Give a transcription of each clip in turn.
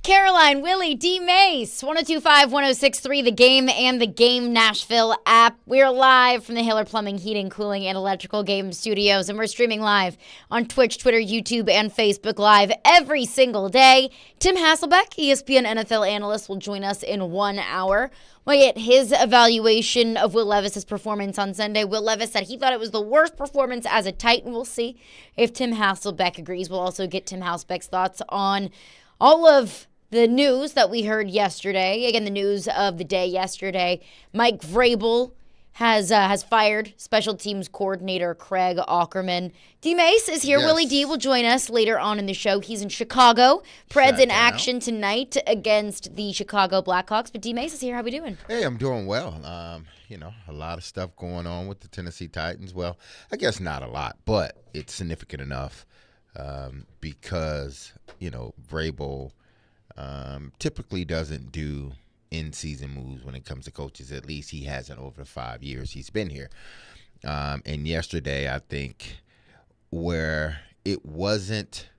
Caroline, Willy, D-Mase, 102.5, 106.3, The Game and The Game Nashville app. We're live from the Hiller Plumbing, Heating, Cooling, and Electrical Game Studios, and we're streaming live on Twitch, Twitter, YouTube, and Facebook Live every single day. Tim Hasselbeck, ESPN NFL analyst, will join us in 1 hour. We'll get his evaluation of Will Levis's performance on Sunday. Will Levis said he thought it was the worst performance as a Titan. We'll see if Tim Hasselbeck agrees. We'll also get Tim Hasselbeck's thoughts on all of the news that we heard yesterday. Again, the news of the day yesterday. Mike Vrabel has fired special teams coordinator Craig Aukerman. D-Mase is here. Yes. Willy D will join us later on in the show. He's in Chicago. Preds in action tonight against the Chicago Blackhawks. But D-Mase is here. How we doing? Hey, I'm doing well. A lot of stuff going on with the Tennessee Titans. Well, I guess not a lot, but it's significant enough because, Vrabel typically doesn't do in-season moves when it comes to coaches. At least he hasn't over the 5 years he's been here. And yesterday, I think where it wasn't,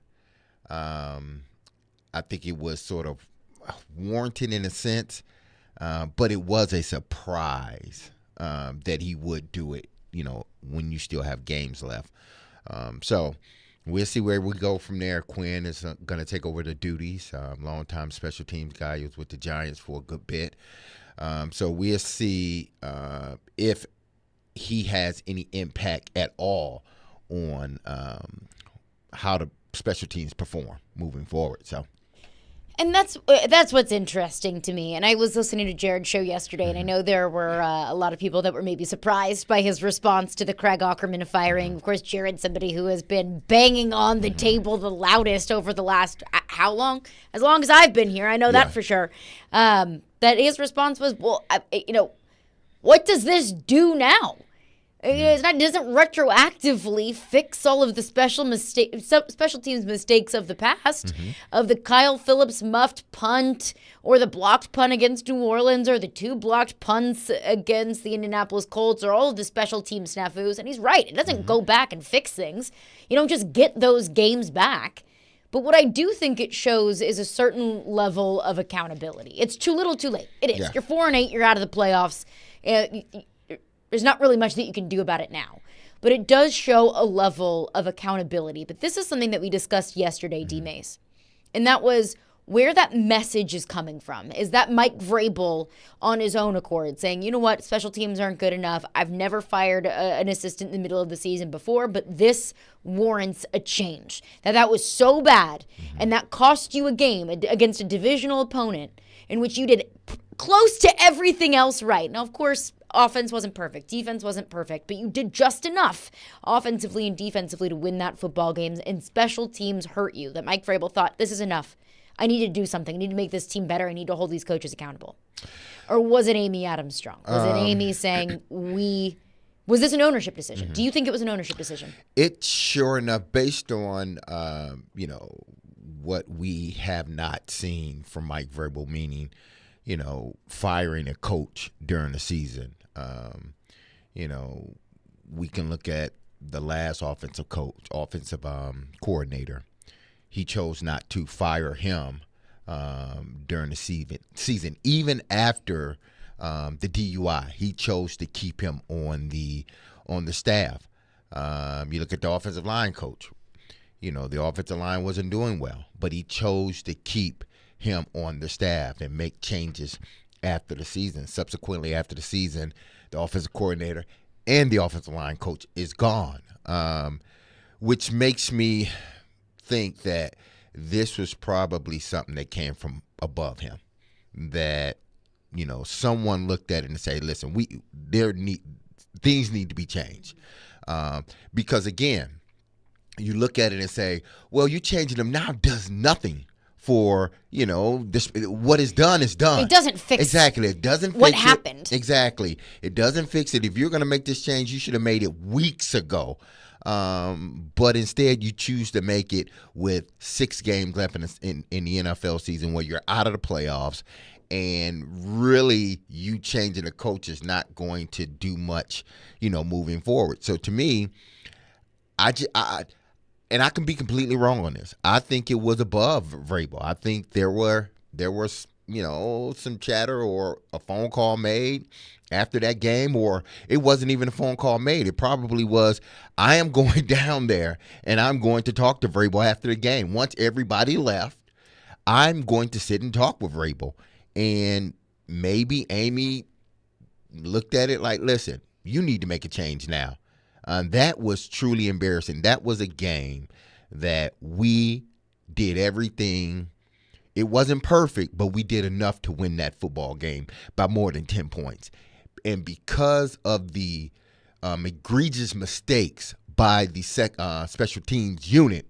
I think it was sort of warranted in a sense, but it was a surprise that he would do it, when you still have games left. So we'll see where we go from there. Quinn is going to take over the duties. Longtime special teams guy. He was with the Giants for a good bit. So we'll see if he has any impact at all on how the special teams perform moving forward. And that's what's interesting to me. And I was listening to Jared's show yesterday, and I know there were a lot of people that were maybe surprised by his response to the Craig Aukerman firing. Of course, Jared's somebody who has been banging on the table the loudest over the last, how long? As long as I've been here. I know that for sure. That his response was, well, what does this do now? It doesn't retroactively fix all of the special teams mistakes of the past, of the Kyle Phillips muffed punt or the blocked punt against New Orleans or the 2 blocked punts against the Indianapolis Colts or all of the special team snafus. And he's right. It doesn't go back and fix things. You don't just get those games back. But what I do think it shows is a certain level of accountability. It's too little, too late. It is. Yeah. You're 4-8. You're out of the playoffs. There's not really much that you can do about it now. But it does show a level of accountability. But this is something that we discussed yesterday, D-Mase. And that was where that message is coming from. Is that Mike Vrabel on his own accord saying, you know what, special teams aren't good enough. I've never fired an assistant in the middle of the season before, but this warrants a change. That was so bad, and that cost you a game against a divisional opponent in which you did close to everything else right. Now, of course, offense wasn't perfect. Defense wasn't perfect. But you did just enough offensively and defensively to win that football game. And special teams hurt you. That Mike Vrabel thought, this is enough. I need to do something. I need to make this team better. I need to hold these coaches accountable. Or was it Amy Adams Strong? Was it Amy saying, was this an ownership decision? Do you think it was an ownership decision? It's sure enough, based on, what we have not seen from Mike Vrabel, meaning, firing a coach during the season. We can look at the last offensive coordinator. He chose not to fire him during the season. Even after the DUI, he chose to keep him on the staff. You look at the offensive line coach. The offensive line wasn't doing well, but he chose to keep him on the staff and make changes after the season. Subsequently, after the season, the offensive coordinator and the offensive line coach is gone, which makes me think that this was probably something that came from above him, that, someone looked at it and say, listen, things need to be changed. Because, again, you look at it and say, well, you changing them now does nothing for, this. What is done is done. It doesn't fix exactly. It doesn't fix what happened. Exactly. It doesn't fix it. If you're going to make this change, you should have made it weeks ago. But instead, you choose to make it with 6 games left in the NFL season, where you're out of the playoffs, and really you changing the coach is not going to do much, moving forward. So to me, and I can be completely wrong on this, I think it was above Vrabel. I think there were there was, some chatter or a phone call made after that game, or it wasn't even a phone call made. It probably was, I am going down there and I'm going to talk to Vrabel after the game. Once everybody left, I'm going to sit and talk with Vrabel. And maybe Amy looked at it like, listen, you need to make a change now. That was truly embarrassing. That was a game that we did everything. It wasn't perfect, but we did enough to win that football game by more than 10 points. And because of the egregious mistakes by the special teams unit,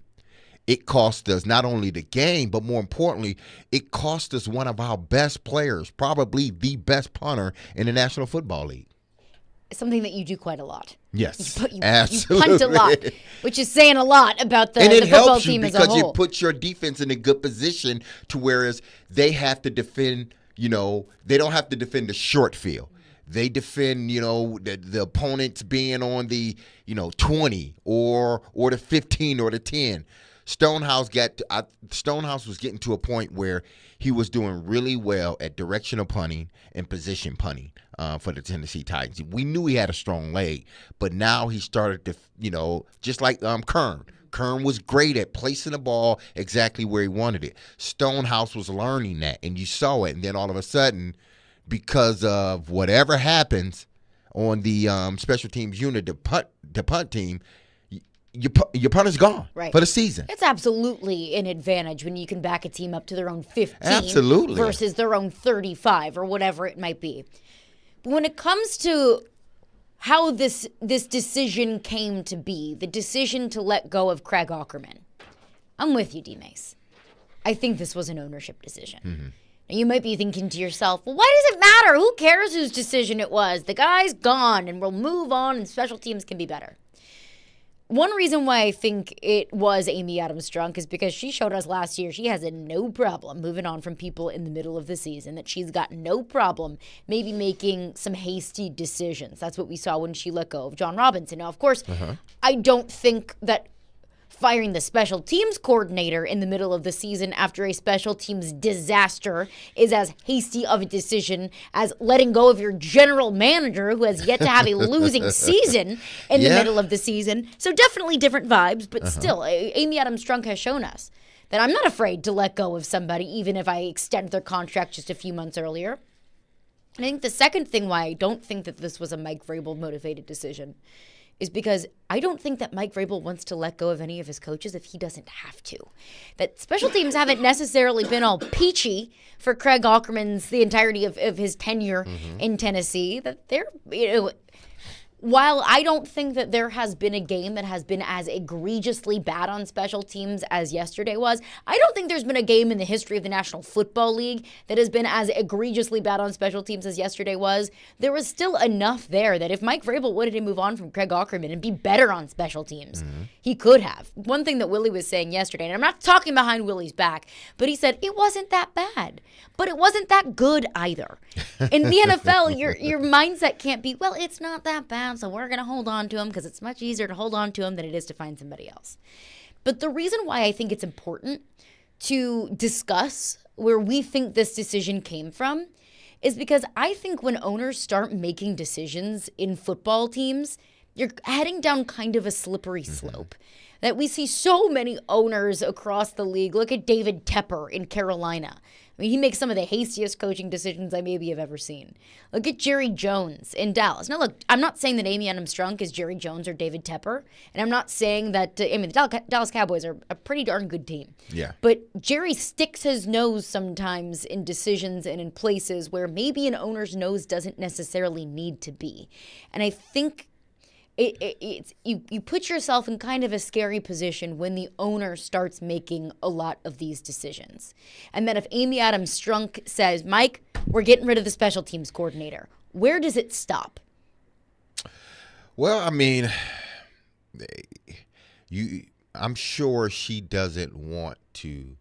it cost us not only the game, but more importantly, it cost us one of our best players, probably the best punter in the National Football League. Something that you do quite a lot. Yes, absolutely. You punt a lot, which is saying a lot about the football team as a whole. Because it puts your defense in a good position to whereas they have to defend, they don't have to defend the short field. They defend, the opponents being on the, 20 or the 15 or the 10. Stonehouse was getting to a point where he was doing really well at directional punting and position punting for the Tennessee Titans. We knew he had a strong leg, but now he started to, just like Kern. Kern was great at placing the ball exactly where he wanted it. Stonehouse was learning that, and you saw it. And then all of a sudden, because of whatever happens on the special teams unit, the punt team, your punter's gone for the season. It's absolutely an advantage when you can back a team up to their own 15 versus their own 35 or whatever it might be. But when it comes to how this decision came to be, the decision to let go of Craig Aukerman, I'm with you, D-Mase. I think this was an ownership decision. Mm-hmm. Now, you might be thinking to yourself, well, why does it matter? Who cares whose decision it was? The guy's gone, and we'll move on, and special teams can be better. One reason why I think it was Amy Adams-Strunk is because she showed us last year she has no problem moving on from people in the middle of the season, that she's got no problem maybe making some hasty decisions. That's what we saw when she let go of John Robinson. Now, of course, I don't think that firing the special teams coordinator in the middle of the season after a special teams disaster is as hasty of a decision as letting go of your general manager who has yet to have a losing season in the middle of the season. So definitely different vibes, but still, Amy Adams-Strunk has shown us that I'm not afraid to let go of somebody even if I extend their contract just a few months earlier. And I think the second thing why I don't think that this was a Mike Vrabel motivated decision is because I don't think that Mike Vrabel wants to let go of any of his coaches if he doesn't have to. That special teams haven't necessarily been all peachy for Craig Aukerman's the entirety of his tenure in Tennessee. That they're, while I don't think that there has been a game that has been as egregiously bad on special teams as yesterday was, I don't think there's been a game in the history of the National Football League that has been as egregiously bad on special teams as yesterday was. There was still enough there that if Mike Vrabel wanted to move on from Craig Aukerman and be better on special teams, he could have. One thing that Willy was saying yesterday, and I'm not talking behind Willy's back, but he said it wasn't that bad, but it wasn't that good either. In the NFL, your mindset can't be, well, it's not that bad, so we're going to hold on to him because it's much easier to hold on to him than it is to find somebody else. But the reason why I think it's important to discuss where we think this decision came from is because I think when owners start making decisions in football teams, you're heading down kind of a slippery slope. That we see so many owners across the league. Look at David Tepper in Carolina. I mean, he makes some of the hastiest coaching decisions I maybe have ever seen. Look at Jerry Jones in Dallas. Now, look, I'm not saying that Amy Adams-Strunk is Jerry Jones or David Tepper, and I'm not saying that, the Dallas Cowboys are a pretty darn good team. Yeah. But Jerry sticks his nose sometimes in decisions and in places where maybe an owner's nose doesn't necessarily need to be. And I think you put yourself in kind of a scary position when the owner starts making a lot of these decisions. And then if Amy Adams-Strunk says, Mike, we're getting rid of the special teams coordinator, where does it stop? Well, I mean, I'm sure she doesn't want to,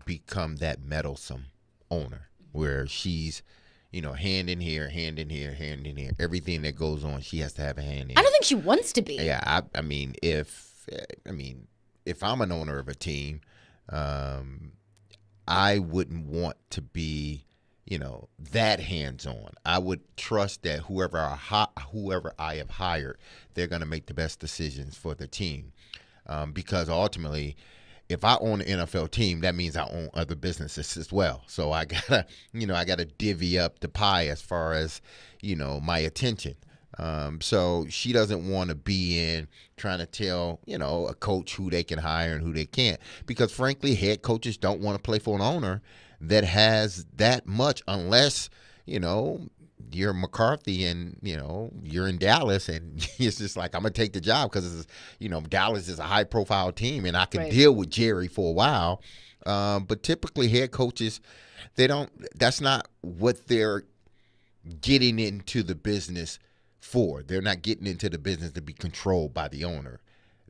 become that meddlesome owner where she's, hand in here, hand in here, hand in here. Everything that goes on, she has to have a hand in. I don't think she wants to be. Yeah, I mean, if I'm an owner of a team, I wouldn't want to be, that hands-on. I would trust that whoever I have hired, they're going to make the best decisions for the team. Because ultimately, if I own an NFL team, that means I own other businesses as well. So I gotta divvy up the pie as far as, my attention. So she doesn't want to be in trying to tell, a coach who they can hire and who they can't. Because frankly, head coaches don't want to play for an owner that has that much unless, you're McCarthy and, you're in Dallas and it's just like, I'm going to take the job because, Dallas is a high-profile team and I can deal with Jerry for a while. But typically head coaches, that's not what they're getting into the business for. They're not getting into the business to be controlled by the owner.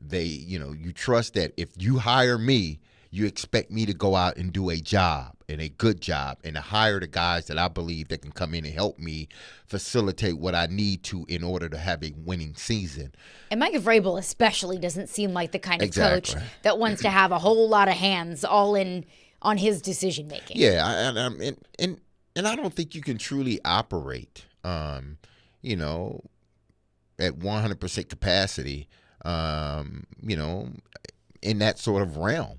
You trust that if you hire me, you expect me to go out and do a job and a good job and to hire the guys that I believe that can come in and help me facilitate what I need to in order to have a winning season. And Mike Vrabel especially doesn't seem like the kind of coach that wants to have a whole lot of hands all in on his decision making. Yeah, and I don't think you can truly operate, at 100% capacity, in that sort of realm.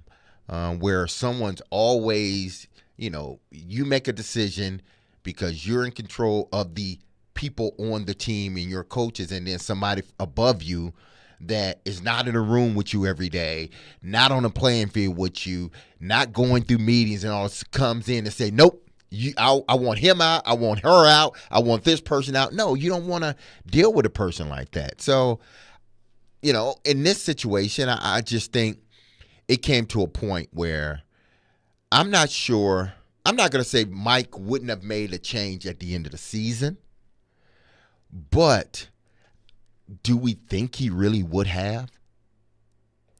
Where someone's always, you make a decision because you're in control of the people on the team and your coaches, and then somebody above you that is not in a room with you every day, not on a playing field with you, not going through meetings and all this, comes in and say, nope, I want him out, I want her out, I want this person out. No, you don't want to deal with a person like that. So, in this situation, I just think it came to a point where I'm not sure. I'm not going to say Mike wouldn't have made a change at the end of the season, but do we think he really would have?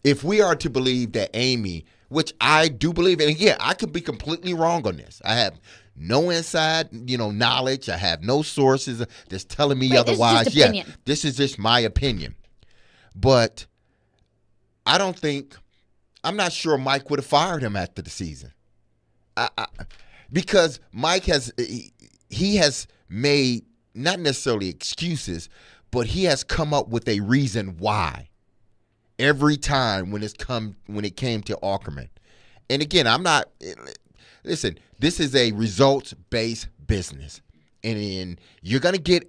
If we are to believe that Amy, which I do believe, and again, I could be completely wrong on this. I have no inside, knowledge. I have no sources that's telling me otherwise. This is just my opinion. But I'm not sure Mike would have fired him after the season. Because Mike has made not necessarily excuses, but he has come up with a reason why every time when it came to Ackerman. And again, listen, this is a results-based business. And you're going to get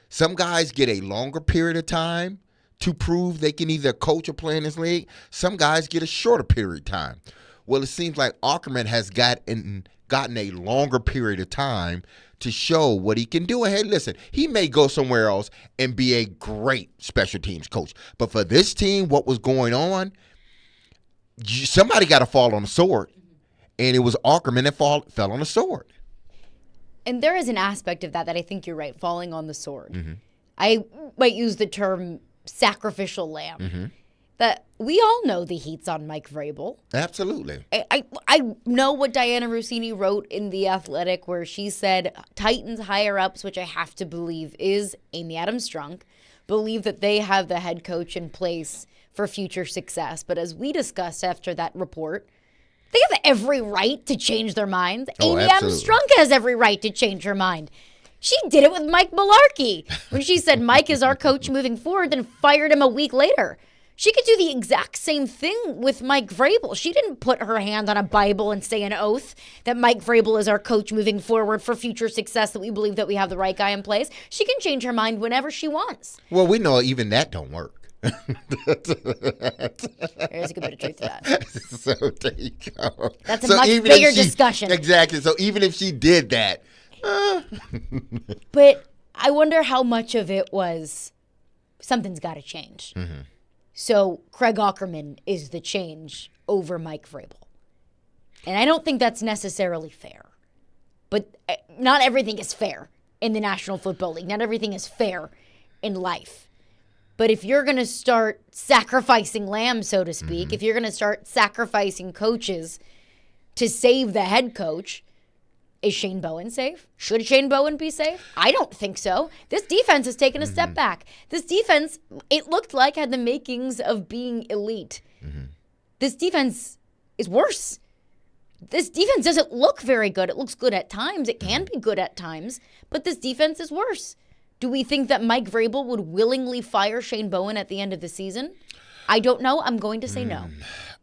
some guys get a longer period of time to prove they can either coach or play in this league. Some guys get a shorter period of time. Well, it seems like Ackerman has gotten a longer period of time to show what he can do. And hey, listen, he may go somewhere else and be a great special teams coach. But for this team, what was going on, somebody got to fall on the sword. And it was Ackerman that fell on the sword. And there is an aspect of that I think you're right, falling on the sword. Mm-hmm. I might use the term sacrificial lamb. Mm-hmm. That we all know the heat's on Mike Vrabel. Absolutely. I know what Diana Rossini wrote in The Athletic, where she said Titans higher-ups, which I have to believe is Amy Adams-Strunk, believe that they have the head coach in place for future success. But as we discussed after that report, they have every right to change their minds. Amy Adams-Strunk has every right to change her mind. She did it with Mike Mularkey when she said Mike is our coach moving forward, then fired him a week later. She could do the exact same thing with Mike Vrabel. She didn't put her hand on a Bible and say an oath that Mike Vrabel is our coach moving forward for future success, that we believe that we have the right guy in place. She can change her mind whenever she wants. Well, we know even that don't work. There's a good bit of truth to that. So there you go. That's a much bigger discussion. Exactly. So even if she did that. But I wonder how much of it was something's got to change. Mm-hmm. So Craig Ackerman is the change over Mike Vrabel. And I don't think that's necessarily fair. But not everything is fair in the National Football League. Not everything is fair in life. But if you're going to start sacrificing lambs, so to speak, if you're going to start sacrificing coaches to save the head coach, is Shane Bowen safe? Should Shane Bowen be safe? I don't think so. This defense has taken a step back. This defense, it looked like, had the makings of being elite. Mm-hmm. This defense is worse. This defense doesn't look very good. It looks good at times. It can be good at times, but this defense is worse. Do we think that Mike Vrabel would willingly fire Shane Bowen at the end of the season? I don't know. I'm going to say no.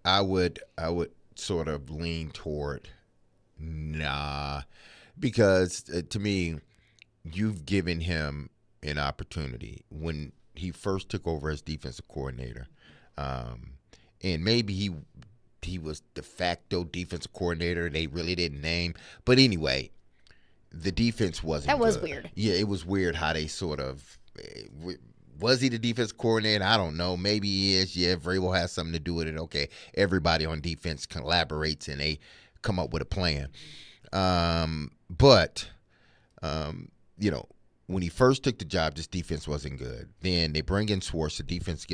I would sort of lean toward nah, because to me, you've given him an opportunity when he first took over as defensive coordinator, and maybe he was de facto defensive coordinator. They really didn't name, but anyway, the defense wasn't. That was good. weird. Yeah, it was weird how they sort of. Was he the defense coordinator? I don't know. Maybe he is. Yeah, Vrabel has something to do with it. Okay, everybody on defense collaborates and they come up with a plan. But when he first took the job, this defense wasn't good. Then they bring in Schwartz. The defense,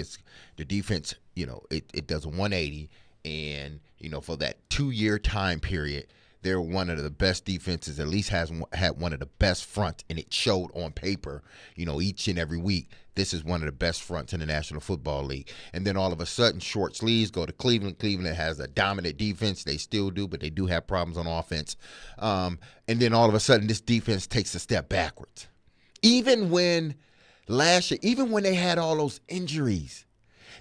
it does a 180. And, for that 2-year time period, they're one of the best defenses, at least had one of the best fronts, and it showed on paper, each and every week. This is one of the best fronts in the National Football League. And then all of a sudden, short sleeves go to Cleveland. Cleveland has a dominant defense. They still do, but they do have problems on offense. And then all of a sudden, this defense takes a step backwards. Even when last year, even when they had all those injuries,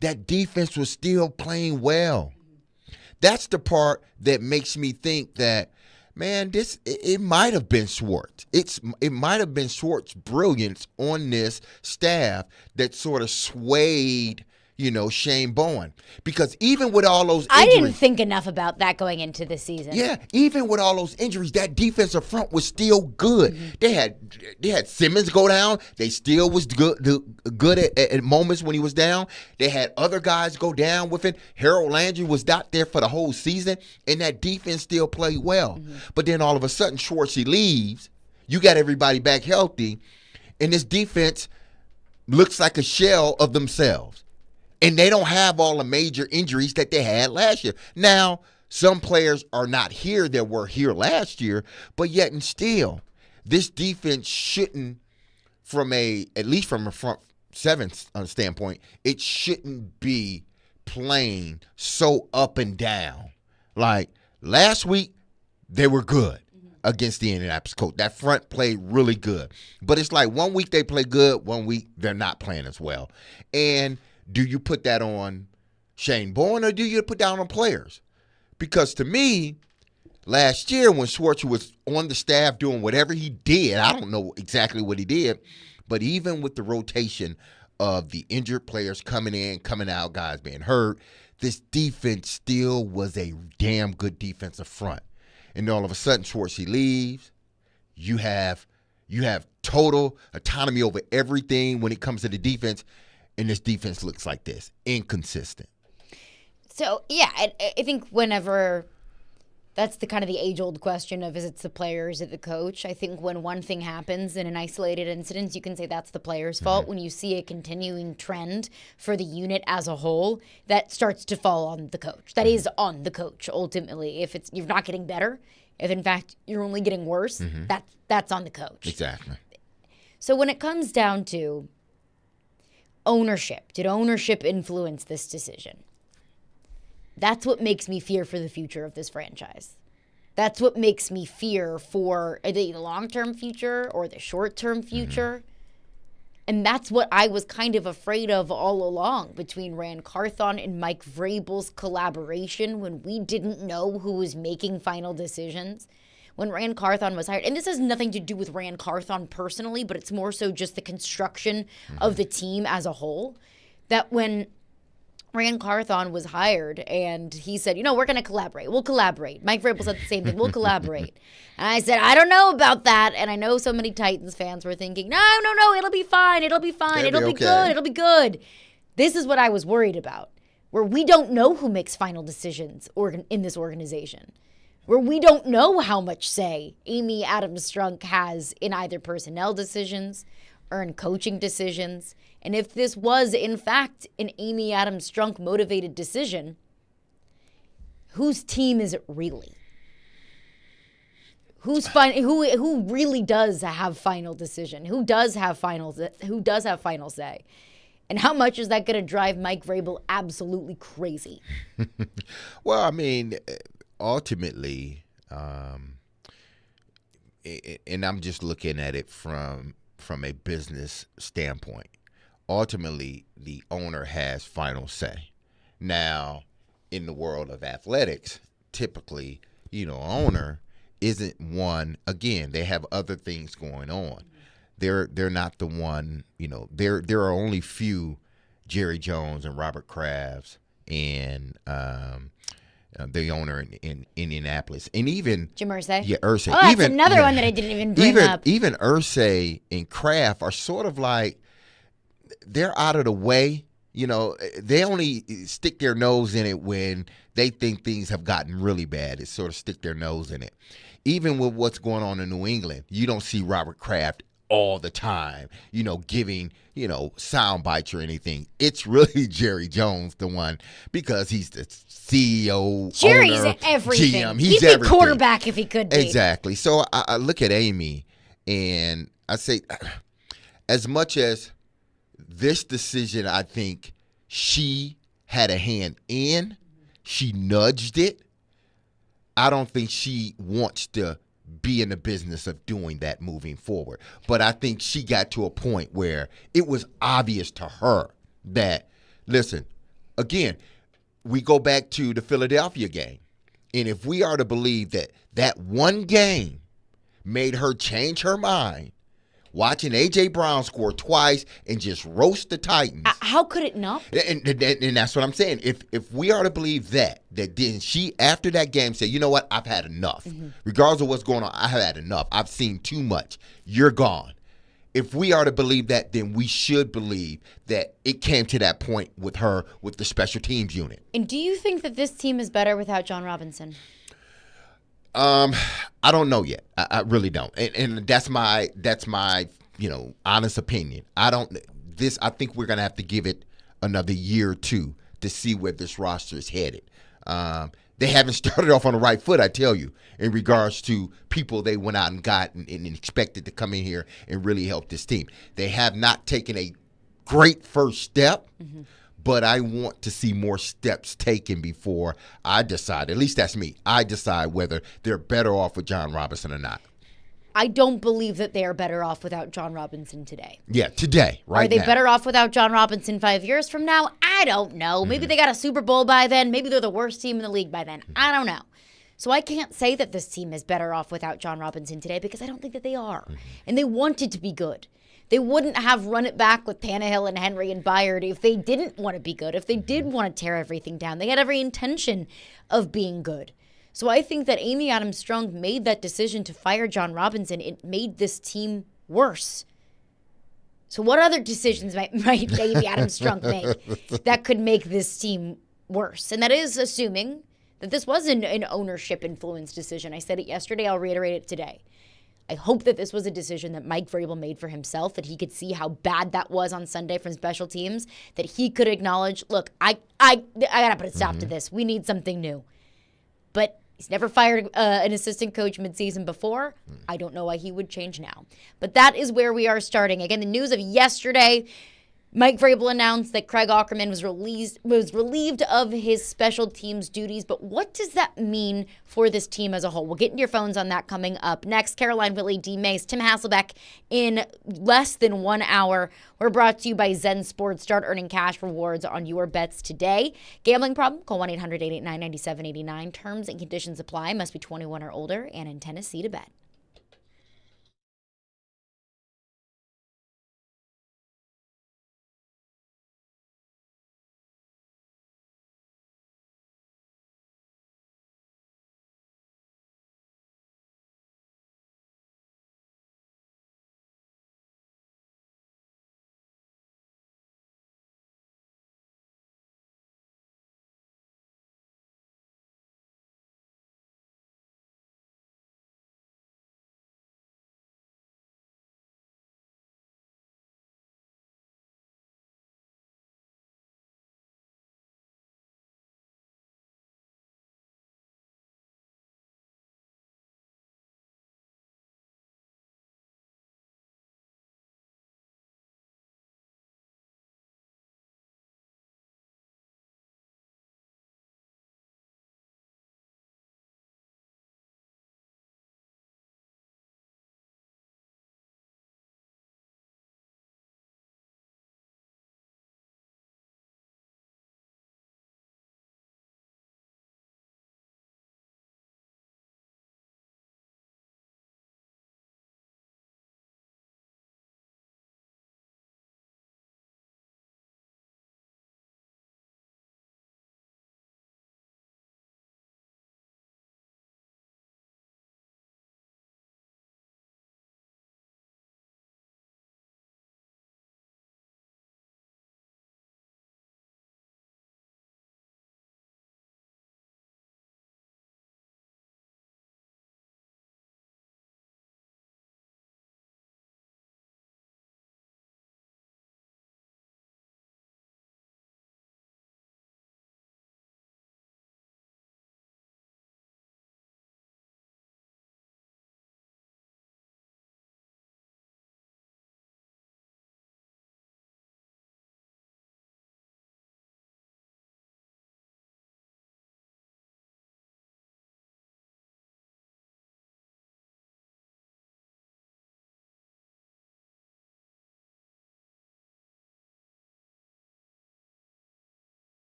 that defense was still playing well. That's the part that makes me think that, man, it might have been Schwartz. It might have been Schwartz's brilliance on this staff that sort of swayed, Shane Bowen. Because even with all those injuries, I didn't think enough about that going into the season. Yeah, even with all those injuries, that defensive front was still good. Mm-hmm. They had Simmons go down. They still was good at moments when he was down. They had other guys go down with it. Harold Landry was not there for the whole season, and that defense still played well. Mm-hmm. But then all of a sudden, Schwartzy leaves. You got everybody back healthy, and this defense looks like a shell of themselves. And they don't have all the major injuries that they had last year. Now, some players are not here that were here last year, but yet and still, this defense shouldn't, at least from a front seven standpoint, it shouldn't be playing so up and down. Like last week, they were good against the Indianapolis Colts. That front played really good. But it's like 1 week they play good, 1 week they're not playing as well. And do you put that on Shane Bowen or do you put that on players? Because to me, last year when Schwartz was on the staff doing whatever he did, I don't know exactly what he did, but even with the rotation of the injured players coming in, coming out, guys being hurt, this defense still was a damn good defensive front. And all of a sudden, Schwartz, he leaves. You have total autonomy over everything when it comes to the defense. And this defense looks like this, inconsistent. So, yeah, I think whenever that's the kind of the age-old question of is it the player, is it the coach? I think when one thing happens in an isolated incident, you can say that's the player's fault. When you see a continuing trend for the unit as a whole, that starts to fall on the coach. That is on the coach, ultimately. If you're not getting better, if in fact you're only getting worse, that's on the coach. Exactly. So when it comes down to ownership, did ownership influence this decision? That's what makes me fear for the future of this franchise. That's what makes me fear for the long-term future or the short-term future. And that's what I was kind of afraid of all along between Ran Carthon and Mike Vrabel's collaboration when we didn't know who was making final decisions. When Ran Carthon was hired, and this has nothing to do with Ran Carthon personally, but it's more so just the construction of the team as a whole, that when Ran Carthon was hired and he said, we're going to collaborate. We'll collaborate. Mike Vrabel said the same thing. We'll collaborate. And I said, I don't know about that. And I know so many Titans fans were thinking, no, it'll be fine. It'll be fine. It'll be good. It'll be good. This is what I was worried about, where we don't know who makes final decisions in this organization, where we don't know how much say Amy Adams Strunk has in either personnel decisions or in coaching decisions. And if this was, in fact, an Amy Adams Strunk motivated decision, whose team is it really? Who really does have final decision? Who does have final say? And how much is that going to drive Mike Vrabel absolutely crazy? Well, I mean, ultimately, and I'm just looking at it from a business standpoint. Ultimately, the owner has final say. Now, in the world of athletics, typically, owner isn't one. Again, they have other things going on. They're not the one. There are only few Jerry Jones and Robert Kraft and the owner in Indianapolis, and even Jim Irsay. yeah, Irsay. Oh, that's Even another one that I didn't even bring up. Even Irsay and Kraft are sort of like they're out of the way. They only stick their nose in it when they think things have gotten really bad. They sort of stick their nose in it. Even with what's going on in New England, you don't see Robert Kraft all the time, giving, sound bites or anything. It's really Jerry Jones, the one, because he's the CEO, Jerry's owner, everything. GM. He's He'd be everything. quarterback if he could be. Exactly. So I look at Amy and I say, as much as this decision, I think she had a hand in, she nudged it. I don't think she wants to be in the business of doing that moving forward. But I think she got to a point where it was obvious to her that, listen, again, we go back to the Philadelphia game. And if we are to believe that that one game made her change her mind, watching A.J. Brown score twice and just roast the Titans. How could it not? And that's what I'm saying. If we are to believe that then she, after that game, said, you know what, I've had enough. Regardless of what's going on, I have had enough. I've seen too much. You're gone. If we are to believe that, then we should believe that it came to that point with her with the special teams unit. And do you think that this team is better without John Robinson? I don't know yet. I really don't. And that's my honest opinion. I think we're gonna have to give it another year or two to see where this roster is headed. They haven't started off on the right foot, I tell you, in regards to people they went out and got and expected to come in here and really help this team. They have not taken a great first step. But I want to see more steps taken before I decide, at least that's me, I decide whether they're better off with John Robinson or not. I don't believe that they are better off without John Robinson today. Yeah, today, right now. Are they better off without John Robinson 5 years from now? I don't know. Maybe they got a Super Bowl by then. Maybe they're the worst team in the league by then. I don't know. So I can't say that this team is better off without John Robinson today because I don't think that they are. And they wanted to be good. They wouldn't have run it back with Tannehill and Henry and Byard if they didn't want to be good, if they did want to tear everything down. They had every intention of being good. So I think that Amy Adams Strunk made that decision to fire John Robinson. It made this team worse. So what other decisions might Amy Adams Strunk make that could make this team worse? And that is assuming that this wasn't an ownership influence decision. I said it yesterday. I'll reiterate it today. I hope that this was a decision that Mike Vrabel made for himself, that he could see how bad that was on Sunday from special teams, that he could acknowledge, look, I got to put a stop to this. We need something new. But he's never fired an assistant coach midseason before. I don't know why he would change now. But that is where we are starting. Again, the news of yesterday, Mike Vrabel announced that Craig Aukerman was relieved of his special teams duties. But what does that mean for this team as a whole? We'll get into your phones on that coming up next. Caroline, Willy, D-Mase, Tim Hasselbeck in less than 1 hour. We're brought to you by Zen Sports. Start earning cash rewards on your bets today. Gambling problem? Call 1-800-889-9789. Terms and conditions apply. Must be 21 or older and in Tennessee to bet.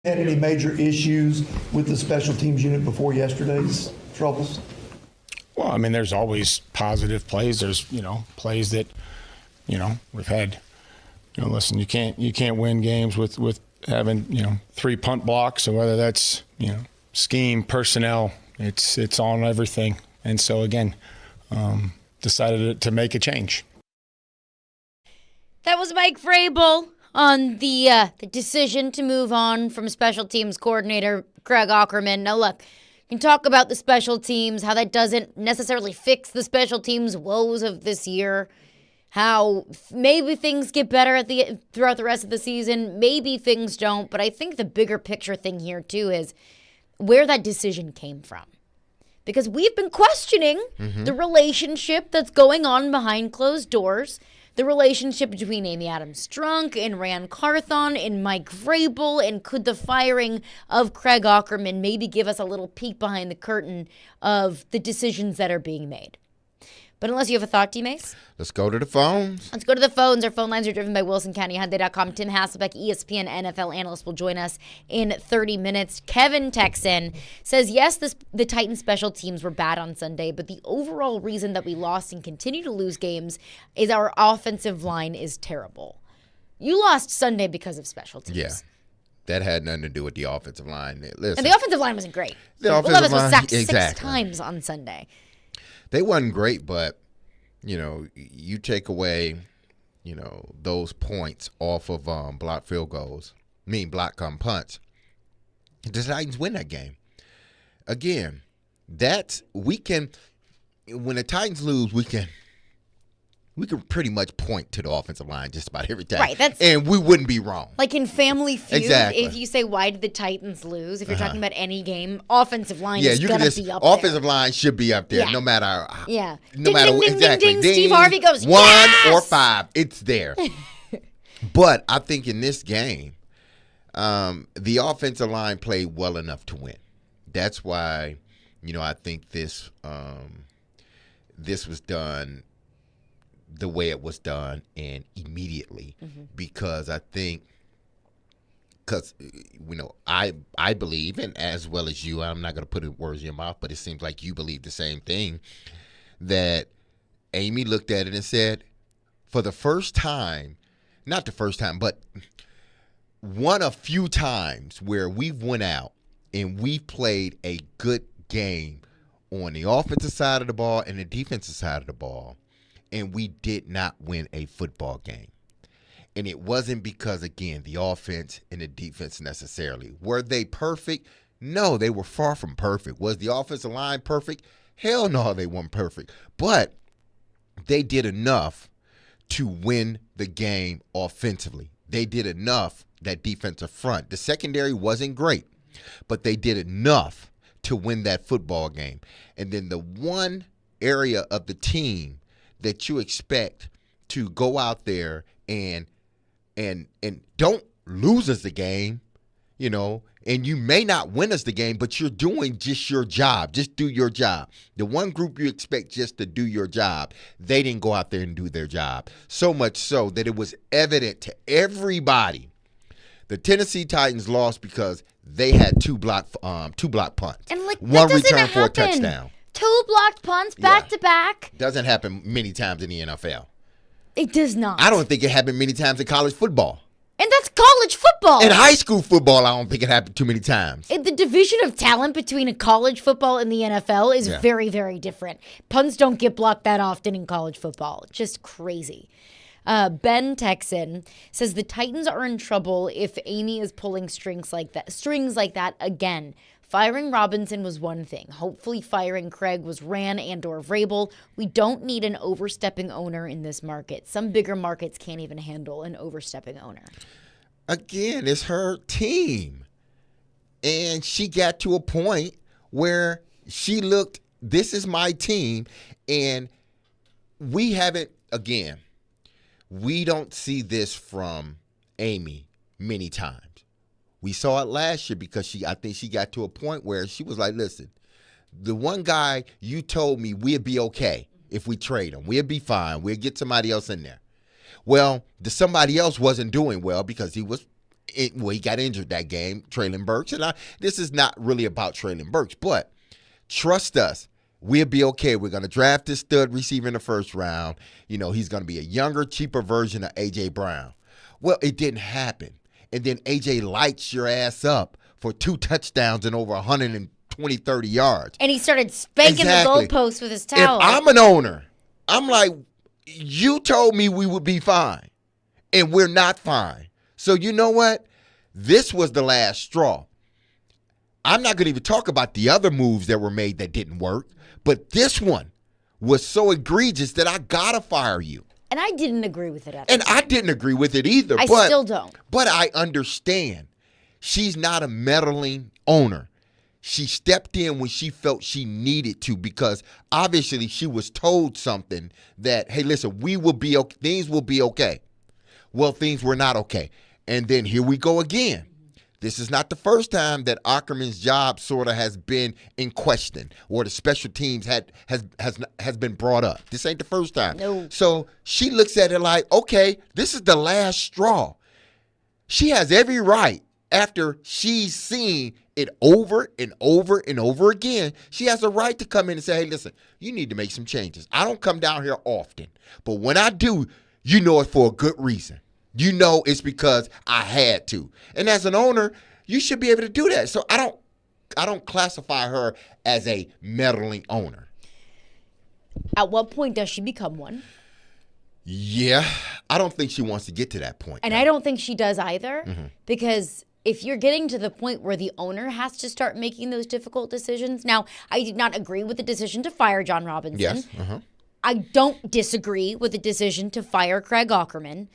Had any major issues with the special teams unit before yesterday's troubles? Well, I mean, there's always positive plays. There's, plays that, we've had, listen, you can't win games with having, 3 punt blocks. So whether that's, scheme, personnel, it's on everything. And so again, decided to make a change. That was Mike Vrabel on the decision to move on from special teams coordinator Craig Aukerman. Now look, you can talk about the special teams, how that doesn't necessarily fix the special teams woes of this year, how maybe things get better throughout the rest of the season, maybe things don't, but I think the bigger picture thing here too is where that decision came from. Because we've been questioning the relationship that's going on behind closed doors, the relationship between Amy Adams-Strunk and Rand Carthon and Mike Vrabel, and could the firing of Craig Aukerman maybe give us a little peek behind the curtain of the decisions that are being made? But unless you have a thought, D-Mase? Let's go to the phones. Let's go to the phones. Our phone lines are driven by WilsonCountyHyundai.com. Tim Hasselbeck, ESPN NFL analyst, will join us in 30 minutes. Kevin Texan says, yes, the Titans special teams were bad on Sunday, but the overall reason that we lost and continue to lose games is our offensive line is terrible. You lost Sunday because of special teams. Yeah. That had nothing to do with the offensive line. Listen, and the offensive line wasn't great. The offensive line was sacked exactly. 6 times on Sunday. They wasn't great, but, you take away, those points off of block field goals, block punts. The Titans win that game. Again, when the Titans lose, we can pretty much point to the offensive line just about every time. Right. And we wouldn't be wrong. Like in Family Feud, exactly. If you say, why did the Titans lose? If you're talking about any game, offensive line is you going can to be up there. Offensive line should be up there no matter. Yeah. No matter ding, exactly. Ding, ding. Steve Harvey goes, 1 yes! or 5. It's there. But I think in this game, the offensive line played well enough to win. That's why, I think this was done the way it was done and immediately, because I think, I believe, and as well as you, I'm not going to put words in your mouth, but it seems like you believe the same thing, that Amy looked at it and said, for the first time, not the first time, but one of few times where we've went out and we've played a good game on the offensive side of the ball and the defensive side of the ball, and we did not win a football game. And it wasn't because, again, the offense and the defense necessarily. Were they perfect? No, they were far from perfect. Was the offensive line perfect? Hell no, they weren't perfect. But they did enough to win the game offensively. They did enough, that defensive front. The secondary wasn't great, but they did enough to win that football game. And then the one area of the team that you expect to go out there and don't lose us the game, and you may not win us the game, but you're doing just your job. Just do your job. The one group you expect just to do your job, they didn't go out there and do their job. So much so that it was evident to everybody. The Tennessee Titans lost because they had two block punts. And one that return happen. for a touchdown. 2 blocked punts back to back. Doesn't happen many times in the NFL. It does not. I don't think it happened many times in college football. And that's college football. In high school football, I don't think it happened too many times. The division of talent between a college football and the NFL is very, very different. Punts don't get blocked that often in college football. It's just crazy. Ben Texan says the Titans are in trouble if Amy is pulling strings like that again. Firing Robinson was one thing. Hopefully firing Craig was Rand and/or Vrabel. We don't need an overstepping owner in this market. Some bigger markets can't even handle an overstepping owner. Again, it's her team. And she got to a point where she looked, this is my team. And we haven't, again, we don't see this from Amy many times. We saw it last year because I think she got to a point where she was like, listen, the one guy you told me we'd be okay if we trade him. We'd be fine. We'd get somebody else in there. Well, somebody else wasn't doing well because he was He got injured that game, Traylon Burks. And this is not really about Traylon Burks, but trust us, we'll be okay. We're going to draft this stud receiver in the first round. He's going to be a younger, cheaper version of A.J. Brown. Well, it didn't happen. And then A.J. lights your ass up for 2 touchdowns and over 120, 30 yards. And he started spanking the goalpost with his towel. If I'm an owner, I'm like, you told me we would be fine, and we're not fine. So you know what? This was the last straw. I'm not going to even talk about the other moves that were made that didn't work, but this one was so egregious that I got to fire you. And I didn't agree with it. And I didn't agree with it either. I still don't. But I understand. She's not a meddling owner. She stepped in when she felt she needed to, because obviously she was told something that, hey, listen, things will be okay. Well, things were not okay. And then here we go again. This is not the first time that Ackerman's job sort of has been in question, or the special teams has been brought up. This ain't the first time. No. So she looks at it like, okay, this is the last straw. She has every right, after she's seen it over and over and over again, she has a right to come in and say, hey, listen, you need to make some changes. I don't come down here often, but when I do, you know it's for a good reason. You know it's because I had to. And as an owner, you should be able to do that. So I don't classify her as a meddling owner. At what point does she become one? Yeah, I don't think she wants to get to that point. And I don't think she does either, because if you're getting to the point where the owner has to start making those difficult decisions. Now, I did not agree with the decision to fire John Robinson. Yes. I don't disagree with the decision to fire Craig Aukerman.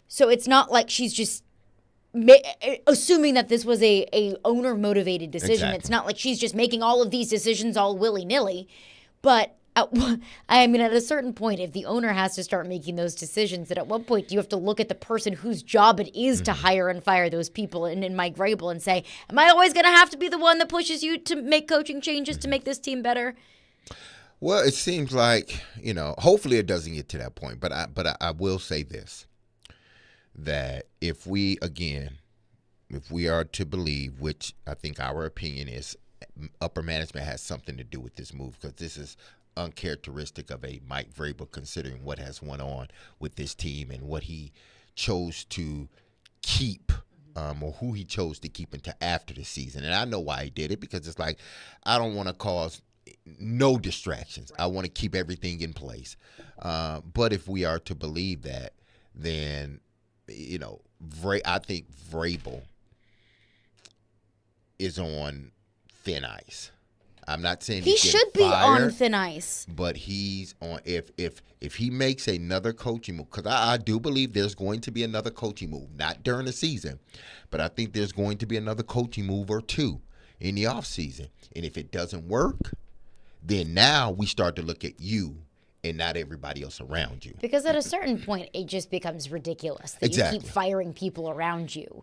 So it's not like she's just assuming that this was a owner-motivated decision. Exactly. It's not like she's just making all of these decisions all willy-nilly. But at a certain point, if the owner has to start making those decisions, then at what point do you have to look at the person whose job it is to hire and fire those people and Mike Vrabel and say, am I always going to have to be the one that pushes you to make coaching changes to make this team better? Well, it seems like, hopefully it doesn't get to that point. But I will say this, that if we are to believe, which I think our opinion is, upper management has something to do with this move, because this is uncharacteristic of a Mike Vrabel, considering what has went on with this team and what he chose to keep, or who he chose to keep until after the season. And I know why he did it, because it's like, I don't want to cause no distractions. I want to keep everything in place. But if we are to believe that, then, I think Vrabel is on thin ice. I'm not saying he should be fired, on thin ice, but he's on. If he makes another coaching move, because I do believe there's going to be another coaching move, not during the season, but I think there's going to be another coaching move or two in the offseason. And if it doesn't work, then now we start to look at you and not everybody else around you. Because at a certain point, it just becomes ridiculous that Exactly. you keep firing people around you.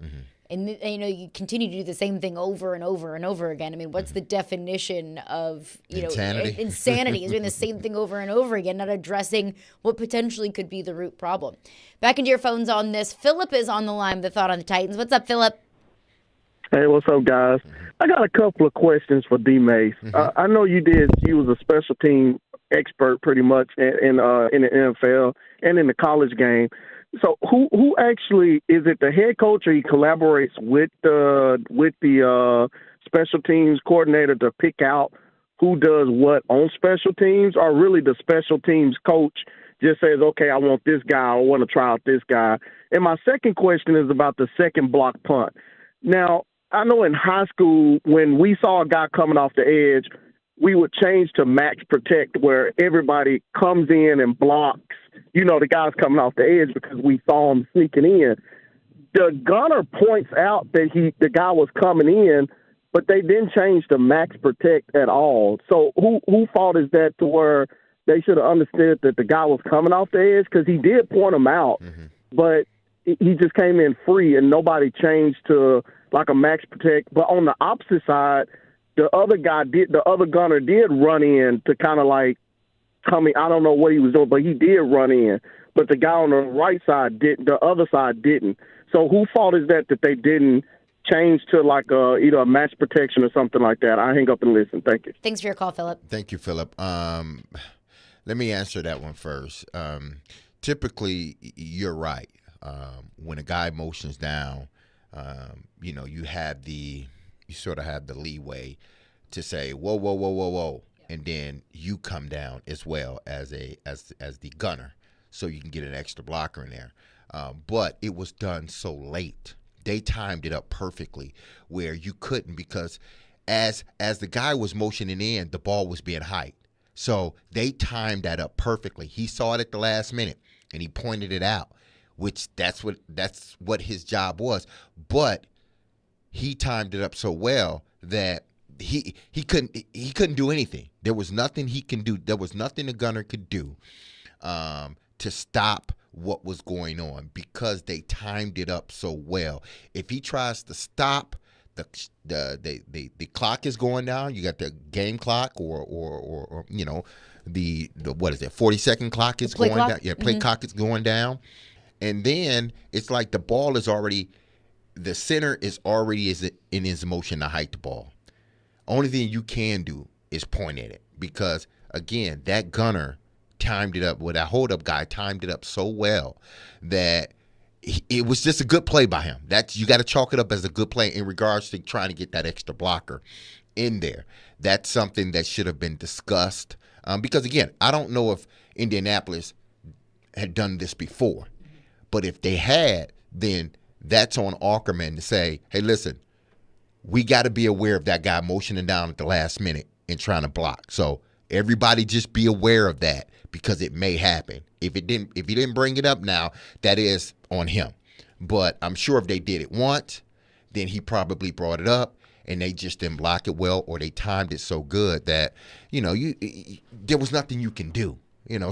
And, you continue to do the same thing over and over and over again. I mean, what's the definition of, Insanity? Insanity is doing the same thing over and over again, not addressing what potentially could be the root problem. Back into your phones on this. Philip is on the line with the Thought on the Titans. What's up, Philip? Hey, what's up, guys? I got a couple of questions for D-Mase. I know you was a special team expert pretty much in the NFL and in the college game. So who actually is it? The head coach, or he collaborates with the special teams coordinator to pick out who does what on special teams, or really the special teams coach just says, okay, I want this guy, I want to try out this guy? And my second question is about the second block punt. Now, I know in high school, when we saw a guy coming off the edge, we would change to max protect, where everybody comes in and blocks, the guys coming off the edge, because we saw him sneaking in. The gunner points out that the guy was coming in, but they didn't change to max protect at all. So who fault is that, to where they should have understood that the guy was coming off the edge? Because he did point him out, but he just came in free and nobody changed to like a max protect. But on the opposite side, the other gunner did run in to kind of like coming. I don't know what he was doing, but he did run in. But the guy on the right side didn't. The other side didn't. So who fault is that they didn't change to like either a match protection or something like that? I hang up and listen. Thank you. Thanks for your call, Philip. Thank you, Philip. Let me answer that one first. Typically, you're right. When a guy motions down, you sort of have the leeway to say, whoa, whoa, whoa, whoa, whoa, and then you come down as well as the gunner, so you can get an extra blocker in there. But it was done so late. They timed it up perfectly where you couldn't, because as the guy was motioning in, the ball was being hiked. So they timed that up perfectly. He saw it at the last minute and he pointed it out, which that's what his job was. But he timed it up so well that he couldn't do anything. There was nothing he can do. There was nothing the gunner could do to stop what was going on, because they timed it up so well. If he tries to stop, the clock is going down. You got the game clock or the what is it, 40-second clock is going down. Yeah, play clock is going down. And then it's like the ball is already, the center is already in his motion to hike the ball. Only thing you can do is point at it, because again, that gunner timed it up, that hold-up guy timed it up so well that it was just a good play by him. You got to chalk it up as a good play in regards to trying to get that extra blocker in there. That's something that should have been discussed, because again, I don't know if Indianapolis had done this before, but if they had, then that's on Ackerman to say, hey, listen, we got to be aware of that guy motioning down at the last minute and trying to block. So everybody just be aware of that, because it may happen. If he didn't bring it up now, that is on him. But I'm sure if they did it once, then he probably brought it up and they just didn't block it well, or they timed it so good that, there was nothing you can do.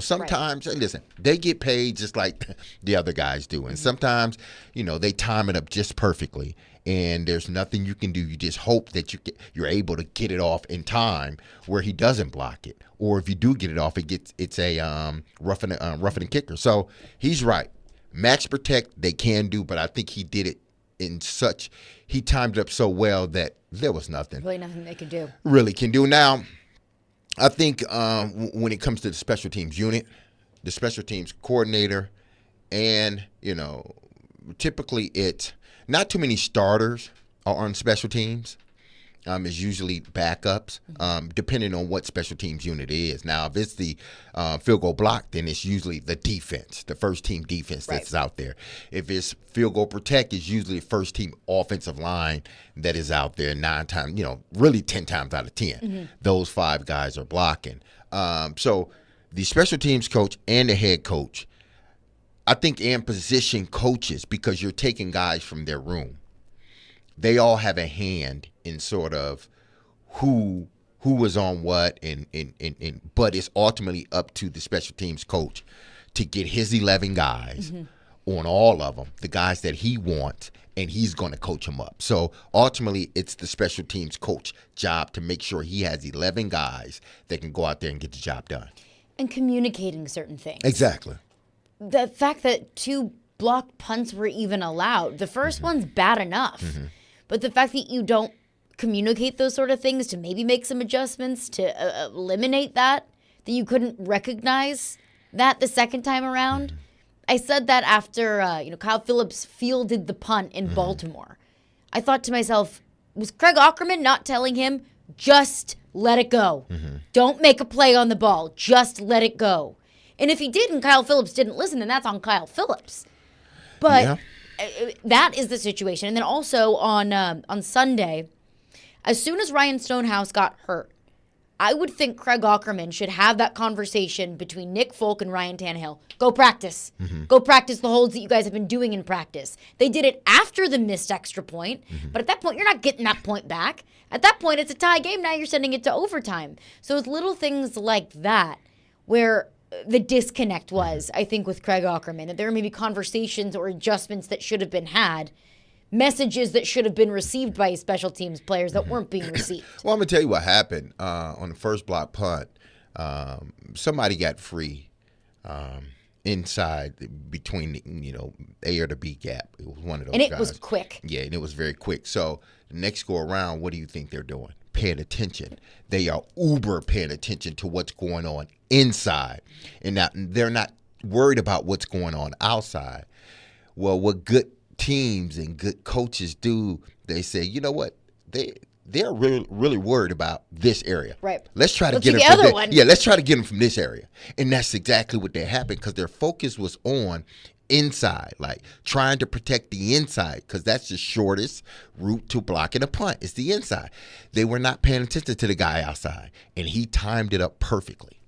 Sometimes, listen, they get paid just like the other guys do. And sometimes, they time it up just perfectly. And there's nothing you can do. You just hope that you're able to get it off in time where he doesn't block it. Or if you do get it off, it's a roughing and kicker. So he's right. Match protect they can do, but I think he did it he timed it up so well that there was nothing. Really nothing they could do. Really can do. Now, I think when it comes to the special teams unit, the special teams coordinator, and, typically it's not too many starters are on special teams. It's usually backups, depending on what special teams unit it is. Now, if it's the field goal block, then it's usually the defense, the first team defense that's out there. If it's field goal protect, it's usually the first team offensive line that is out there 9 times, really 10 times out of 10. Mm-hmm. Those 5 guys are blocking. So the special teams coach and the head coach, I think, and position coaches, because you're taking guys from their room, they all have a hand in sort of who was on what, and but it's ultimately up to the special teams coach to get his 11 guys on all of them, the guys that he wants, and he's going to coach them up. So ultimately, it's the special teams coach job to make sure he has 11 guys that can go out there and get the job done. And communicating certain things. Exactly. The fact that 2 block punts were even allowed, the first one's bad enough. But the fact that you don't communicate those sort of things to maybe make some adjustments to eliminate that you couldn't recognize that the second time around. I said that after Kyle Phillips fielded the punt in Baltimore. I thought to myself, was Craig Ackerman not telling him, just let it go? Don't make a play on the ball. Just let it go. And if he did and Kyle Phillips didn't listen, then that's on Kyle Phillips. But that is the situation. And then also on Sunday, as soon as Ryan Stonehouse got hurt, I would think Craig Ackerman should have that conversation between Nick Folk and Ryan Tannehill. Go practice. Go practice the holds that you guys have been doing in practice. They did it after the missed extra point, but at that point, you're not getting that point back. At that point, it's a tie game. Now you're sending it to overtime. So it's little things like that where the disconnect was, I think, with Craig Ackerman, that there may be conversations or adjustments that should have been had, messages that should have been received by special teams players that weren't being received. Well, I'm going to tell you what happened on the first block punt. Somebody got free inside between the, A or the B gap. It was one of those And it guys. was quick. Yeah, and it was very quick. So the next go around, what do you think they're doing? Paying attention. They are uber paying attention to what's going on inside. And now they're not worried about what's going on outside. Well, what good teams and good coaches do, they say, you know what? They're really worried about this area. Right. Let's try to Let's get do them the from other this. one. Yeah, let's try to get them from this area. And that's exactly what happened because their focus was on inside, like trying to protect the inside because that's the shortest route to blocking a punt. It's the inside. They were not paying attention to the guy outside, and he timed it up perfectly.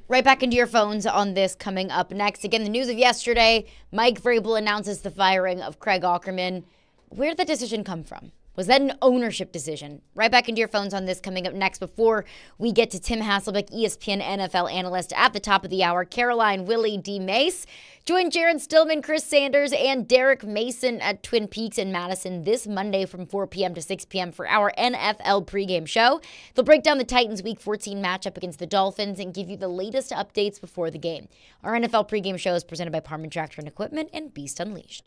Right back into your phones on this coming up next. Again, the news of yesterday, Mike Vrabel announces the firing of Craig Aukerman. Where did the decision come from? Was that an ownership decision? Right back into your phones on this coming up next. Before we get to Tim Hasselbeck, ESPN NFL analyst at the top of the hour, Caroline, Willy, D-Mase. Join Jaron Stillman, Chris Sanders, and Derek Mason at Twin Peaks in Madison this Monday from 4 p.m. to 6 p.m. for our NFL pregame show. They'll break down the Titans' Week 14 matchup against the Dolphins and give you the latest updates before the game. Our NFL pregame show is presented by Parman Tractor and Equipment and Beast Unleashed.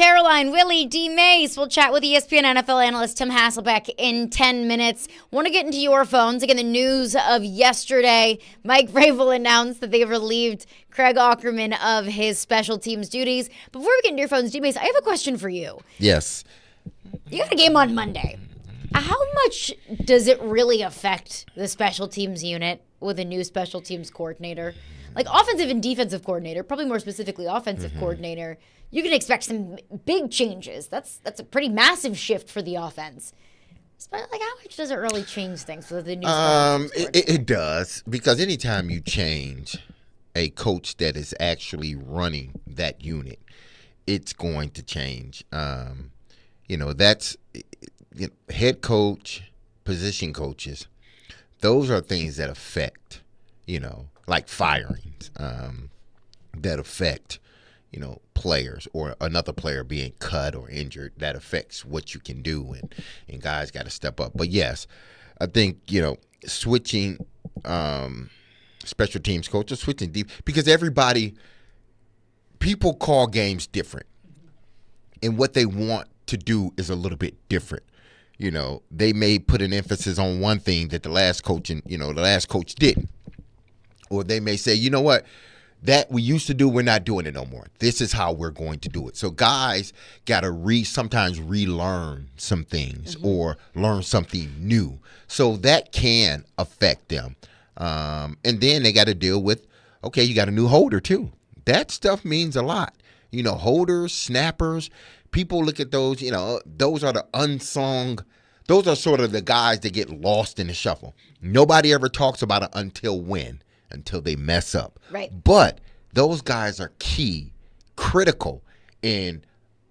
Caroline, Willy, D-Mase. We'll chat with ESPN NFL analyst Tim Hasselbeck in 10 minutes. Want to get into your phones. Again, the news of yesterday. Mike Vrabel announced that they relieved Craig Aukerman of his special teams duties. Before we get into your phones, D-Mase, I have a question for you. Yes. You got a game on Monday. How much does it really affect the special teams unit with a new special teams coordinator? Like offensive and defensive coordinator, probably more specifically offensive coordinator, you can expect some big changes. That's a pretty massive shift for the offense. But like, how much does it really change things with the new special teams coordinator? It does, because anytime you change a coach that is actually running that unit, it's going to change. That's head coach, position coaches. Those are things that affect, like firings, that affect, players, or another player being cut or injured. That affects what you can do, and guys got to step up. But yes, I think, switching special teams coaches, switching deep, because people call games different, and what they want to do is a little bit different. They may put an emphasis on one thing that the last coach didn't. Or they may say, you know what, that we used to do, we're not doing it no more. This is how we're going to do it. So guys got to sometimes relearn some things or learn something new. So that can affect them. And then they got to deal with, okay, you got a new holder too. That stuff means a lot. Holders, snappers, people look at those, those are the unsung, those are sort of the guys that get lost in the shuffle. Nobody ever talks about it until they mess up. Right. But those guys are critical in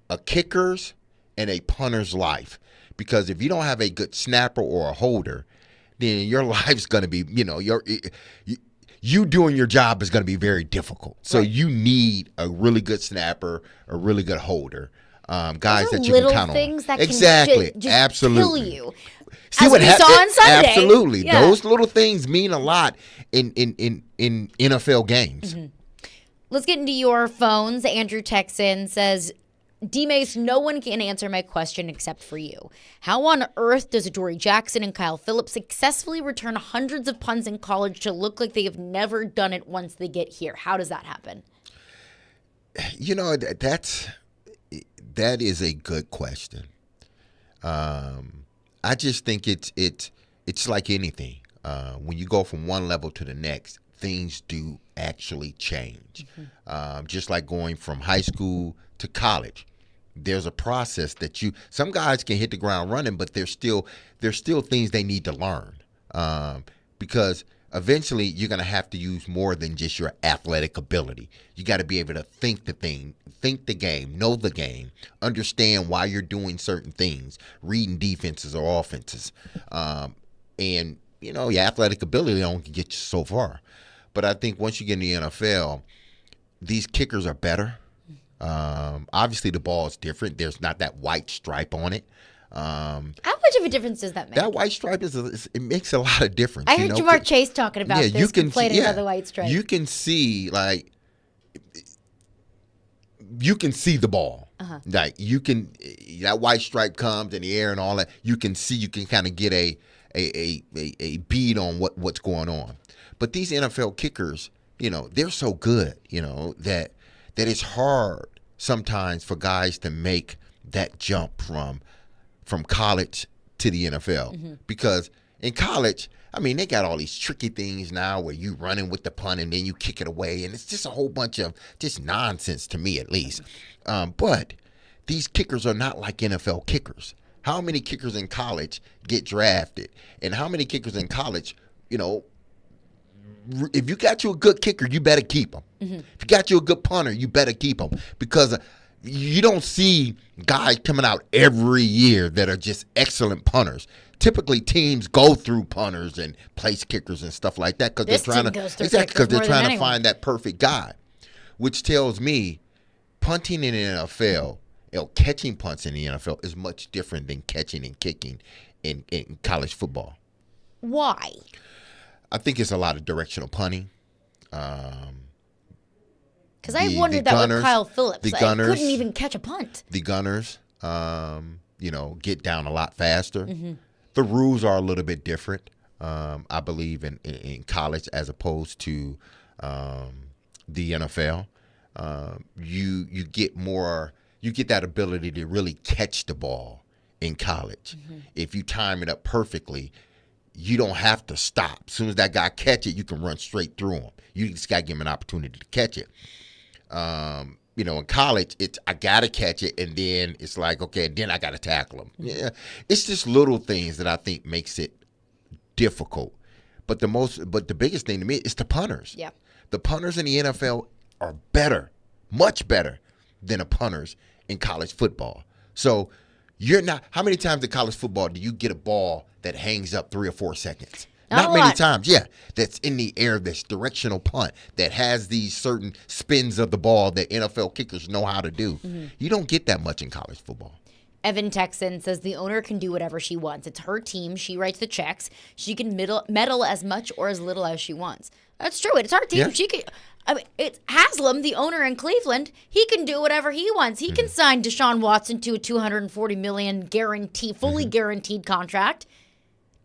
a kicker's and a punter's life. Because if you don't have a good snapper or a holder, then your life's going to be, you doing your job is going to be very difficult. So you need a really good snapper, a really good holder. Guys that you can count on. Things that exactly, can just absolutely kill you. See as what we saw on Sunday. Absolutely, Yeah. Those little things mean a lot in NFL games. Let's get into your phones. Andrew Texan says, D-Mase, no one can answer my question except for you. How on earth does Dory Jackson and Kyle Phillips successfully return hundreds of punts in college to look like they have never done it once they get here? How does that happen? That is a good question. I just think it's like anything. When you go from one level to the next, things do actually change. Just like going from high school to college, there's a process that some guys can hit the ground running, but there's still things they need to learn, because eventually you're going to have to use more than just your athletic ability. You got to be able to think the game, know the game, understand why you're doing certain things, reading defenses or offenses. And, your athletic ability only can get you so far. But I think once you get in the NFL, these kickers are better. Obviously, the ball is different. There's not that white stripe on it. How much of a difference does that make? That white stripe it makes a lot of difference. I heard Jamar Chase talking about this, complaining about the white stripe. You can see you can see the ball. Like that white stripe comes in the air and all that. You can kind of get a bead on what's going on. But these NFL kickers, they're so good, that it's hard sometimes for guys to make that jump from college to the NFL. Because in college, they got all these tricky things now where you running with the punt and then you kick it away, and it's just a whole bunch of just nonsense to me, at least. But these kickers are not like NFL kickers. How many kickers in college get drafted? And how many kickers in college, if you got you a good kicker, you better keep them. If you got you a good punter, you better keep them. Because you don't see guys coming out every year that are just excellent punters. Typically, teams go through punters and place kickers and stuff like that because they're trying to find that perfect guy, which tells me punting in the NFL, catching punts in the NFL is much different than catching and kicking in college football. Why? I think it's a lot of directional punting. Because I wondered that with Kyle Phillips. The I Gunners couldn't even catch a punt. The Gunners, get down a lot faster. The rules are a little bit different, I believe, in college as opposed to the NFL. You get more. You get that ability to really catch the ball in college. If you time it up perfectly, you don't have to stop. As soon as that guy catch it, you can run straight through him. You just got to give him an opportunity to catch it. In college, I got to catch it, and then it's like, okay, then I got to tackle him. Yeah, it's just little things that I think makes it difficult. But the biggest thing to me is the punters. Yeah. The punters in the NFL are better, much better than the punters in college football. So you're not. How many times in college football do you get a ball that hangs up 3 or 4 seconds? Not many times, yeah. That's in the air, that's directional punt, that has these certain spins of the ball that NFL kickers know how to do. You don't get that much in college football. Evan Texan says the owner can do whatever she wants. It's her team. She writes the checks. She can meddle as much or as little as she wants. That's true. It's her team. Yeah. She can. I mean, it's Haslam, the owner in Cleveland. He can do whatever he wants. He can sign Deshaun Watson to a $240 million fully guaranteed contract.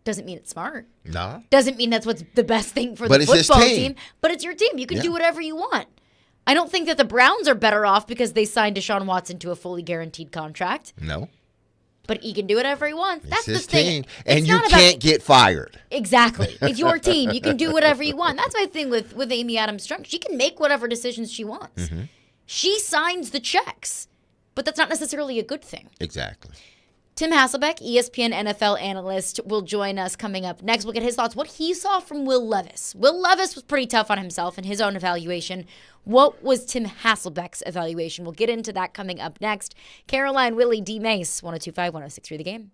Doesn't mean it's smart. Nah. Doesn't mean that's what's the best thing for But the it's his football team. team. But it's your team. You can Yeah. do whatever you want. I don't think that the Browns are better off because they signed Deshaun Watson to a fully guaranteed contract. No. But he can do whatever he wants. That's It's his the thing. team. And It's you not about- can't get fired. Exactly. It's your team. You can do whatever you want. That's my thing with Amy Adams-Strunk. She can make whatever decisions she wants. She signs the checks, but that's not necessarily a good thing. Exactly. Tim Hasselbeck, ESPN NFL analyst, will join us coming up next. We'll get his thoughts, what he saw from Will Levis. Will Levis was pretty tough on himself in his own evaluation. What was Tim Hasselbeck's evaluation? We'll get into that coming up next. Caroline, Willy, D-Mase, 102.5, 106.3 The Game.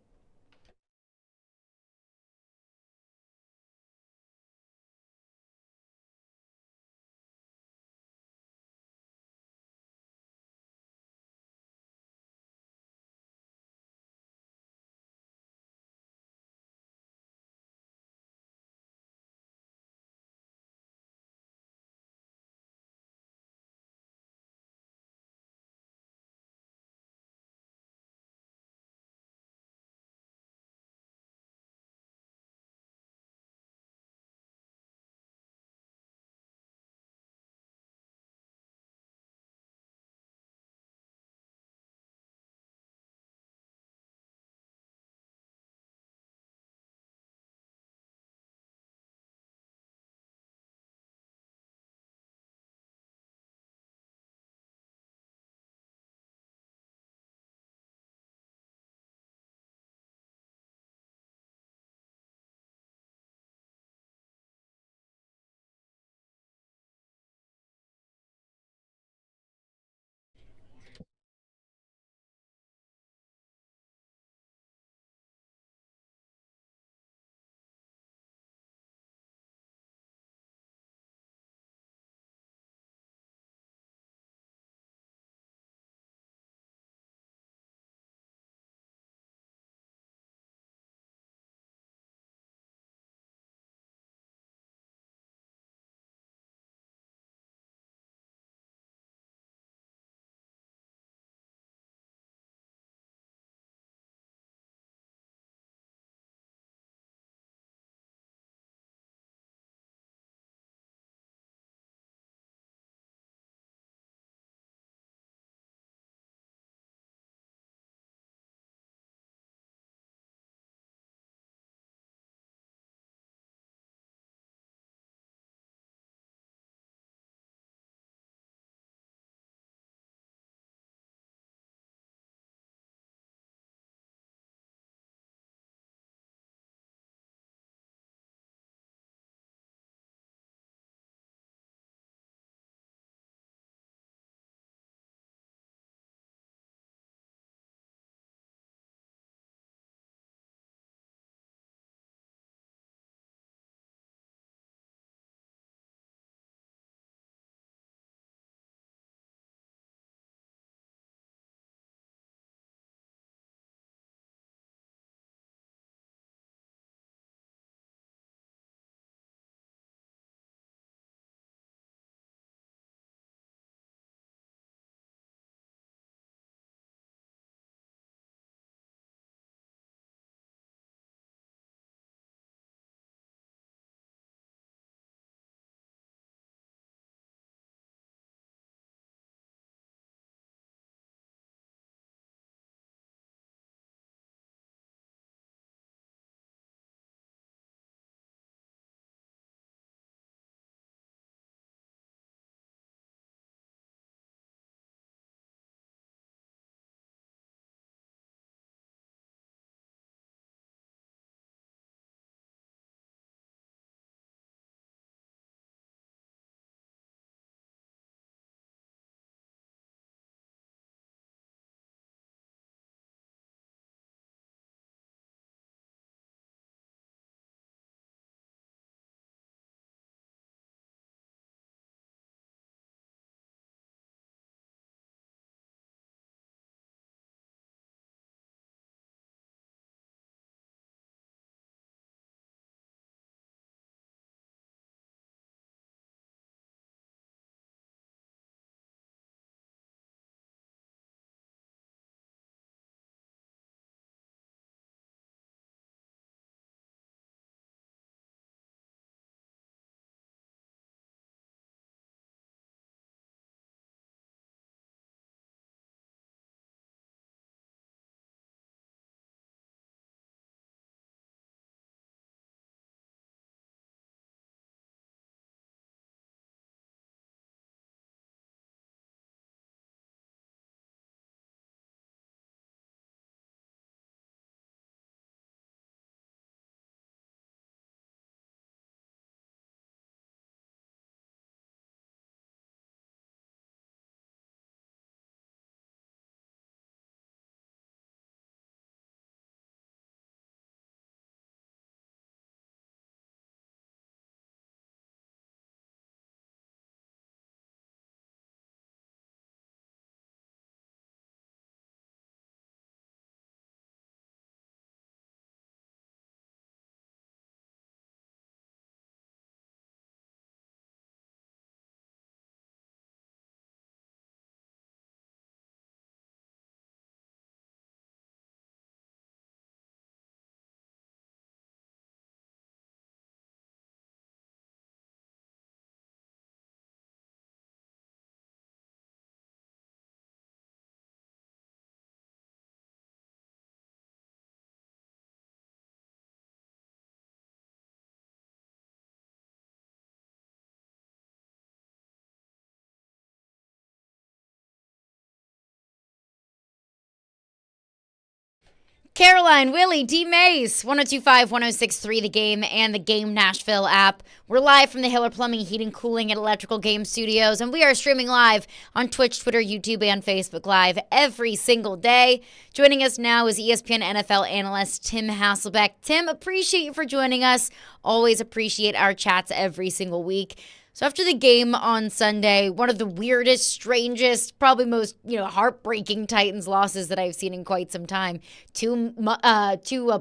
Caroline, Willy, D-Mase, 1025, 1063, The Game, and the Game Nashville app. We're live from the Hiller Plumbing, Heating, Cooling, and Electrical Game Studios, and we are streaming live on Twitch, Twitter, YouTube, and Facebook Live every single day. Joining us now is ESPN NFL analyst Tim Hasselbeck. Tim, appreciate you for joining us. Always appreciate our chats every single week. So after the game on Sunday, one of the weirdest, strangest, probably most heartbreaking Titans losses that I've seen in quite some time. Two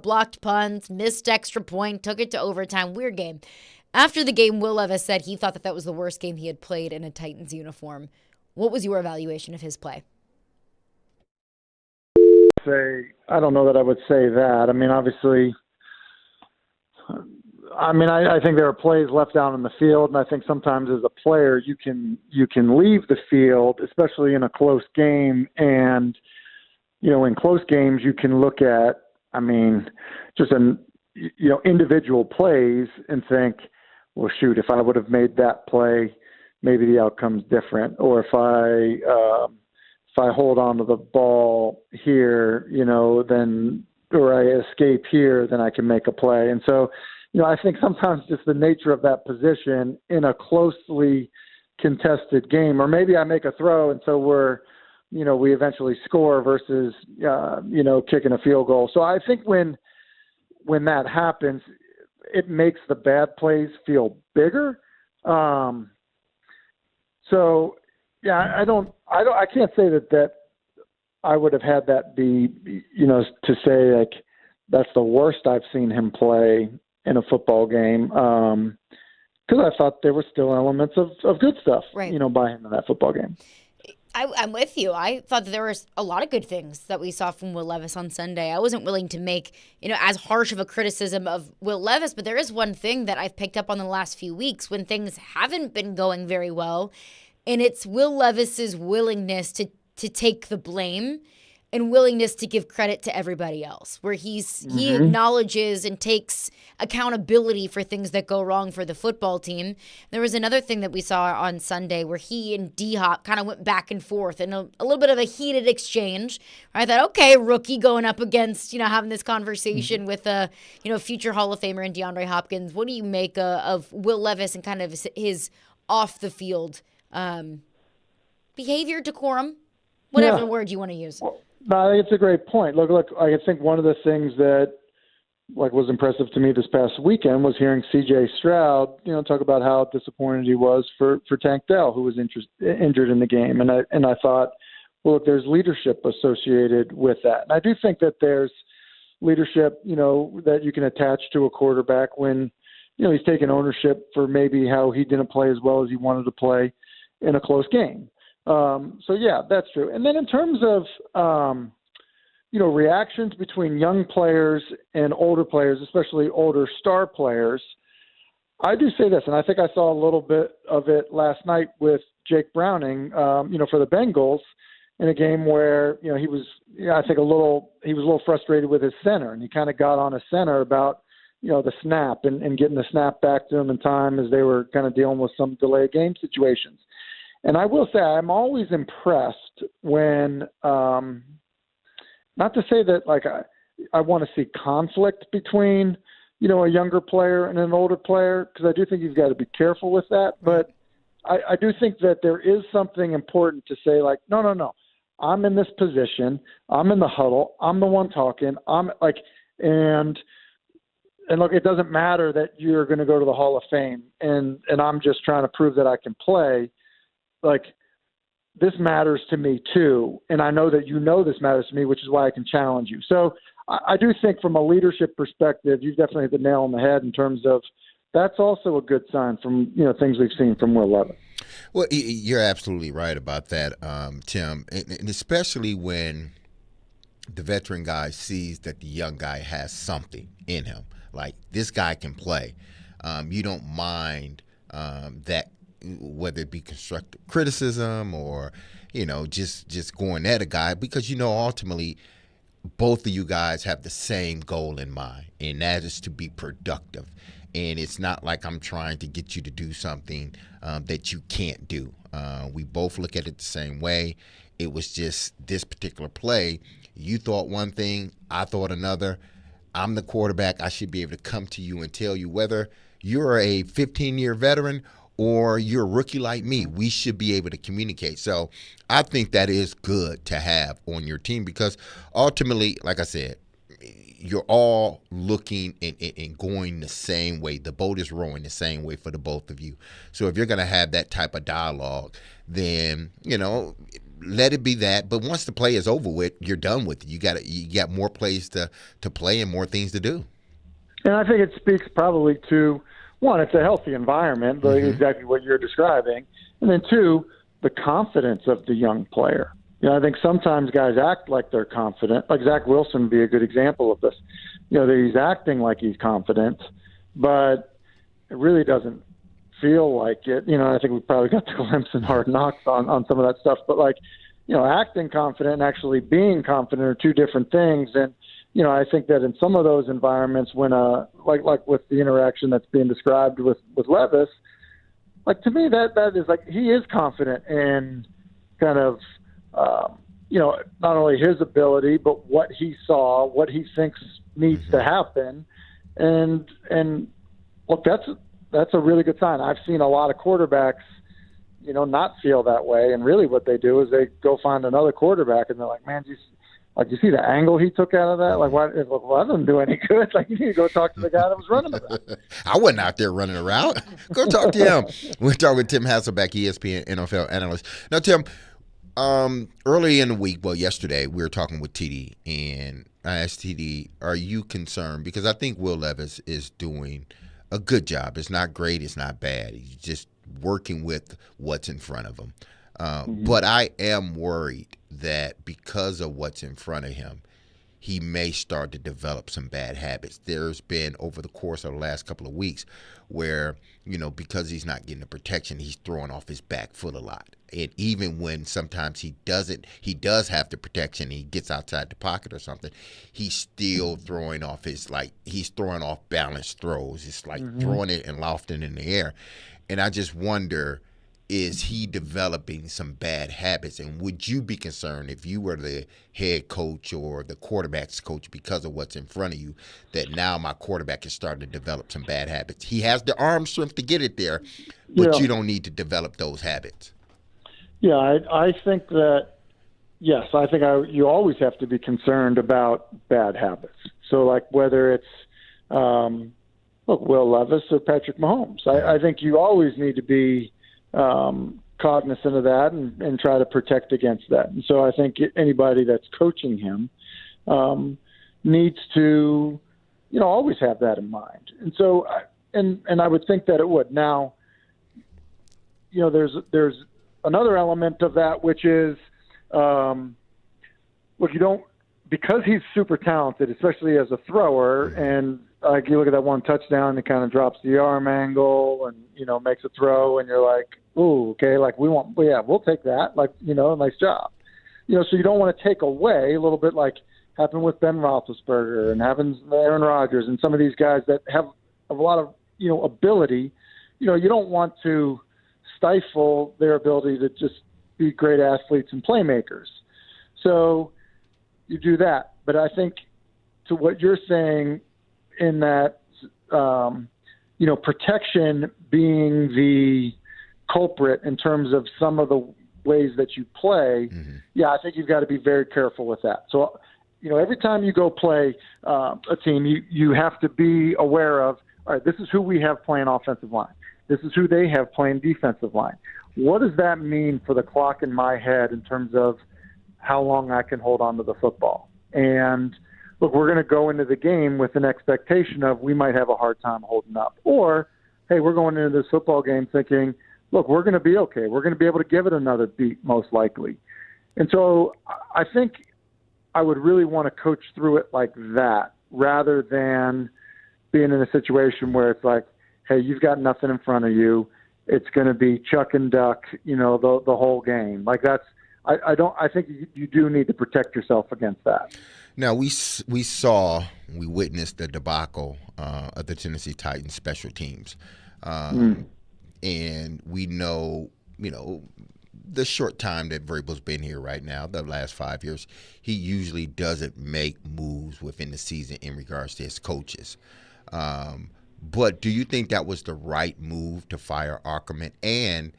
blocked punts, missed extra point, took it to overtime. Weird game. After the game, Will Levis said he thought that was the worst game he had played in a Titans uniform. What was your evaluation of his play? I don't know that I would say that. I mean, obviously, I think there are plays left down in the field, and I think sometimes as a player you can leave the field, especially in a close game. And in close games you can look at, just individual plays and think, well, shoot, if I would have made that play, maybe the outcome's different. Or if I hold on to the ball here, then or I escape here, then I can make a play. And so, I think sometimes just the nature of that position in a closely contested game, or maybe I make a throw and so we eventually score versus, kicking a field goal. So I think when that happens, it makes the bad plays feel bigger. I can't say that I would have had that be, to say like that's the worst I've seen him play in a football game, because I thought there were still elements of good stuff, right, by him in that football game. I'm with you. I thought that there was a lot of good things that we saw from Will Levis on Sunday. I wasn't willing to make, as harsh of a criticism of Will Levis, but there is one thing that I've picked up on the last few weeks when things haven't been going very well, and it's Will Levis's willingness to take the blame and willingness to give credit to everybody else, where he acknowledges and takes accountability for things that go wrong for the football team. There was another thing that we saw on Sunday where he and D-Hop kind of went back and forth in a little bit of a heated exchange. I thought, okay, rookie going up against, having this conversation with a, future Hall of Famer in DeAndre Hopkins. What do you make of Will Levis and kind of his off the field behavior, decorum, whatever word you want to use? No, I think it's a great point. Look, I think one of the things that was impressive to me this past weekend was hearing C.J. Stroud, talk about how disappointed he was for Tank Dell, who was injured in the game. And I thought, well, look, there's leadership associated with that. And I do think that there's leadership, that you can attach to a quarterback when, he's taken ownership for maybe how he didn't play as well as he wanted to play in a close game. That's true. And then in terms of, reactions between young players and older players, especially older star players, I do say this, and I think I saw a little bit of it last night with Jake Browning, for the Bengals in a game where, he was a little frustrated with his center, and he kind of got on his center about, the snap and getting the snap back to him in time as they were kind of dealing with some delayed game situations. And I will say I'm always impressed when, not to say that I want to see conflict between, a younger player and an older player, because I do think you've got to be careful with that. But I do think that there is something important to say, no, I'm in this position. I'm in the huddle. I'm the one talking. And look, it doesn't matter that you're going to go to the Hall of Fame and I'm just trying to prove that I can play. This matters to me too, and I know that this matters to me, which is why I can challenge you. So I do think from a leadership perspective, you've definitely hit the nail on the head in terms of that's also a good sign from things we've seen from Will Levis. Well, you're absolutely right about that, Tim, and especially when the veteran guy sees that the young guy has something in him, like this guy can play. You don't mind that. Whether it be constructive criticism or, just going at a guy, because, ultimately both of you guys have the same goal in mind, and that is to be productive. And it's not like I'm trying to get you to do something that you can't do. We both look at it the same way. It was just this particular play. You thought one thing, I thought another. I'm the quarterback. I should be able to come to you and tell you whether you're a 15-year veteran or you're a rookie like me. We should be able to communicate. So I think that is good to have on your team because ultimately, like I said, you're all looking and going the same way. The boat is rowing the same way for the both of you. So if you're going to have that type of dialogue, then, let it be that. But once the play is over with, you're done with it. You got more plays to play and more things to do. And I think it speaks probably to, one, it's a healthy environment, like exactly what you're describing. And then two, the confidence of the young player. I think sometimes guys act like they're confident. Like Zach Wilson would be a good example of this. That he's acting like he's confident, but it really doesn't feel like it. I think we probably got the glimpse in Hard Knocks on some of that stuff. But acting confident and actually being confident are two different things. And I think that in some of those environments, when like with the interaction that's being described with Levis, like to me that is like he is confident in kind of. Not only his ability, but what he saw, what he thinks needs to happen. And look, that's a really good sign. I've seen a lot of quarterbacks, not feel that way. And really what they do is they go find another quarterback and they're like, man, you see the angle he took out of that? Like, why? Well, that doesn't do any good. Like, you need to go talk to the guy that was running the route. I wasn't out there running a route. Go talk to him. We're talking with Tim Hasselbeck, ESPN NFL analyst. Now, Tim, early in the week, yesterday, we were talking with TD, and I asked TD, are you concerned? Because I think Will Levis is doing a good job. It's not great. It's not bad. He's just working with what's in front of him. But I am worried that because of what's in front of him, he may start to develop some bad habits. There's been, over the course of the last couple of weeks, where, because he's not getting the protection, he's throwing off his back foot a lot. And even when sometimes he does have the protection, he gets outside the pocket or something, he's still throwing off he's throwing off balanced throws. It's like throwing it and lofting in the air. And I just wonder, is he developing some bad habits? And would you be concerned if you were the head coach or the quarterback's coach because of what's in front of you, that now my quarterback is starting to develop some bad habits? He has the arm strength to get it there, but you don't need to develop those habits. Yeah, I think that, yes, I think you always have to be concerned about bad habits. So, like, whether it's, Will Levis or Patrick Mahomes, I think you always need to be cognizant of that and try to protect against that. And so I think anybody that's coaching him needs to, always have that in mind. And so, and I would think that it would. Now, there's another element of that, which is, look, because he's super talented, especially as a thrower, and like you look at that one touchdown, he kind of drops the arm angle and, makes a throw, and you're like, ooh, okay, like we'll take that, like, nice job. So you don't want to take away a little bit like happened with Ben Roethlisberger and having Aaron Rodgers and some of these guys that have a lot of, ability. You don't want to stifle their ability to just be great athletes and playmakers. So you do that. But I think to what you're saying in that, protection being the culprit in terms of some of the ways that you play, I think you've got to be very careful with that. So, every time you go play a team, you have to be aware of, all right, this is who we have playing offensive line. This is who they have playing defensive line. What does that mean for the clock in my head in terms of how long I can hold on to the football? And look, we're going to go into the game with an expectation of we might have a hard time holding up. Or, hey, we're going into this football game thinking, look, we're going to be okay. We're going to be able to give it another beat, most likely. And so I think I would really want to coach through it like that rather than being in a situation where it's like, hey, you've got nothing in front of you. It's going to be chuck and duck, the whole game. Like I think you do need to protect yourself against that. Now, we witnessed the debacle of the Tennessee Titans special teams. And we know the short time that Vrabel's been here right now, the last 5 years, he usually doesn't make moves within the season in regards to his coaches. But do you think that was the right move to fire Ackerman? And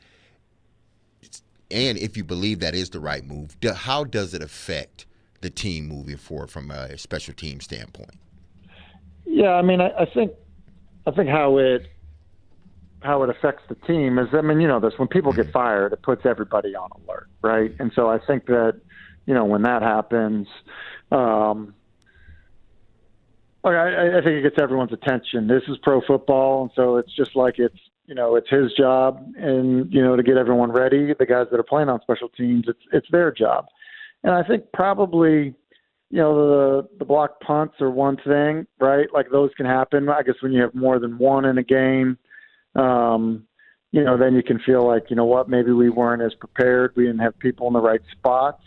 if you believe that is the right move, how does it affect the team moving forward from a special team standpoint? Yeah, I mean, I think how it affects the team is, I mean, this when people get fired, it puts everybody on alert, right? And so I think that, when that happens, I think it gets everyone's attention. This is pro football, and so it's just like it's his job, and to get everyone ready. The guys that are playing on special teams, it's their job, and I think probably. The block punts are one thing, right? Like those can happen. I guess when you have more than one in a game, then you can feel like, maybe we weren't as prepared. We didn't have people in the right spots.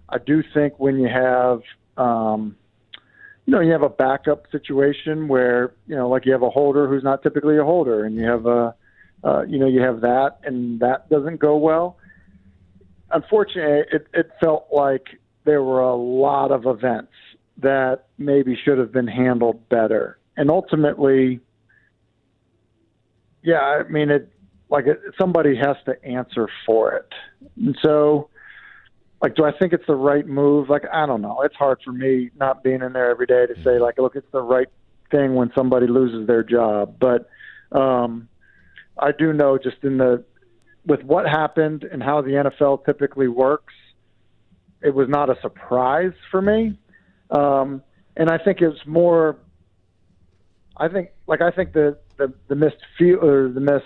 I do think when you have, you have a backup situation where, like you have a holder who's not typically a holder, and you have you have that, and that doesn't go well. Unfortunately, it felt like there were a lot of events that maybe should have been handled better. And ultimately, somebody has to answer for it. And so, do I think it's the right move? I don't know. It's hard for me not being in there every day to say, look, it's the right thing when somebody loses their job. But I do know just with what happened and how the NFL typically works, it was not a surprise for me. And I think it's more, I think the missed field, or the missed,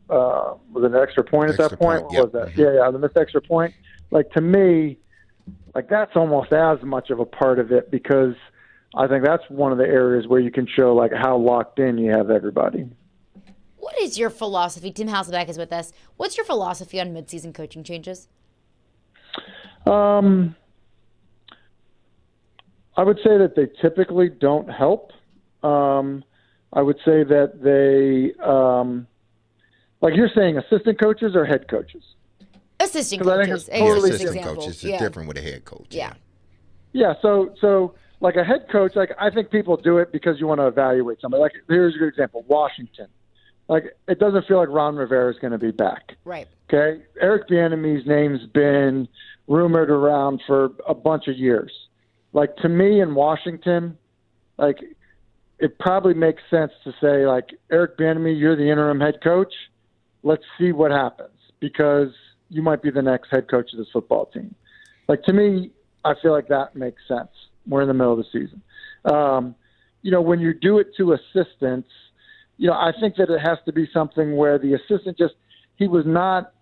was it an extra point at that point? What was that? Yeah, the missed extra point. To me, that's almost as much of a part of it, because I think that's one of the areas where you can show how locked in you have everybody. What is your philosophy? Tim Hasselbeck is with us. What's your philosophy on midseason coaching changes? I would say that they typically don't help. I would say that they, you're saying assistant coaches or head coaches? Assistant coaches. Assistant coaches is different with a head coach. Yeah. Yeah. So a head coach, I think people do it because you want to evaluate somebody. Here's a good example, Washington. It doesn't feel like Ron Rivera is going to be back. Right. Okay. Eric Bieniemy's name's been rumored around for a bunch of years. To me in Washington, it probably makes sense to say, Eric Bieniemy, you're the interim head coach. Let's see what happens, because you might be the next head coach of this football team. To me, I feel like that makes sense. We're in the middle of the season. When you do it to assistants, I think that it has to be something where the assistant he was not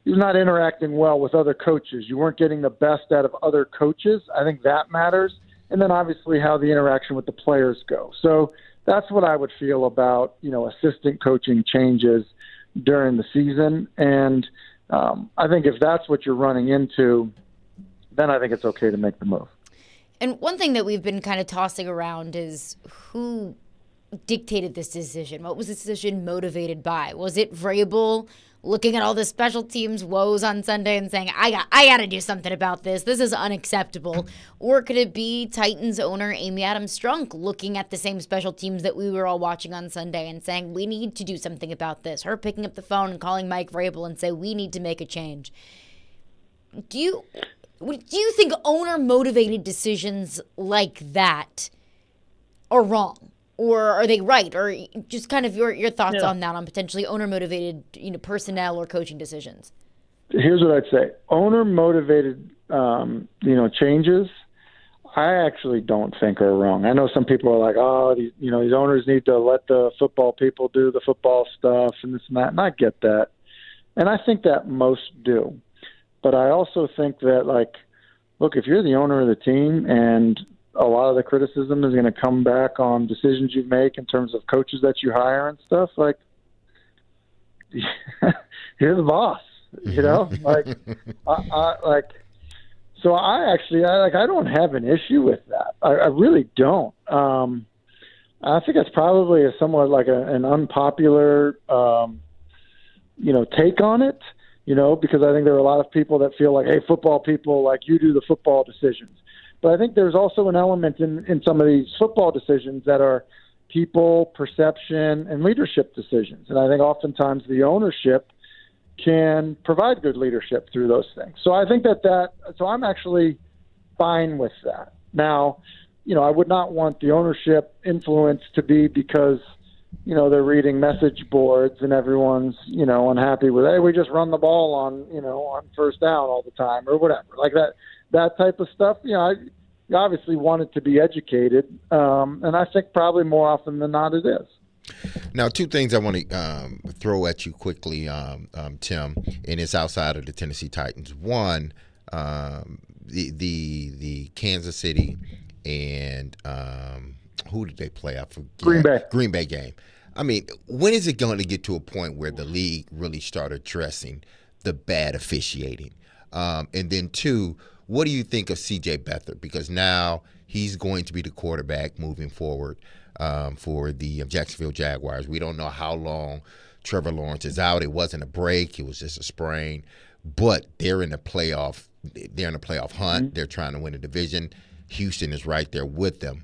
interacting well with other coaches. You weren't getting the best out of other coaches. I think that matters. And then obviously how the interaction with the players go. So that's what I would feel about, assistant coaching changes during the season. And I think if that's what you're running into, then I think it's okay to make the move. And one thing that we've been kind of tossing around is who dictated this decision. What was this decision motivated by? Was it Vrabel looking at all the special teams woes on Sunday and saying, I got to do something about this. This is unacceptable. Or could it be Titans owner Amy Adams Strunk looking at the same special teams that we were all watching on Sunday and saying, we need to do something about this? Her picking up the phone and calling Mike Vrabel and say, we need to make a change. Do you think owner-motivated decisions like that are wrong? Or are they right? Or just kind of your thoughts on that, on potentially owner-motivated, personnel or coaching decisions? Here's what I'd say. Owner-motivated, changes, I actually don't think are wrong. I know some people are like, these owners need to let the football people do the football stuff and this and that. And I get that. And I think that most do. But I also think that, look, if you're the owner of the team and a lot of the criticism is going to come back on decisions you make in terms of coaches that you hire and stuff, you're the boss, so I don't have an issue with that. I really don't. I think it's probably somewhat an unpopular take on it, because I think there are a lot of people that feel like, hey, football people, like you do the football decisions. But I think there's also an element in some of these football decisions that are people, perception, and leadership decisions. And I think oftentimes the ownership can provide good leadership through those things. So I think so I'm actually fine with that. Now, I would not want the ownership influence to be because, they're reading message boards and everyone's, unhappy with, hey, we just run the ball on first down all the time or whatever. Like that type of stuff. I obviously want it to be educated. And I think probably more often than not it is. Now, two things I want to throw at you quickly, Tim, and it's outside of the Tennessee Titans. One, the Kansas City and who did they play? I forget. Green Bay game. I mean, when is it going to get to a point where the league really start addressing the bad officiating? And then two, what do you think of C.J. Beathard? Because now he's going to be the quarterback moving forward for the Jacksonville Jaguars. We don't know how long Trevor Lawrence is out. It wasn't a break. It was just a sprain. But they're in the playoff. They're in the playoff hunt. Mm-hmm. They're trying to win a division. Houston is right there with them.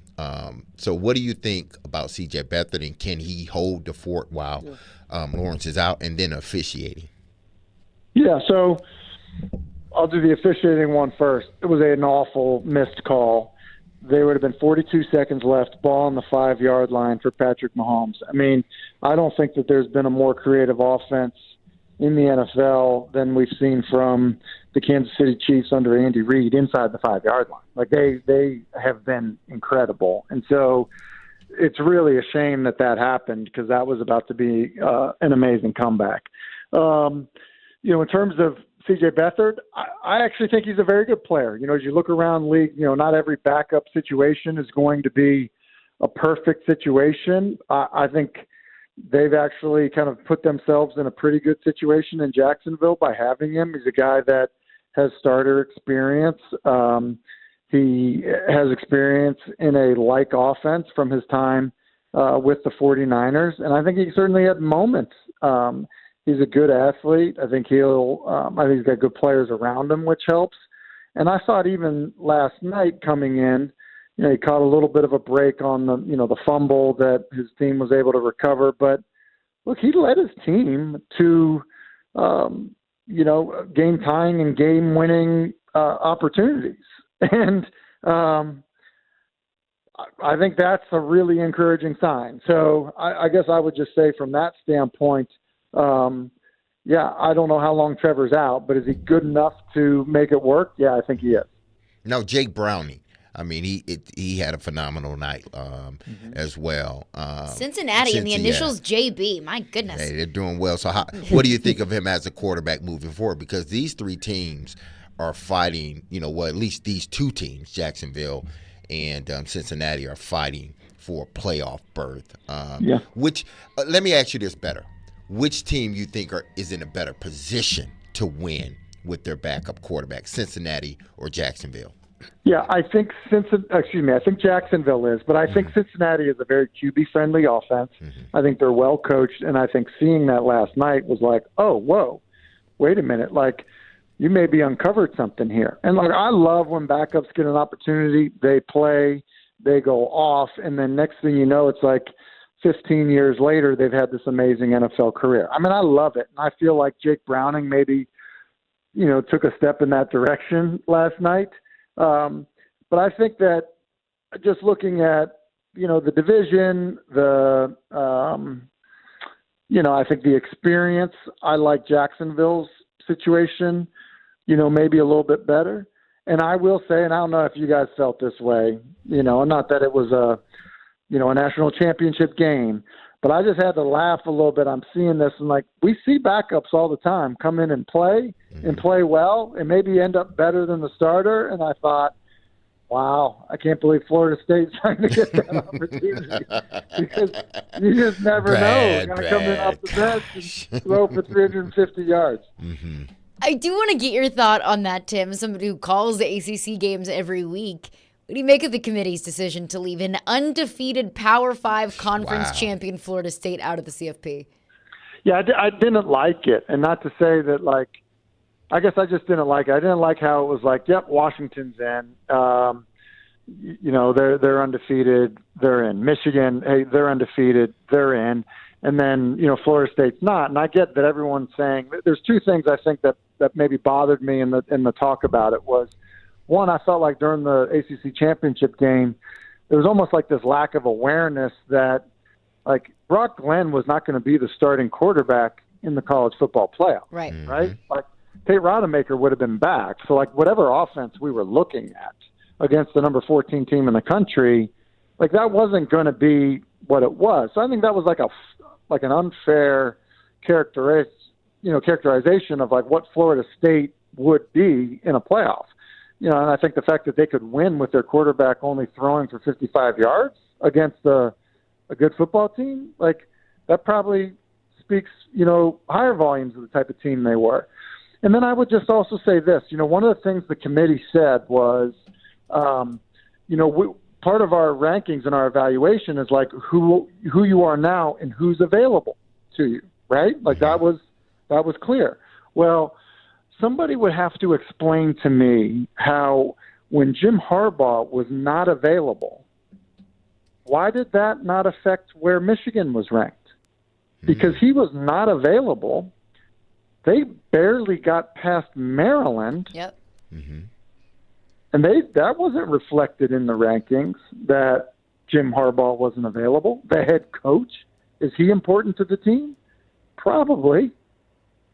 So what do you think about C.J. Beathard, and can he hold the fort while Lawrence is out, and then officiating? Yeah, so I'll do the officiating one first. It was an awful missed call. There would have been 42 seconds left, ball on the 5-yard line for Patrick Mahomes. I mean, I don't think that there's been a more creative offense in the NFL than we've seen from the Kansas City Chiefs under Andy Reid inside the 5-yard line. Like they have been incredible. And so it's really a shame that happened, because that was about to be an amazing comeback. In terms of C.J. Beathard, I actually think he's a very good player. As you look around the league, not every backup situation is going to be a perfect situation. I think they've actually kind of put themselves in a pretty good situation in Jacksonville by having him. He's a guy that has starter experience. He has experience in a like offense from his time with the 49ers, and I think he certainly had moments. He's a good athlete. I think I think he's got good players around him, which helps. And I thought even last night coming in, he caught a little bit of a break on the fumble that his team was able to recover. But look, he led his team to, game tying and game winning opportunities. And I think that's a really encouraging sign. So I guess I would just say from that standpoint, I don't know how long Trevor's out, but is he good enough to make it work? Yeah, I think he is. No, Jake Browning. I mean, he had a phenomenal night as well. Cincinnati and the initials JB. My goodness. Hey, they're doing well. So what do you think of him as a quarterback moving forward? Because these three teams are fighting, at least these two teams, Jacksonville and Cincinnati, are fighting for a playoff berth. Which, let me ask you this better. Which team you think is in a better position to win with their backup quarterback, Cincinnati or Jacksonville? Yeah, I think Jacksonville is, but I think Cincinnati is a very QB-friendly offense. Mm-hmm. I think they're well coached, and I think seeing that last night was like, oh, whoa, wait a minute, like you maybe uncovered something here. And like I love when backups get an opportunity, they play, they go off, and then next thing you know, it's like 15 years later they've had this amazing NFL career. I mean, I love it, and I feel like Jake Browning maybe, took a step in that direction last night. But I think that just looking at, the division, I think the experience, I like Jacksonville's situation, maybe a little bit better. And I will say, and I don't know if you guys felt this way, not that it was a national championship game, but I just had to laugh a little bit. I'm seeing this and like, we see backups all the time come in and play well and maybe end up better than the starter. And I thought, wow, I can't believe Florida State's trying to get that opportunity because you just never know. Going to come in off the bench and throw for 350 yards. Mm-hmm. I do want to get your thought on that, Tim, somebody who calls the ACC games every week. What do you make of the committee's decision to leave an undefeated Power 5 conference champion Florida State out of the CFP? Yeah, I didn't like it, and not to say that like, I guess I just didn't like it. I didn't like how it was like, yep, Washington's in. They're undefeated. They're in. Michigan, hey, they're undefeated. They're in. And then, Florida State's not. And I get that everyone's saying there's two things I think that maybe bothered me in the talk about it was, one, I felt like during the ACC championship game, there was almost like this lack of awareness that like Brock Glenn was not going to be the starting quarterback in the college football playoff. Right. Mm-hmm. Right? Like Tate Rodemaker would have been back. So like whatever offense we were looking at against the number 14 team in the country, like that wasn't going to be what it was. So I think that was like an unfair characterization of like what Florida State would be in a playoff. And I think the fact that they could win with their quarterback only throwing for 55 yards against a good football team, like that probably speaks, higher volumes of the type of team they were. And then I would just also say this, one of the things the committee said was, part of our rankings and our evaluation is like who you are now and who's available to you, right? Like that was clear. Well, somebody would have to explain to me how when Jim Harbaugh was not available, why did that not affect where Michigan was ranked? Because he was not available. They barely got past Maryland. Yep. Mm-hmm. And that wasn't reflected in the rankings that Jim Harbaugh wasn't available. The head coach, is he important to the team? Probably.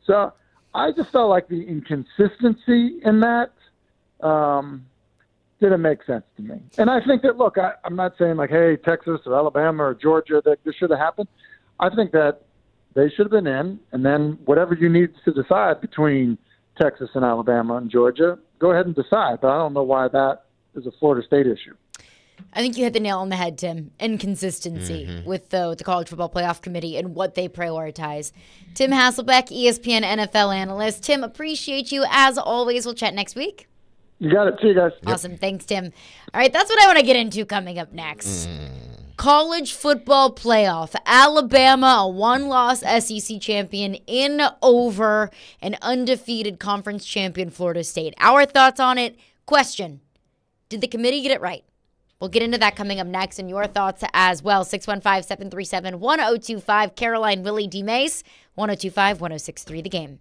So I just felt like the inconsistency in that didn't make sense to me. And I think that, look, I'm not saying like, hey, Texas or Alabama or Georgia, that this should have happened. I think that they should have been in, and then whatever you need to decide between Texas and Alabama and Georgia, go ahead and decide. But I don't know why that is a Florida State issue. I think you hit the nail on the head, Tim. Inconsistency with the College Football Playoff Committee and what they prioritize. Tim Hasselbeck, ESPN NFL analyst. Tim, appreciate you as always. We'll chat next week. You got it. See you guys. Awesome. Thanks, Tim. All right, that's what I want to get into coming up next. College Football Playoff. Alabama, a one-loss SEC champion, in over an undefeated conference champion Florida State. Our thoughts on it. Question, did the committee get it right? We'll get into that coming up next, and your thoughts as well. 615-737-1025. Caroline, Willy, D-Mase, 1025-1063 The Game.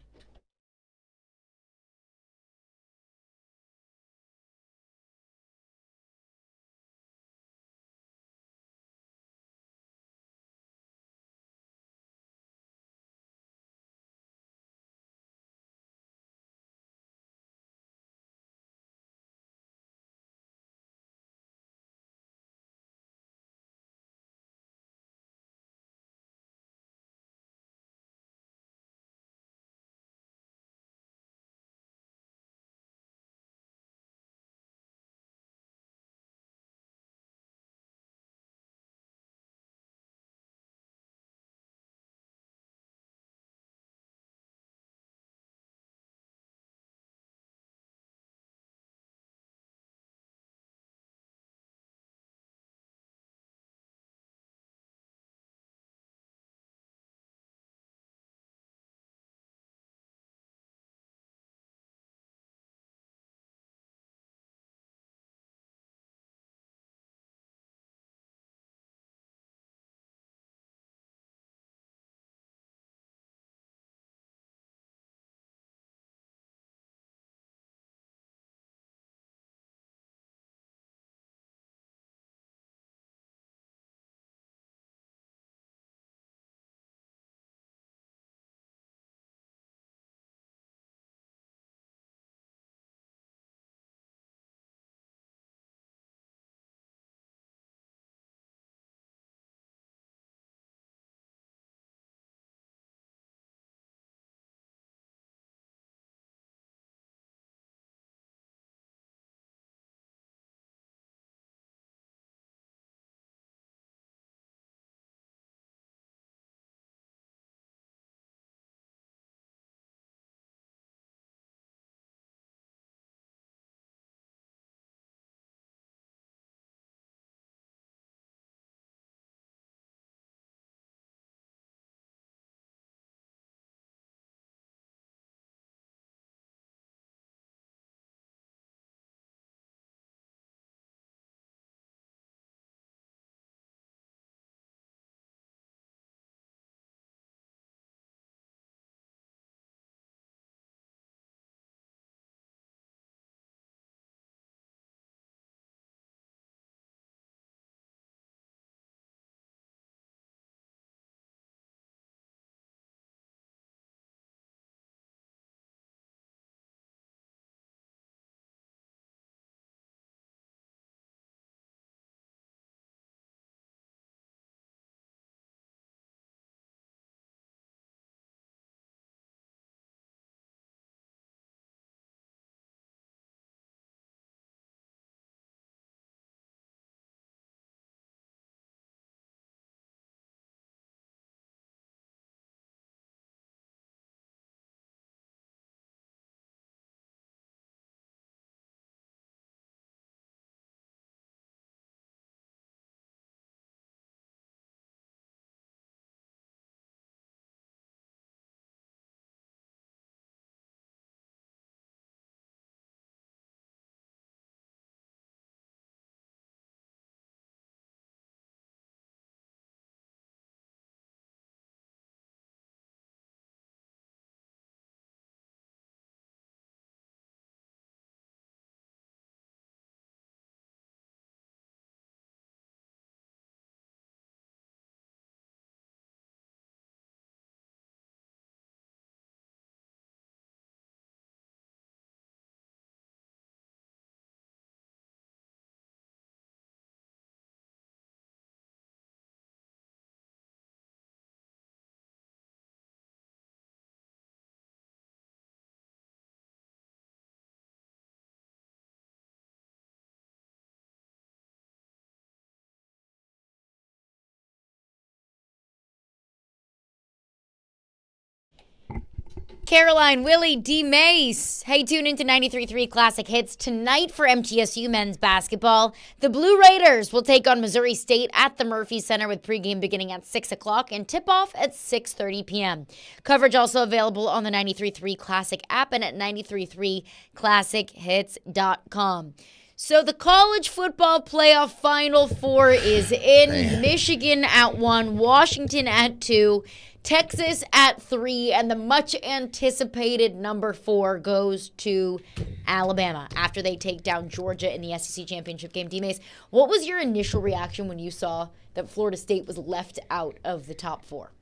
Caroline, Willy, D-Mase. Hey, tune into 93.3 Classic Hits tonight for MTSU men's basketball. The Blue Raiders will take on Missouri State at the Murphy Center with pregame beginning at 6 o'clock and tip-off at 6:30 p.m. Coverage also available on the 93.3 Classic app and at 93.3classichits.com. So the college football playoff Final Four is in. Michigan at 1, Washington at 2, Texas at 3, and the much-anticipated number 4 goes to Alabama after they take down Georgia in the SEC championship game. D-Mase, what was your initial reaction when you saw that Florida State was left out of the top 4?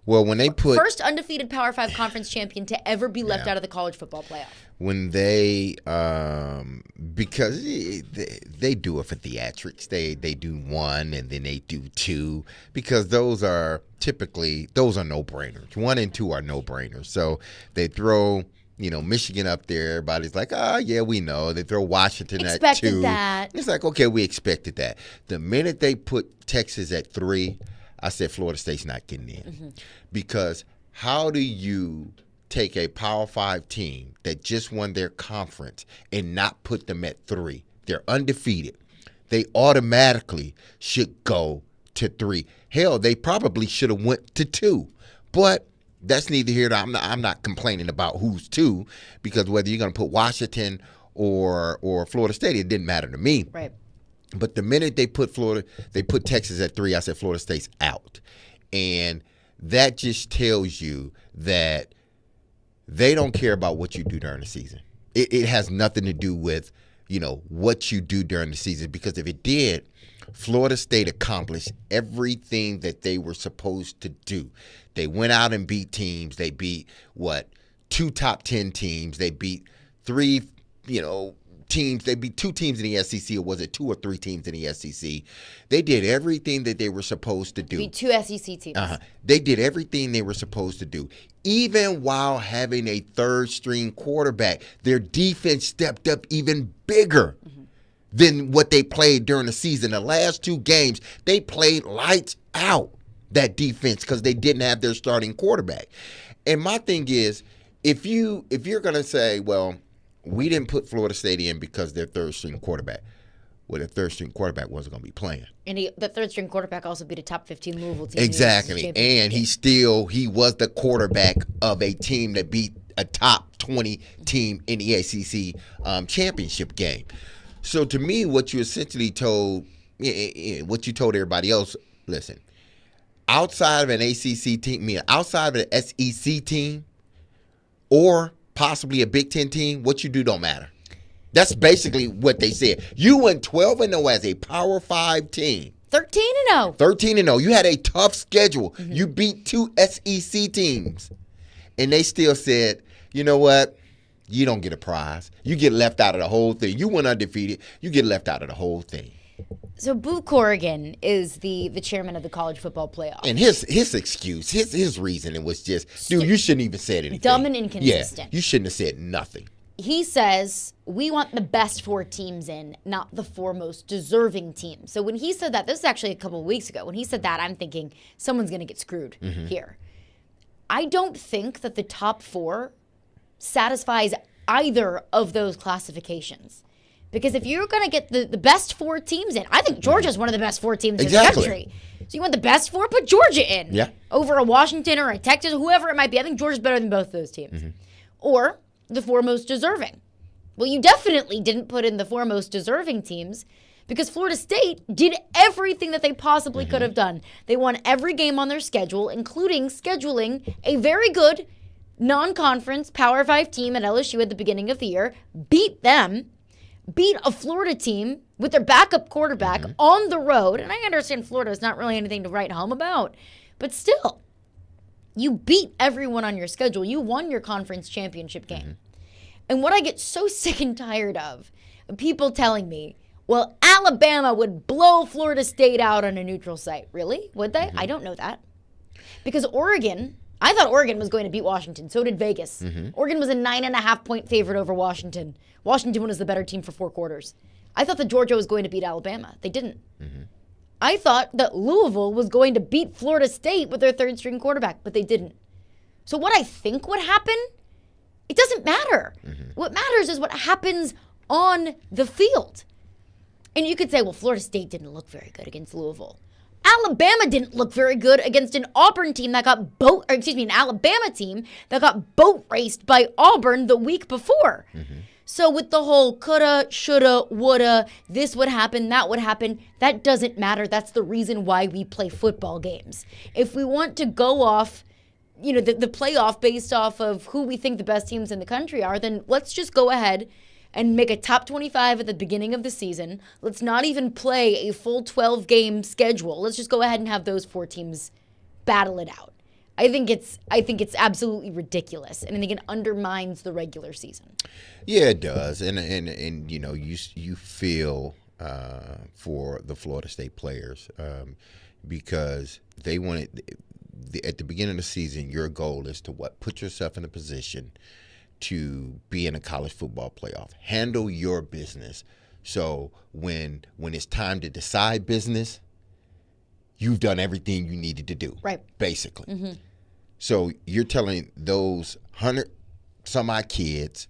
Well, when they put First undefeated Power 5 conference champion to ever be left out of the college football playoff. When they because they do it for theatrics. They do 1 and then they do 2 because those are no-brainers. 1 and 2 are no-brainers. So they throw Michigan up there. Everybody's like, yeah, we know. They throw Washington at 2. Expected that. It's like, okay, we expected that. The minute they put Texas at 3, I said Florida State's not getting in. Because how do you take a Power 5 team that just won their conference and not put them at 3? They're undefeated. They automatically should go to 3. Hell, they probably should have went to 2. But that's neither here nor I'm not complaining about who's 2 because whether you're going to put Washington or Florida State, it didn't matter to me. Right. But the minute they put Texas at 3, I said Florida State's out. And that just tells you that they don't care about what you do during the season. It has nothing to do with, what you do during the season. Because if it did, Florida State accomplished everything that they were supposed to do. They went out and beat teams. They beat, 2 top 10 teams. They beat 3, teams. They beat 2 teams in the SEC, or was it 2 or 3 teams in the SEC? They did everything that they were supposed to do. Beat 2 SEC teams. They did everything they were supposed to do. Even while having a third-string quarterback, their defense stepped up even bigger than what they played during the season. The last 2 games, they played lights out, that defense, because they didn't have their starting quarterback. And my thing is, if you're going to say, well, we didn't put Florida State in because their third-string quarterback. Well, their third-string quarterback wasn't going to be playing. And the third-string quarterback also beat a top 15 Louisville team. Exactly. And he was the quarterback of a team that beat a top 20 team in the SEC championship game. So to me, what you essentially told, what you told everybody else, listen, outside of an ACC team, outside of an SEC team, or possibly a Big Ten team, what you do don't matter. That's basically what they said. You went 12-0 as a Power 5 team. 13-0. 13-0. You had a tough schedule. You beat 2 SEC teams. And they still said, you know what? You don't get a prize. You get left out of the whole thing. You went undefeated. You get left out of the whole thing. So Boo Corrigan is the chairman of the college football playoff. And his excuse, his reasoning was just, dude, you shouldn't even said anything. Dumb and inconsistent. Yeah, you shouldn't have said nothing. He says, we want the best 4 teams in, not the 4 most deserving teams. So when he said that, this was actually a couple of weeks ago, when he said that, I'm thinking someone's going to get screwed here. I don't think that the top 4 satisfies either of those classifications. Because if you're going to get the best 4 teams in, I think Georgia's one of the best 4 teams in the country. So you want the best 4, put Georgia in. Over a Washington or a Texas, whoever it might be. I think Georgia's better than both those teams. Or the 4 most deserving. Well, you definitely didn't put in the 4 most deserving teams because Florida State did everything that they possibly could have done. They won every game on their schedule, including scheduling a very good non-conference Power 5 team at LSU at the beginning of the year, beat them, beat a Florida team with their backup quarterback on the road. And I understand Florida is not really anything to write home about, but still, you beat everyone on your schedule. You won your conference championship game. And what I get so sick and tired of people telling me, well, Alabama would blow Florida State out on a neutral site. Really? Would they? I don't know that. Because I thought Oregon was going to beat Washington. So did Vegas. Oregon was a 9.5-point favorite over Washington. Washington was the better team for 4 quarters. I thought that Georgia was going to beat Alabama. They didn't. I thought that Louisville was going to beat Florida State with their third-string quarterback, but they didn't. So what I think would happen It doesn't matter. What matters is what happens on the field. And you could say, well, Florida State didn't look very good against Louisville. Alabama didn't look very good against an Auburn team that got an Alabama team that got boat raced by Auburn the week before. So with the whole coulda, shoulda, woulda, this would happen, that would happen, that doesn't matter. That's the reason why we play football games. If we want to go off, the playoff based off of who we think the best teams in the country are, then let's just go ahead and make a top 25 at the beginning of the season. Let's not even play a full 12-game schedule. Let's just go ahead and have those 4 teams battle it out. I think it's absolutely ridiculous, and I think it undermines the regular season. Yeah, it does, and you feel for the Florida State players because they wanted at the beginning of the season. Your goal is to put yourself in a position to be in a college football playoff. Handle your business. So when it's time to decide business, you've done everything you needed to do. Right. Basically. So you're telling those 100 some odd kids,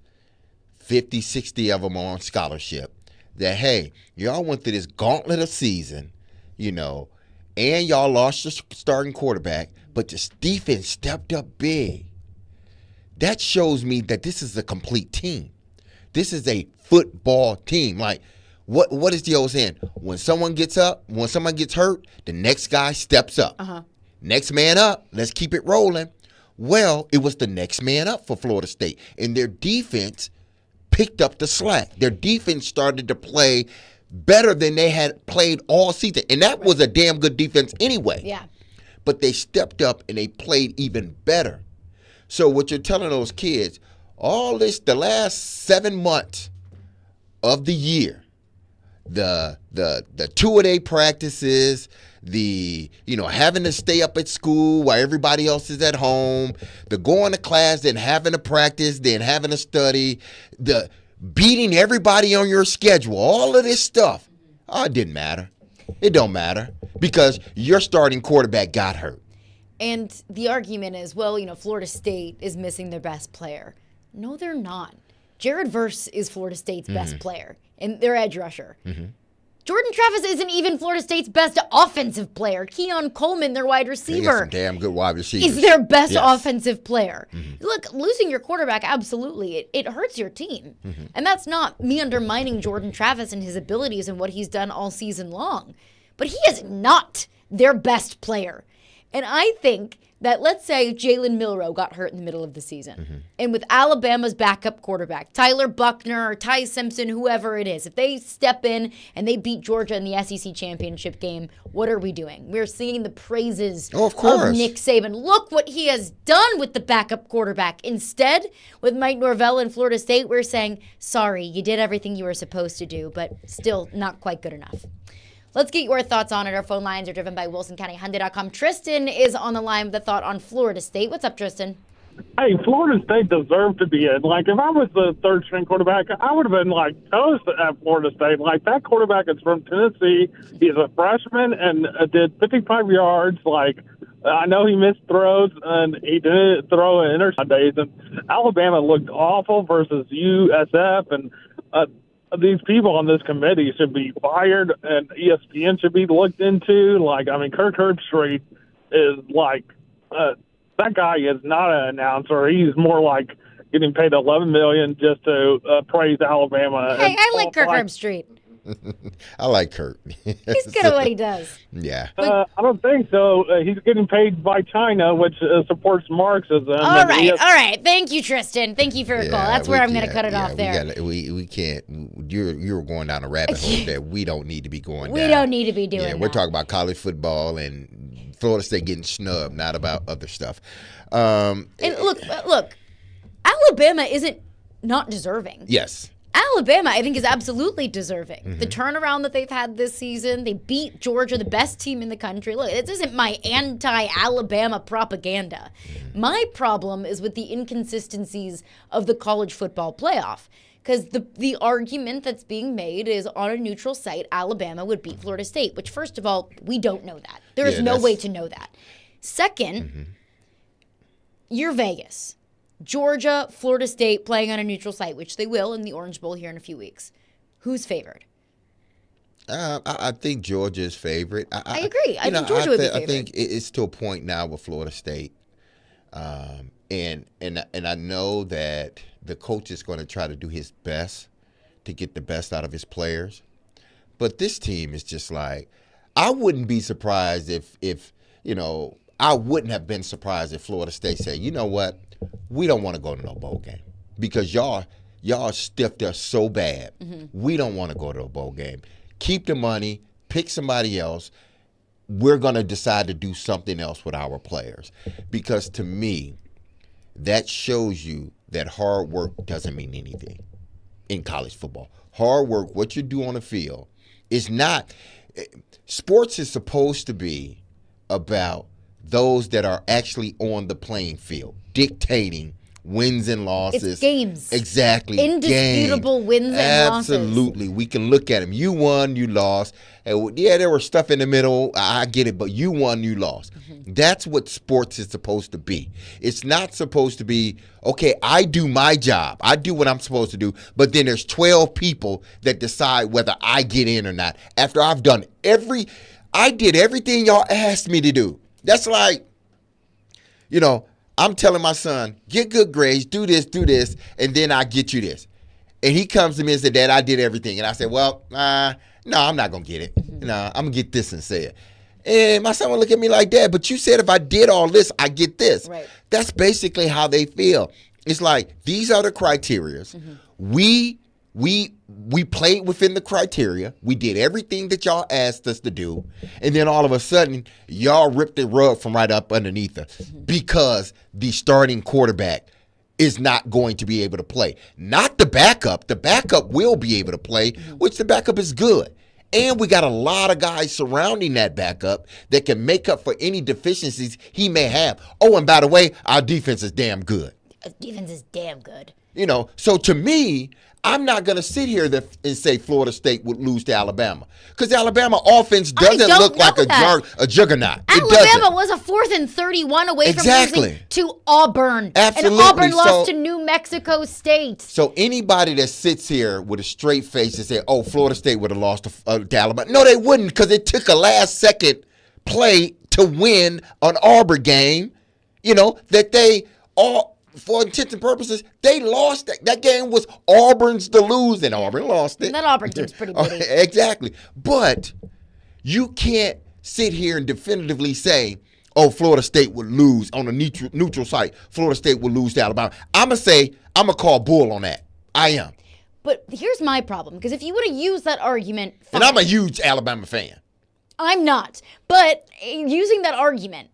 50, 60 of them on scholarship, that, hey, y'all went through this gauntlet of season, and y'all lost your starting quarterback, but this defense stepped up big. That shows me that this is a complete team. This is a football team. Like, what is the old saying? When someone gets hurt, the next guy steps up. Next man up. Let's keep it rolling. Well, it was the next man up for Florida State. And their defense picked up the slack. Their defense started to play better than they had played all season. And that was a damn good defense anyway. Yeah. But they stepped up and they played even better. So what you're telling those kids, the last 7 months of the year, the 2-a-day practices, having to stay up at school while everybody else is at home, the going to class, then having to practice, then having to study, the beating everybody on your schedule, all of this stuff, it didn't matter. It don't matter because your starting quarterback got hurt. And the argument is, Florida State is missing their best player. No, they're not. Jared Verse is Florida State's best player and their edge rusher. Jordan Travis isn't even Florida State's best offensive player. Keon Coleman, their wide receiver, some damn good wide receivers, is their best offensive player. Look, losing your quarterback, absolutely, it hurts your team. And that's not me undermining Jordan Travis and his abilities and what he's done all season long. But he is not their best player. And I think that, let's say Jalen Milroe got hurt in the middle of the season. And with Alabama's backup quarterback, Tyler Buckner or Ty Simpson, whoever it is, if they step in and they beat Georgia in the SEC championship game, what are we doing? We're singing the praises of Nick Saban. Look what he has done with the backup quarterback. Instead, with Mike Norvell in Florida State, we're saying, sorry, you did everything you were supposed to do, but still not quite good enough. Let's get your thoughts on it. Our phone lines are driven by WilsonCountyHyundai.com. Tristan is on the line with a thought on Florida State. What's up, Tristan? Hey, Florida State deserved to be in. Like, if I was the third-string quarterback, I would have been, toast at Florida State. Like, that quarterback is from Tennessee. He's a freshman and did 55 yards. I know he missed throws, and he didn't throw an interception days. And Alabama looked awful versus USF, and these people on this committee should be fired, and ESPN should be looked into. Kirk Herbstreit is that guy is not an announcer. He's more like getting paid $11 million just to praise Alabama. Hey, I like Kirk Herbstreit. I like Kirk. He's good at what he does. Yeah. I don't think so. He's getting paid by China, which supports Marxism. All right. Thank you, Tristan. Thank you for your call. That's where I'm going to cut it off there. We can't. You're going down a rabbit hole that we don't need to be going down. We don't need to be doing that. We're talking about college football and Florida State getting snubbed, not about other stuff. And look, Alabama isn't not deserving. Yes. Alabama, I think, is absolutely deserving. The turnaround that they've had this season, they beat Georgia, the best team in the country. Look, this isn't my anti-Alabama propaganda. My problem is with the inconsistencies of the college football playoff. Because the argument that's being made is on a neutral site, Alabama would beat Florida State, which, first of all, we don't know that. There is no way to know that. Second, you're Vegas. Georgia, Florida State playing on a neutral site, which they will in the Orange Bowl here in a few weeks. Who's favored? I think Georgia is favored. I agree. I think Georgia would be favored. I think it's to a point now with Florida State, and I know that the coach is going to try to do his best to get the best out of his players, but this team is just like, I wouldn't be surprised if I wouldn't have been surprised if Florida State said, you know what, we don't want to go to no bowl game because y'all stiffed us so bad. We don't want to go to a bowl game. Keep the money, pick somebody else. We're going to decide to do something else with our players. Because to me, that shows you that hard work doesn't mean anything in college football. Hard work, what you do on the field, is not – sports is supposed to be about those that are actually on the playing field, dictating wins and losses. It's games. Exactly. Indisputable wins and losses. Absolutely. We can look at them. You won, you lost. And yeah, there was stuff in the middle. I get it, but you won, you lost. That's what sports is supposed to be. It's not supposed to be, okay, I do my job. I do what I'm supposed to do, but then there's 12 people that decide whether I get in or not. After I've done I did everything y'all asked me to do. That's like, I'm telling my son, get good grades, do this, and then I get you this. And he comes to me and said, Dad, I did everything. And I said, well, no, I'm not going to get it. No, I'm going to get this instead. And my son would look at me like, Dad, but you said if I did all this, I get this. Right. That's basically how they feel. It's like, these are the criterias. We played within the criteria. We did everything that y'all asked us to do. And then all of a sudden, y'all ripped the rug from right up underneath us because the starting quarterback is not going to be able to play. Not the backup. The backup will be able to play, which the backup is good. And we got a lot of guys surrounding that backup that can make up for any deficiencies he may have. Oh, and by the way, our defense is damn good. Defense is damn good. So to me, I'm not going to sit here and say Florida State would lose to Alabama because Alabama offense doesn't look like a juggernaut. Alabama was a 4th and 31 away from losing to Auburn. Absolutely. And Auburn lost to New Mexico State. So anybody that sits here with a straight face and say, oh, Florida State would have lost to Alabama. No, they wouldn't because it took a last-second play to win an Auburn game, that they all – for intents and purposes, they lost. That game was Auburn's to lose, and Auburn lost it. And that Auburn team's pretty good. Exactly. But you can't sit here and definitively say, oh, Florida State would lose on a neutral site. Florida State would lose to Alabama. I'm going to call bull on that. I am. But here's my problem, because if you would have used that argument, fine. And I'm a huge Alabama fan. I'm not. But using that argument,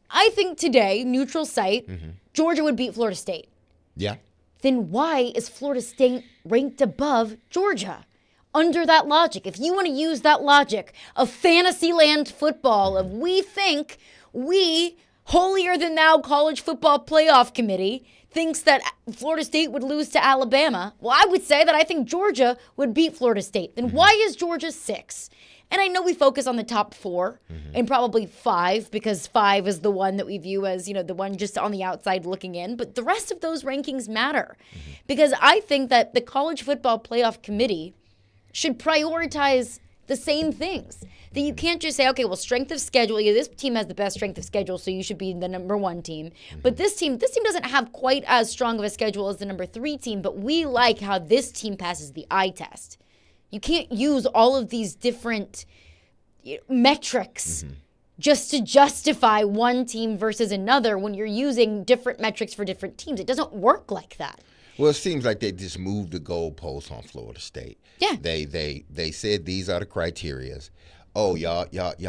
I think today, neutral site, Georgia would beat Florida State. Yeah. Then why is Florida State ranked above Georgia? Under that logic, if you want to use that logic of Fantasyland football, of we think we, holier than thou college football playoff committee, thinks that Florida State would lose to Alabama, well, I would say that I think Georgia would beat Florida State. Then why is Georgia 6? And I know we focus on the top 4 and probably 5 because 5 is the one that we view as, the one just on the outside looking in. But the rest of those rankings matter because I think that the College Football Playoff Committee should prioritize the same things. That you can't just say, okay, well, strength of schedule. Yeah, this team has the best strength of schedule, so you should be the number 1 team. But this team doesn't have quite as strong of a schedule as the number 3 team, but we like how this team passes the eye test. You can't use all of these different metrics just to justify one team versus another when you're using different metrics for different teams. It doesn't work like that. Well, it seems like they just moved the goalposts on Florida State. Yeah. They said these are the criterias. Oh, y'all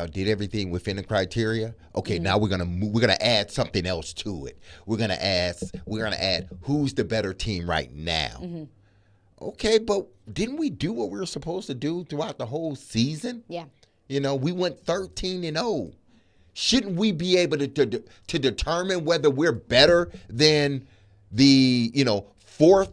did everything within the criteria. Okay, now we're gonna add something else to it. We're gonna add who's the better team right now. Okay, but didn't we do what we were supposed to do throughout the whole season? Yeah. We went 13-0. Shouldn't we be able to determine whether we're better than the 4th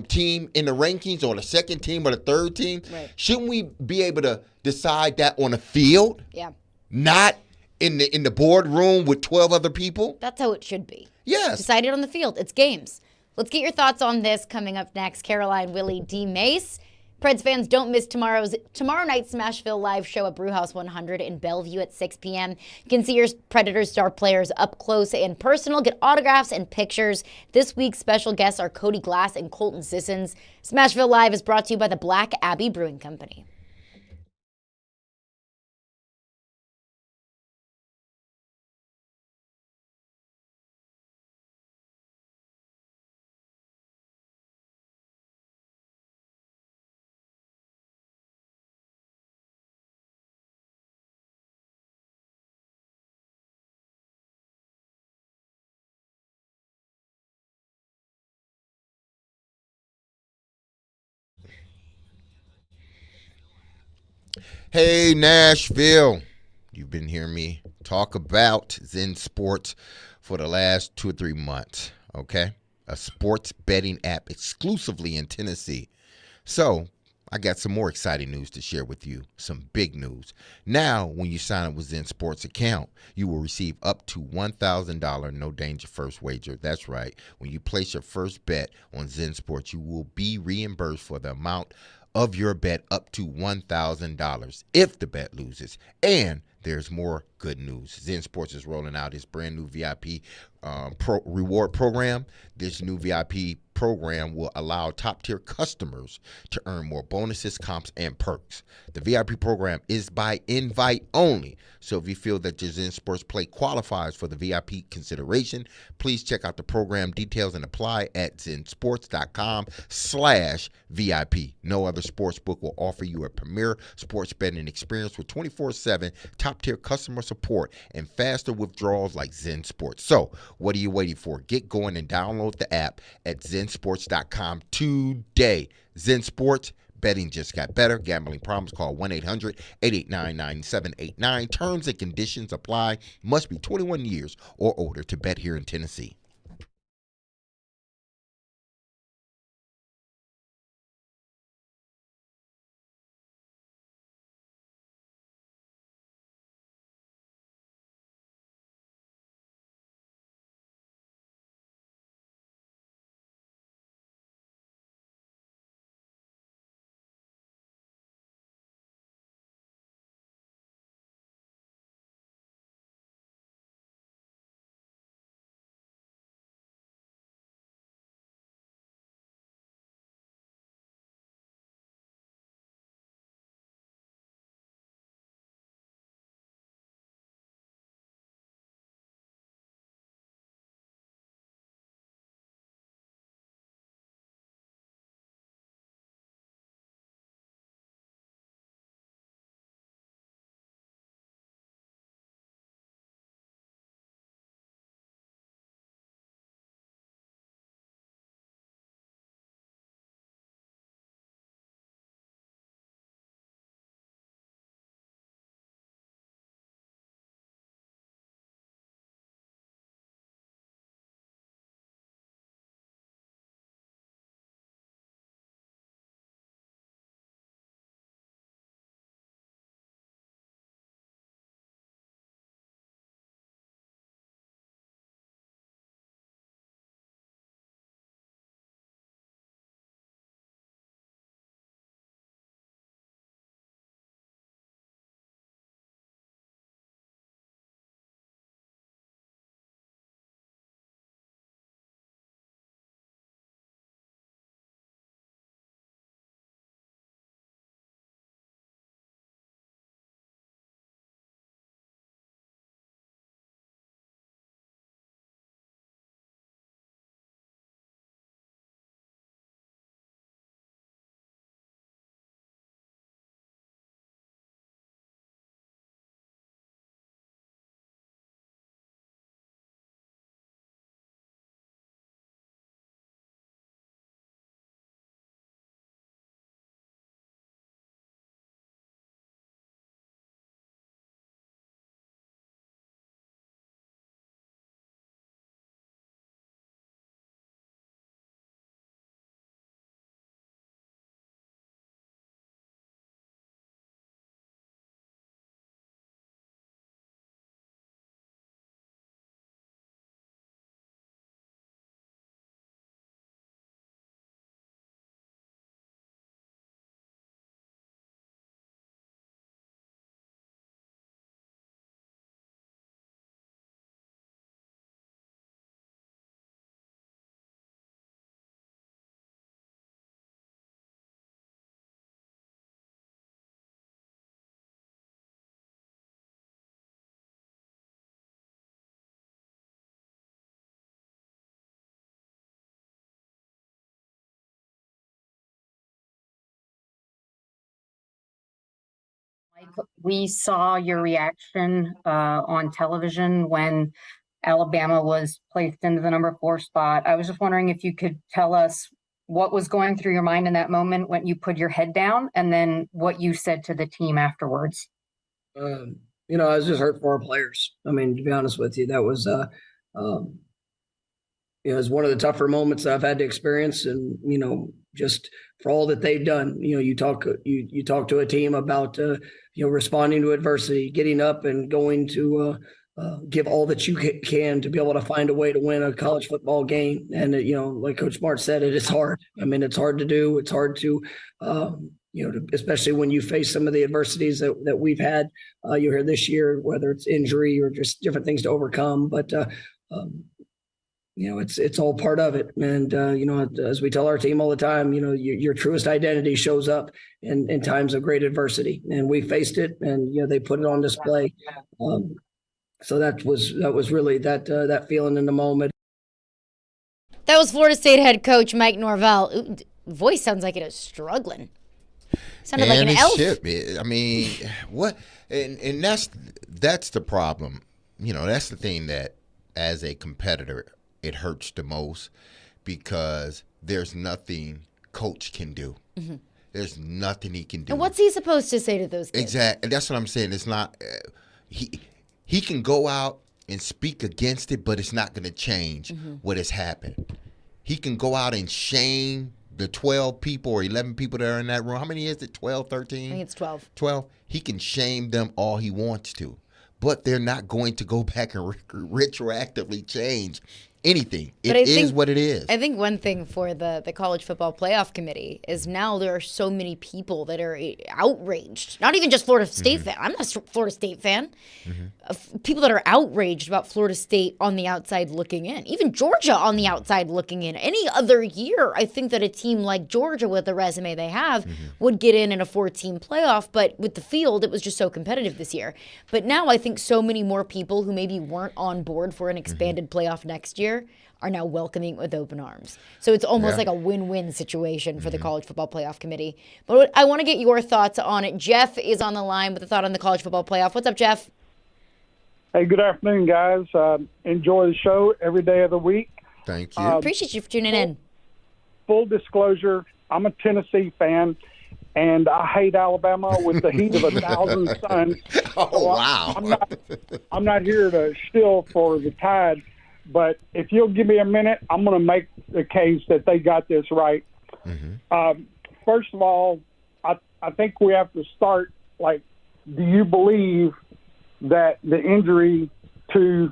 team in the rankings or the 2nd team or the 3rd team? Right. Shouldn't we be able to decide that on the field? Yeah. Not in the boardroom with 12 other people. That's how it should be. Yes. Decided on the field. It's games. Let's get your thoughts on this coming up next. Caroline, Willy, D-Mase. Preds fans, don't miss tomorrow night's Smashville live show at Brewhouse 100 in Bellevue at 6 p.m. You can see your Predators star players up close and personal, get autographs and pictures. This week's special guests are Cody Glass and Colton Sissons. Smashville Live is brought to you by the Black Abbey Brewing Company. Hey, Nashville. You've been hearing me talk about Zen Sports for the last 2 or 3 months, okay? A sports betting app exclusively in Tennessee. So, I got some more exciting news to share with you, some big news. Now, when you sign up with Zen Sports account, you will receive up to $1,000 no danger first wager. That's right. When you place your first bet on Zen Sports, you will be reimbursed for the amount of your bet up to $1,000 if the bet loses. And there's more good news. Zen Sports is rolling out its brand new VIP reward program. This new VIP program will allow top-tier customers to earn more bonuses, comps, and perks. The VIP program is by invite only. So if you feel that your Zen Sports play qualifies for the VIP consideration, please check out the program details and apply at zensports.com/VIP. No other sports book will offer you a premier sports betting experience with 24/7 top-tier customer support and faster withdrawals like Zen Sports. So what are you waiting for? Get going and download the app at zensports.com today. Zen Sports, betting just got better. Gambling problems, call 1-800-889-9789. Terms and conditions apply. Must be 21 years or older to bet here in Tennessee. We saw your reaction on television when Alabama was placed into the number 4 spot. I was just wondering if you could tell us what was going through your mind in that moment when you put your head down, and then what you said to the team afterwards. I was just hurt for our players. I mean, to be honest with you, that was, it was one of the tougher moments that I've had to experience, and just for all that they've done. You talk to a team about responding to adversity, getting up and going to give all that you can to be able to find a way to win a college football game. And like Coach Smart said, it is hard. I mean, it's hard to do. It's hard to especially when you face some of the adversities that we've had here this year, whether it's injury or just different things to overcome. But it's all part of it. And, as we tell our team all the time, your truest identity shows up in times of great adversity. And we faced it, and, they put it on display. So that was really that feeling in the moment. That was Florida State head coach Mike Norvell. Ooh, voice sounds like it is struggling. Sounded like an elf. I mean, what? And that's the problem. That's the thing that, as a competitor, it hurts the most, because there's nothing coach can do. Mm-hmm. There's nothing he can do. And what's he supposed to say to those kids? Exactly. That's what I'm saying. It's not he can go out and speak against it, but it's not going to change what has happened. He can go out and shame the 12 people or 11 people that are in that room. How many is it? 12, 13? I think it's 12. 12. He can shame them all he wants to, but they're not going to go back and retroactively change anything. It is what it is. I think one thing for the college football playoff committee is now there are so many people that are outraged. Not even just Florida State fan. I'm not a Florida State fan. People that are outraged about Florida State on the outside looking in. Even Georgia on the outside looking in. Any other year, I think that a team like Georgia, with the resume they have, would get in a 4-team playoff. But with the field, it was just so competitive this year. But now I think so many more people who maybe weren't on board for an expanded playoff next year are now welcoming it with open arms. So it's almost like a win-win situation for the College Football Playoff Committee. But I want to get your thoughts on it. Jeff is on the line with a thought on the College Football Playoff. What's up, Jeff? Hey, good afternoon, guys. Enjoy the show every day of the week. Thank you. Appreciate you for tuning in. Full disclosure, I'm a Tennessee fan, and I hate Alabama with the heat of 1,000 suns. Wow. I'm not here to shill for the Tide, but if you'll give me a minute, I'm going to make the case that they got this right. First of all, I think we have to start, do you believe that the injury to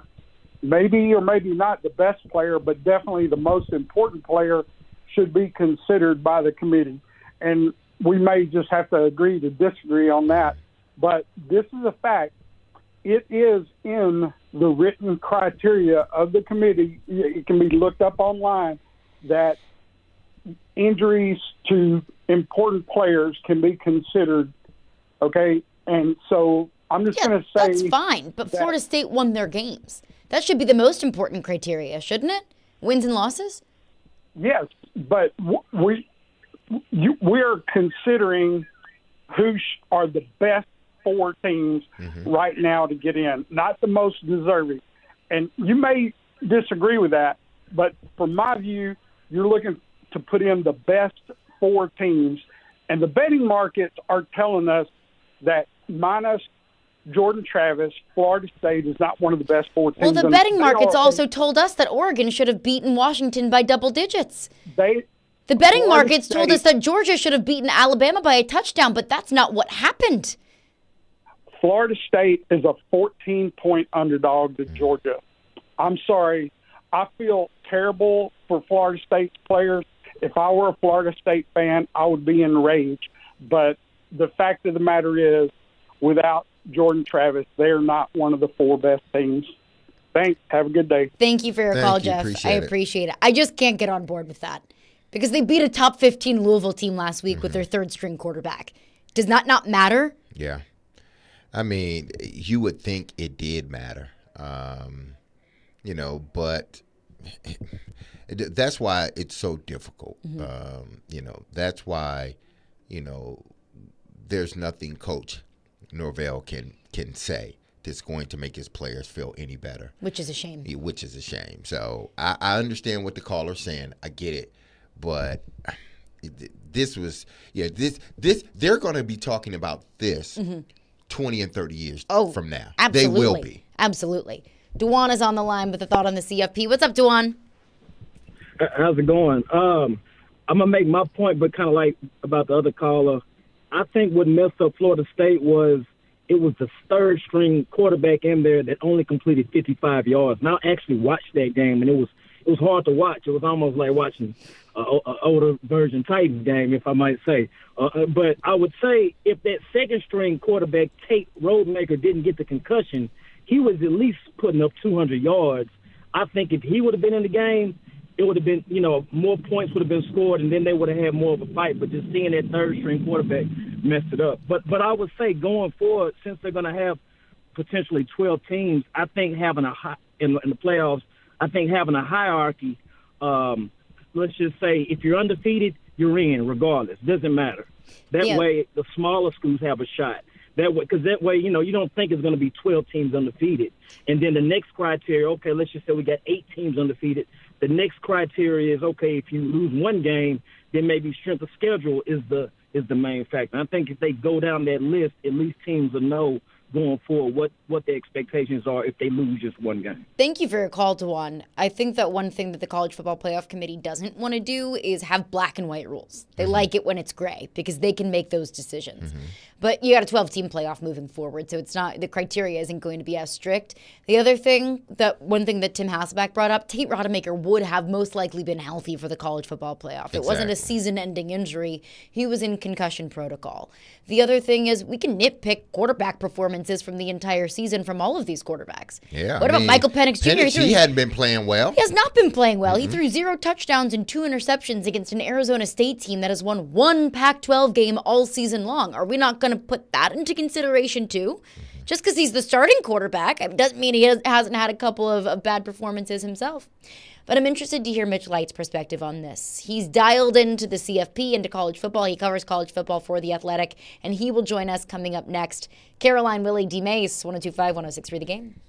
maybe or maybe not the best player, but definitely the most important player, should be considered by the committee? And we may just have to agree to disagree on that. But this is a fact. It is in the written criteria of the committee. It can be looked up online that injuries to important players can be considered. Okay. And so I'm just going to say that's fine. But Florida State won their games. That should be the most important criteria, shouldn't it? Wins and losses? Yes. But we are considering who are the best 4 teams right now to get in, not the most deserving. And you may disagree with that, but from my view, you're looking to put in the best 4 teams. And the betting markets are telling us that minus Jordan Travis, Florida State is not one of the best 4 teams. Well, the betting markets also told us that Oregon should have beaten Washington by double digits. The betting markets told us that Georgia should have beaten Alabama by a touchdown, but that's not what happened. Florida State is a 14-point underdog to Georgia. I'm sorry. I feel terrible for Florida State players. If I were a Florida State fan, I would be enraged. But the fact of the matter is, without Jordan Travis, they're not one of the 4 best teams. Thanks. Have a good day. Thank you for your call, Jeff. I appreciate it. I just can't get on board with that because they beat a top 15 Louisville team last week with their 3rd-string quarterback. Does that not matter? Yeah. I mean, you would think it did matter, but that's why it's so difficult. That's why, there's nothing coach Norvell can say that's going to make his players feel any better. Which is a shame. Which is a shame. So I understand what the caller's saying. I get it, but this was this they're going to be talking about this 20 and 30 years from now. Absolutely. They will be. Absolutely. Duan is on the line with a thought on the CFP. What's up, Duan? How's it going? I'm gonna make my point, but kind of like about the other caller. I think what messed up Florida State was it was the third string quarterback in there that only completed 55 yards. And I actually watched that game, and it was hard to watch. It was almost like watching an older version Titans game, if I might say. But I would say if that second string quarterback, Tate Rodemaker, didn't get the concussion, he was at least putting up 200 yards. I think if he would have been in the game, it would have been, more points would have been scored, and then they would have had more of a fight. But just seeing that third-string quarterback messed it up. But I would say going forward, since they're going to have potentially 12 teams, I think having in the playoffs, I think having a hierarchy, let's just say if you're undefeated, you're in regardless. Doesn't matter. That way the smaller schools have a shot. Because that way, you don't think it's going to be 12 teams undefeated. And then the next criteria, okay, let's just say we got 8 teams undefeated. The next criteria is, okay, if you lose one game, then maybe strength of schedule is the main factor. I think if they go down that list, at least teams will know going forward what their expectations are if they lose just one game. Thank you for your call, Dewan. I think that one thing that the College Football Playoff Committee doesn't want to do is have black and white rules. They like it when it's gray because they can make those decisions. But you got a 12-team playoff moving forward, so it's not, the criteria isn't going to be as strict. The other thing, one thing that Tim Hasselbeck brought up, Tate Rodemaker would have most likely been healthy for the College Football Playoff. Exactly. It wasn't a season-ending injury. He was in concussion protocol. The other thing is we can nitpick quarterback performances from the entire season from all of these quarterbacks. Yeah. What about Michael Penix Jr.? He hadn't been playing well. He has not been playing well. He threw 0 touchdowns and 2 interceptions against an Arizona State team that has won 1 Pac-12 game all season long. Are we not going to put that into consideration too? Just because he's the starting quarterback doesn't mean he hasn't had a couple of bad performances himself. But I'm interested to hear Mitch Light's perspective on this. He's dialed into the CFP, into college football. He covers college football for The Athletic, and he will join us coming up next. Caroline, Willy, D-Mase, 102.5, 106.3 The Game.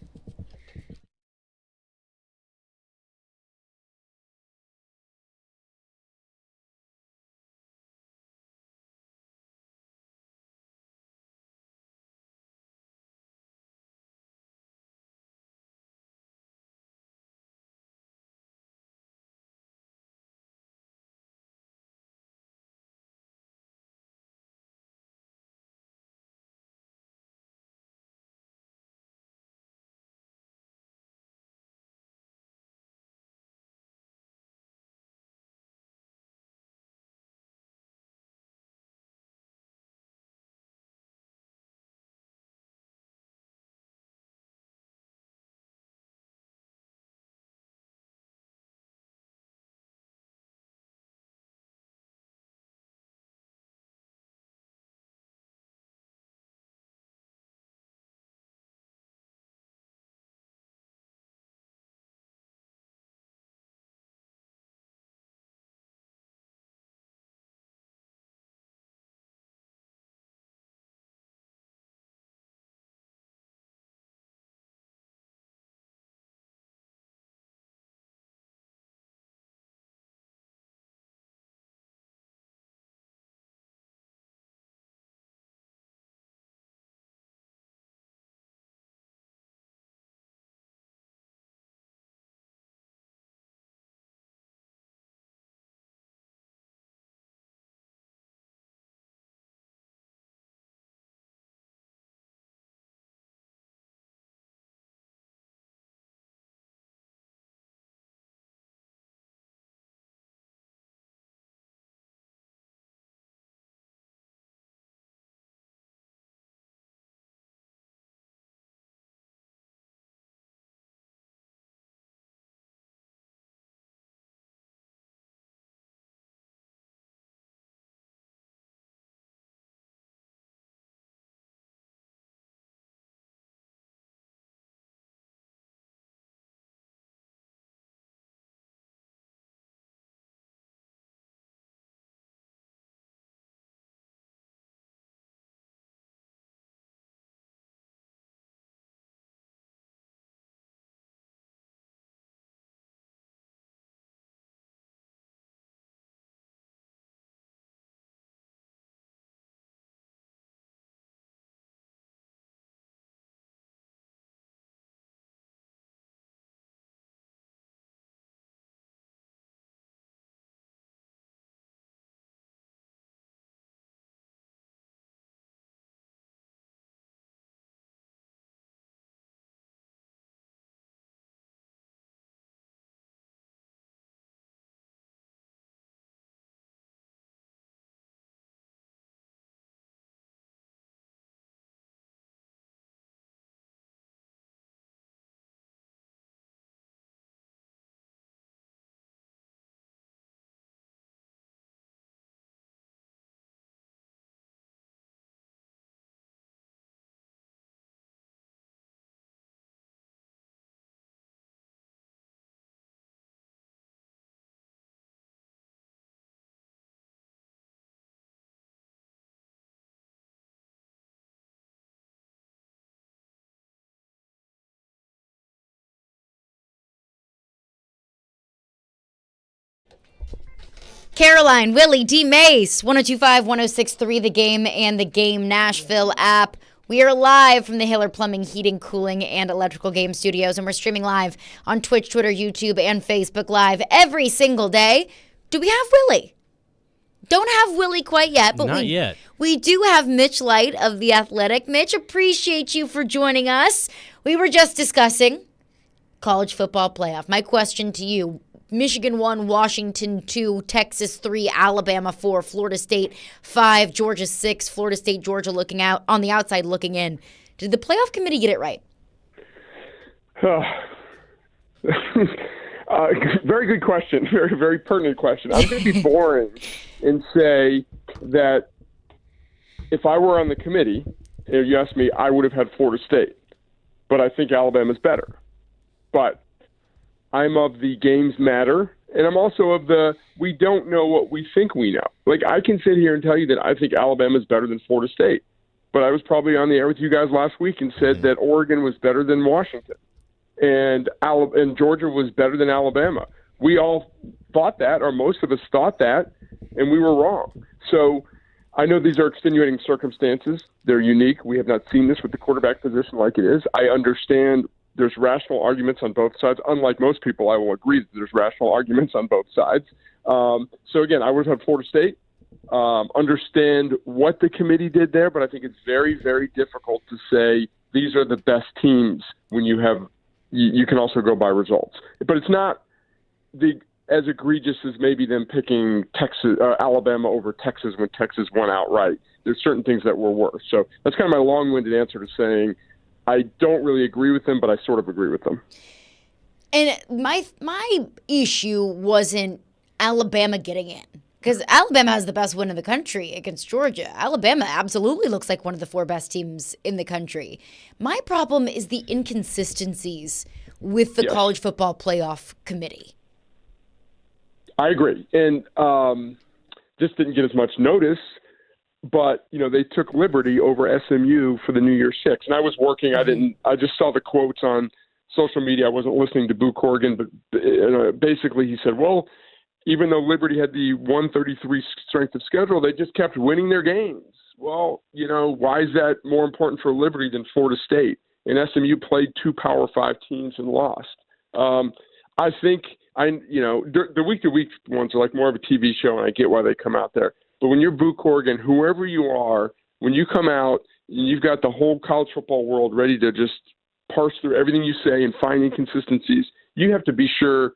Caroline, Willy, D-Mase, 102.5, 106.3, The Game and The Game Nashville app. We are live from the Hiller Plumbing, Heating, Cooling, and Electrical Game Studios, and we're streaming live on Twitch, Twitter, YouTube, and Facebook Live every single day. Do we have Willy? Don't have Willy quite yet, but Not yet. We do have Mitch Light of The Athletic. Mitch, appreciate you for joining us. We were just discussing college football playoff. My question to you, Michigan 1, Washington 2, Texas 3, Alabama 4, Florida State 5, Georgia 6, Florida State, Georgia looking out on the outside looking in. Did the playoff committee get it right? Very good question. Very, very pertinent question. I'm going to be boring and say that if I were on the committee, if you asked me, I would have had Florida State. But I think Alabama's better. But I'm of the games matter, and I'm also of the we don't know what we think we know. Like, I can sit here and tell you that I think Alabama's better than Florida State. But I was probably on the air with you guys last week and said that Oregon was better than Washington. And Georgia was better than Alabama. We all thought that, or most of us thought that, and we were wrong. So I know these are extenuating circumstances. They're unique. We have not seen this with the quarterback position like it is. I understand there's rational arguments on both sides. Unlike most people, I will agree that there's rational arguments on both sides. So again, I would have had Florida State. Understand what the committee did there, but I think it's very, very difficult to say these are the best teams when you have you can also go by results. But it's not as egregious as maybe them picking Alabama over Texas when Texas won outright. There's certain things that were worse. So that's kind of my long-winded answer to saying I don't really agree with them, but I sort of agree with them. And my issue wasn't Alabama getting in, because Alabama has the best win in the country against Georgia. Alabama absolutely looks like one of the 4 best teams in the country. My problem is the inconsistencies with the college football playoff committee. I agree. And just didn't get as much notice, but, they took liberty over SMU for the New Year's Six. And I was working. I just saw the quotes on social media. I wasn't listening to Boo Corrigan, but basically he said, well, even though Liberty had the 133 strength of schedule, they just kept winning their games. Well, why is that more important for Liberty than Florida State? And SMU played 2 Power 5 teams and lost. I think the week-to-week ones are like more of a TV show, and I get why they come out there. But when you're Boo Corrigan, whoever you are, when you come out and you've got the whole college football world ready to just parse through everything you say and find inconsistencies, you have to be sure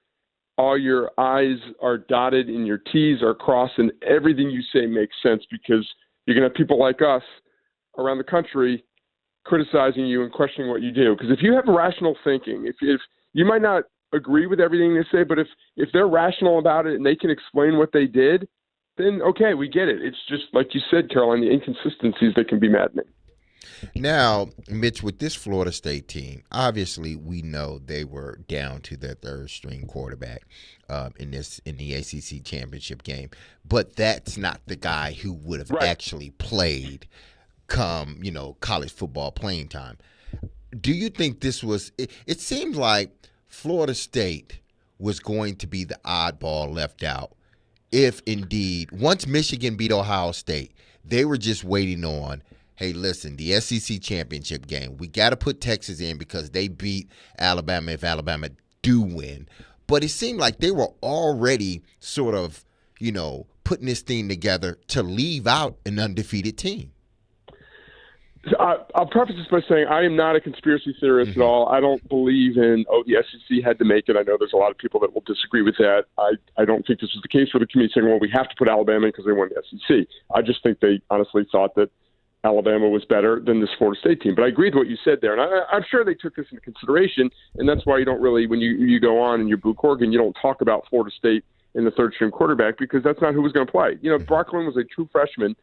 all your I's are dotted and your T's are crossed and everything you say makes sense, because you're going to have people like us around the country criticizing you and questioning what you do. Because if you have rational thinking, if you might not agree with everything they say, but if they're rational about it and they can explain what they did, then okay, we get it. It's just like you said, Caroline, the inconsistencies that can be maddening. Now, Mitch, with this Florida State team, obviously we know they were down to their third-string quarterback in the ACC championship game, but that's not the guy who would have actually played come college football playing time. Do you think this was? It seems like Florida State was going to be the oddball left out if indeed once Michigan beat Ohio State, they were just waiting on, hey, listen, the SEC championship game, we got to put Texas in because they beat Alabama if Alabama do win. But it seemed like they were already sort of, putting this thing together to leave out an undefeated team. I'll preface this by saying I am not a conspiracy theorist at all. I don't believe in, the SEC had to make it. I know there's a lot of people that will disagree with that. I don't think this was the case for the committee saying, well, we have to put Alabama in because they won the SEC. I just think they honestly thought that Alabama was better than this Florida State team. But I agree with what you said there. And I'm sure they took this into consideration, and that's why you don't really, when you go on and you're Boo Corrigan, you don't talk about Florida State in the third-string quarterback because that's not who was going to play. Brockland was a true freshman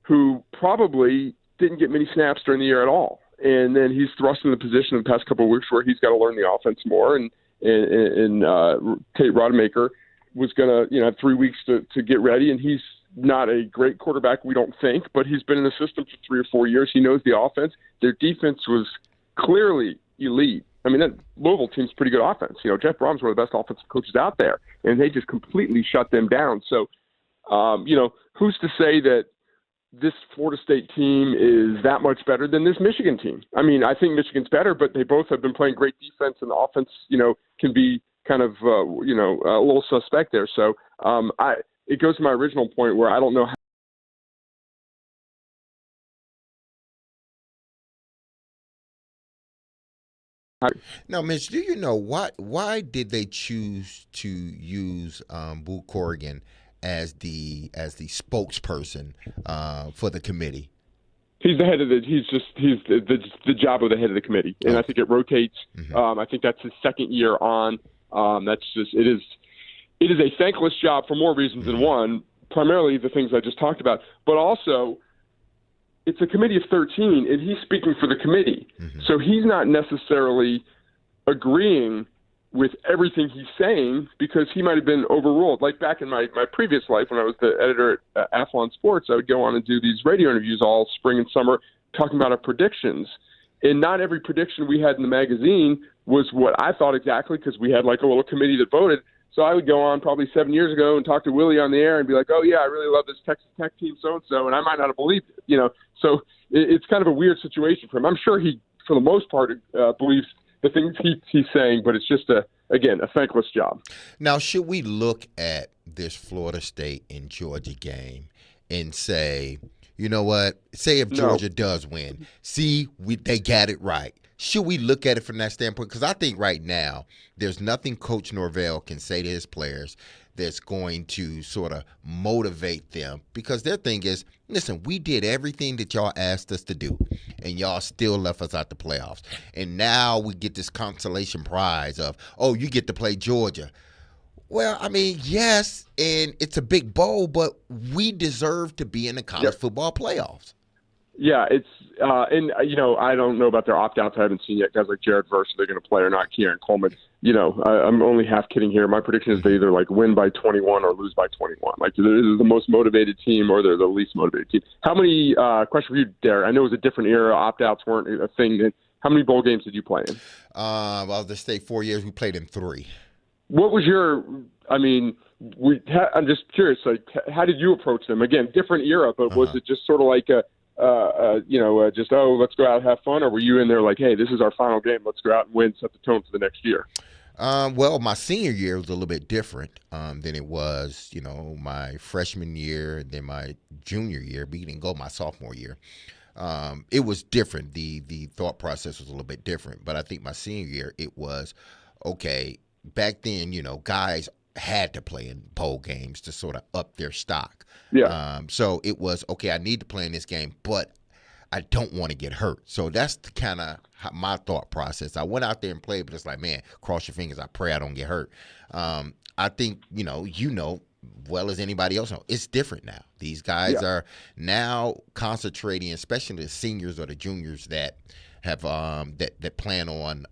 who probably didn't get many snaps during the year at all. And then he's thrust in the position in the past couple of weeks where he's got to learn the offense more. And Tate Rodemaker was going to have 3 weeks to get ready, and he's not a great quarterback, we don't think, but he's been in the system for 3 or 4 years. He knows the offense. Their defense was clearly elite I mean, that Louisville team's pretty good offense. You know, Jeff Brom's one of the best offensive coaches out there, and they just completely shut them down. So, you know, who's to say that this Florida State team is that much better than this Michigan team? I mean, I think Michigan's better, but they both have been playing great defense, and the offense, you know, can be kind of, you know, a little suspect there. So it goes to my original point where I don't know how. Now, Mitch, do you know why did they choose to use Boo Corrigan as the spokesperson for the committee? He's the head of he's the job of the head of the committee, and I think it rotates. I think that's his second year on. It is a thankless job for more reasons than one. Primarily the things I just talked about, but also it's a committee of 13, and he's speaking for the committee. So he's not necessarily agreeing with everything he's saying because he might have been overruled. Like back in my previous life when I was the editor at Athlon Sports, I would go on and do these radio interviews all spring and summer talking about our predictions. And not every prediction we had in the magazine was what I thought exactly because we had like a little committee that voted. So I would go on probably 7 years ago and talk to Willy on the air and be like, oh, yeah, I really love this Texas Tech team so-and-so, and I might not have believed it, you know. So it's kind of a weird situation for him. I'm sure he, for the most part, believes the things he's saying, but it's just, again, a thankless job. Now, should we look at this Florida State and Georgia game and say, you know what, say if Georgia does win, they got it right. Should we look at it from that standpoint? Because I think right now there's nothing Coach Norvell can say to his players that's going to sort of motivate them because their thing is, listen, we did everything that y'all asked us to do, and y'all still left us out the playoffs. And now we get this consolation prize of, oh, you get to play Georgia. Well, I mean, yes, and it's a big bowl, but we deserve to be in the college football playoffs. Yeah, it's and you know, I don't know about their opt-outs. I haven't seen yet. Guys like Jared Verse, are they going to play or not? Kieran Coleman. You know, I'm only half kidding here. My prediction is they either like win by 21 or lose by 21. Like they're the most motivated team or they're the least motivated team. How many? Question for you, Derek. I know it was a different era. Opt-outs weren't a thing. How many bowl games did you play in? Well, the state 4 years we played in 3. What was your? I mean, I'm just curious. Like, how did you approach them? Again, different era, but was it just sort of like a let's go out and have fun, or were you in there like, hey, this is our final game, let's go out and win, set the tone for the next year? Well, my senior year was a little bit different than it was, you know, my freshman year, then my junior year, but didn't go my sophomore year. It was different. The thought process was a little bit different, but I think my senior year, it was, okay, back then, you know, guys had to play in bowl games to sort of up their stock. Yeah. So it was, okay, I need to play in this game, but I don't want to get hurt. So that's the kind of my thought process. I went out there and played, but it's like, man, cross your fingers. I pray I don't get hurt. I think, you know, well as anybody else know, it's different now. These guys are now concentrating, especially the seniors or the juniors that have that plan on,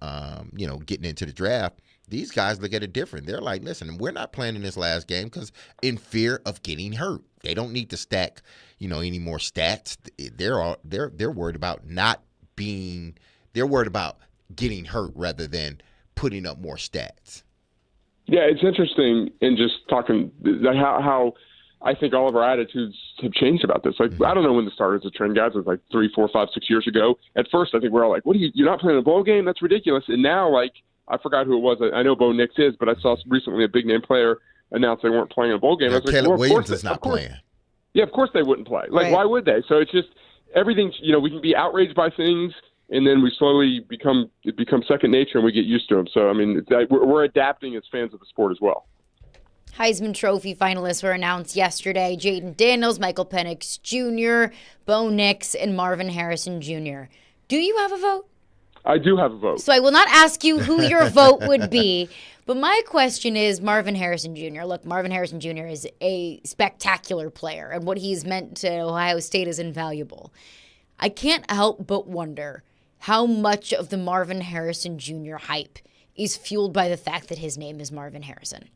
you know, getting into the draft. These guys look at it different. They're like, listen, we're not playing in this last game because in fear of getting hurt. They don't need to stack, you know, any more stats. They're worried about they're worried about getting hurt rather than putting up more stats. Yeah, it's interesting in just talking how I think all of our attitudes have changed about this. Like, I don't know when this started as a trend, guys. It was like 3, 4, 5, 6 years ago. At first, I think we're all like, you're not playing a bowl game? That's ridiculous. And now, like, I forgot who it was. I know Bo Nix is, but I saw recently a big name player announce they weren't playing a bowl game. Yeah, I was like, Caleb well, Williams is not playing. Yeah, of course they wouldn't play. Like, why would they? So it's just everything. You know, we can be outraged by things, and then we slowly become second nature, and we get used to them. So I mean, we're adapting as fans of the sport as well. Heisman Trophy finalists were announced yesterday. Jaden Daniels, Michael Penix Jr., Bo Nix, and Marvin Harrison Jr. Do you have a vote? I do have a vote. So I will not ask you who your vote would be, but my question is Marvin Harrison Jr. Look, Marvin Harrison Jr. is a spectacular player, and what he's meant to Ohio State is invaluable. I can't help but wonder how much of the Marvin Harrison Jr. hype is fueled by the fact that his name is Marvin Harrison.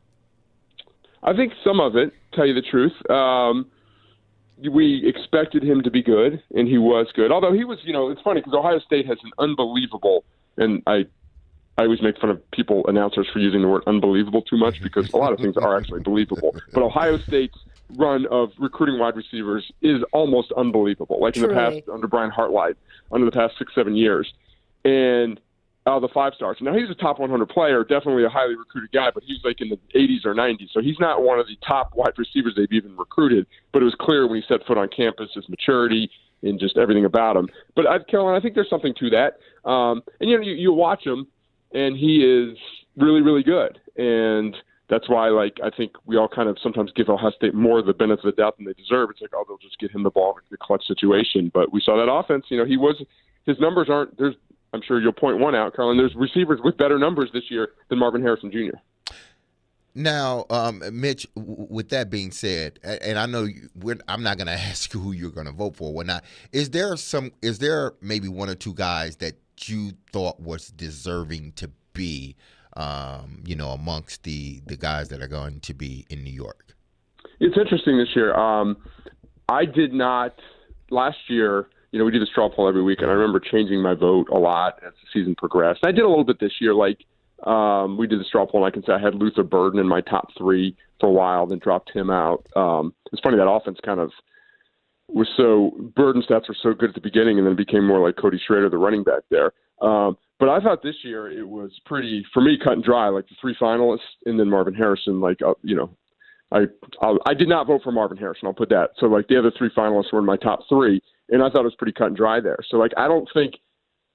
I think some of it, tell you the truth. We expected him to be good, and he was good. Although he was, you know, it's funny because Ohio State has an unbelievable, and I I always make fun of announcers for using the word unbelievable too much because a lot of things are actually believable. But Ohio State's run of recruiting wide receivers is almost unbelievable. Like in the past, under Brian Hartline, under the past 6-7 years. And the 5-stars. Now, he's a top 100 player, definitely a highly recruited guy, but he's like in the 80s or 90s. So he's not one of the top wide receivers they've even recruited. But it was clear when he set foot on campus, his maturity and just everything about him. But Carolina, I think there's something to that. And, you watch him, and he is really, really good. And that's why, I think we all kind of sometimes give Ohio State more of the benefit of the doubt than they deserve. It's like, they'll just get him the ball in the clutch situation. But we saw that offense. His numbers aren't – I'm sure you'll point one out, Carlin. There's receivers with better numbers this year than Marvin Harrison Jr. Now, Mitch, with that being said, and I know I'm not going to ask you who you're going to vote for or whatnot, is there maybe one or two guys that you thought was deserving to be, amongst the guys that are going to be in New York? It's interesting this year. I did not last year. We do the straw poll every week, and I remember changing my vote a lot as the season progressed. I did a little bit this year. We did the straw poll, and I can say I had Luther Burden in my top 3 for a while, then dropped him out. It's funny, that offense kind of was Burden stats were so good at the beginning, and then it became more like Cody Schrader, the running back there. But I thought this year it was pretty, for me, cut and dry, like the 3 finalists, and then Marvin Harrison, I did not vote for Marvin Harrison, I'll put that. So, the other 3 finalists were in my top 3. And I thought it was pretty cut and dry there. So, I don't think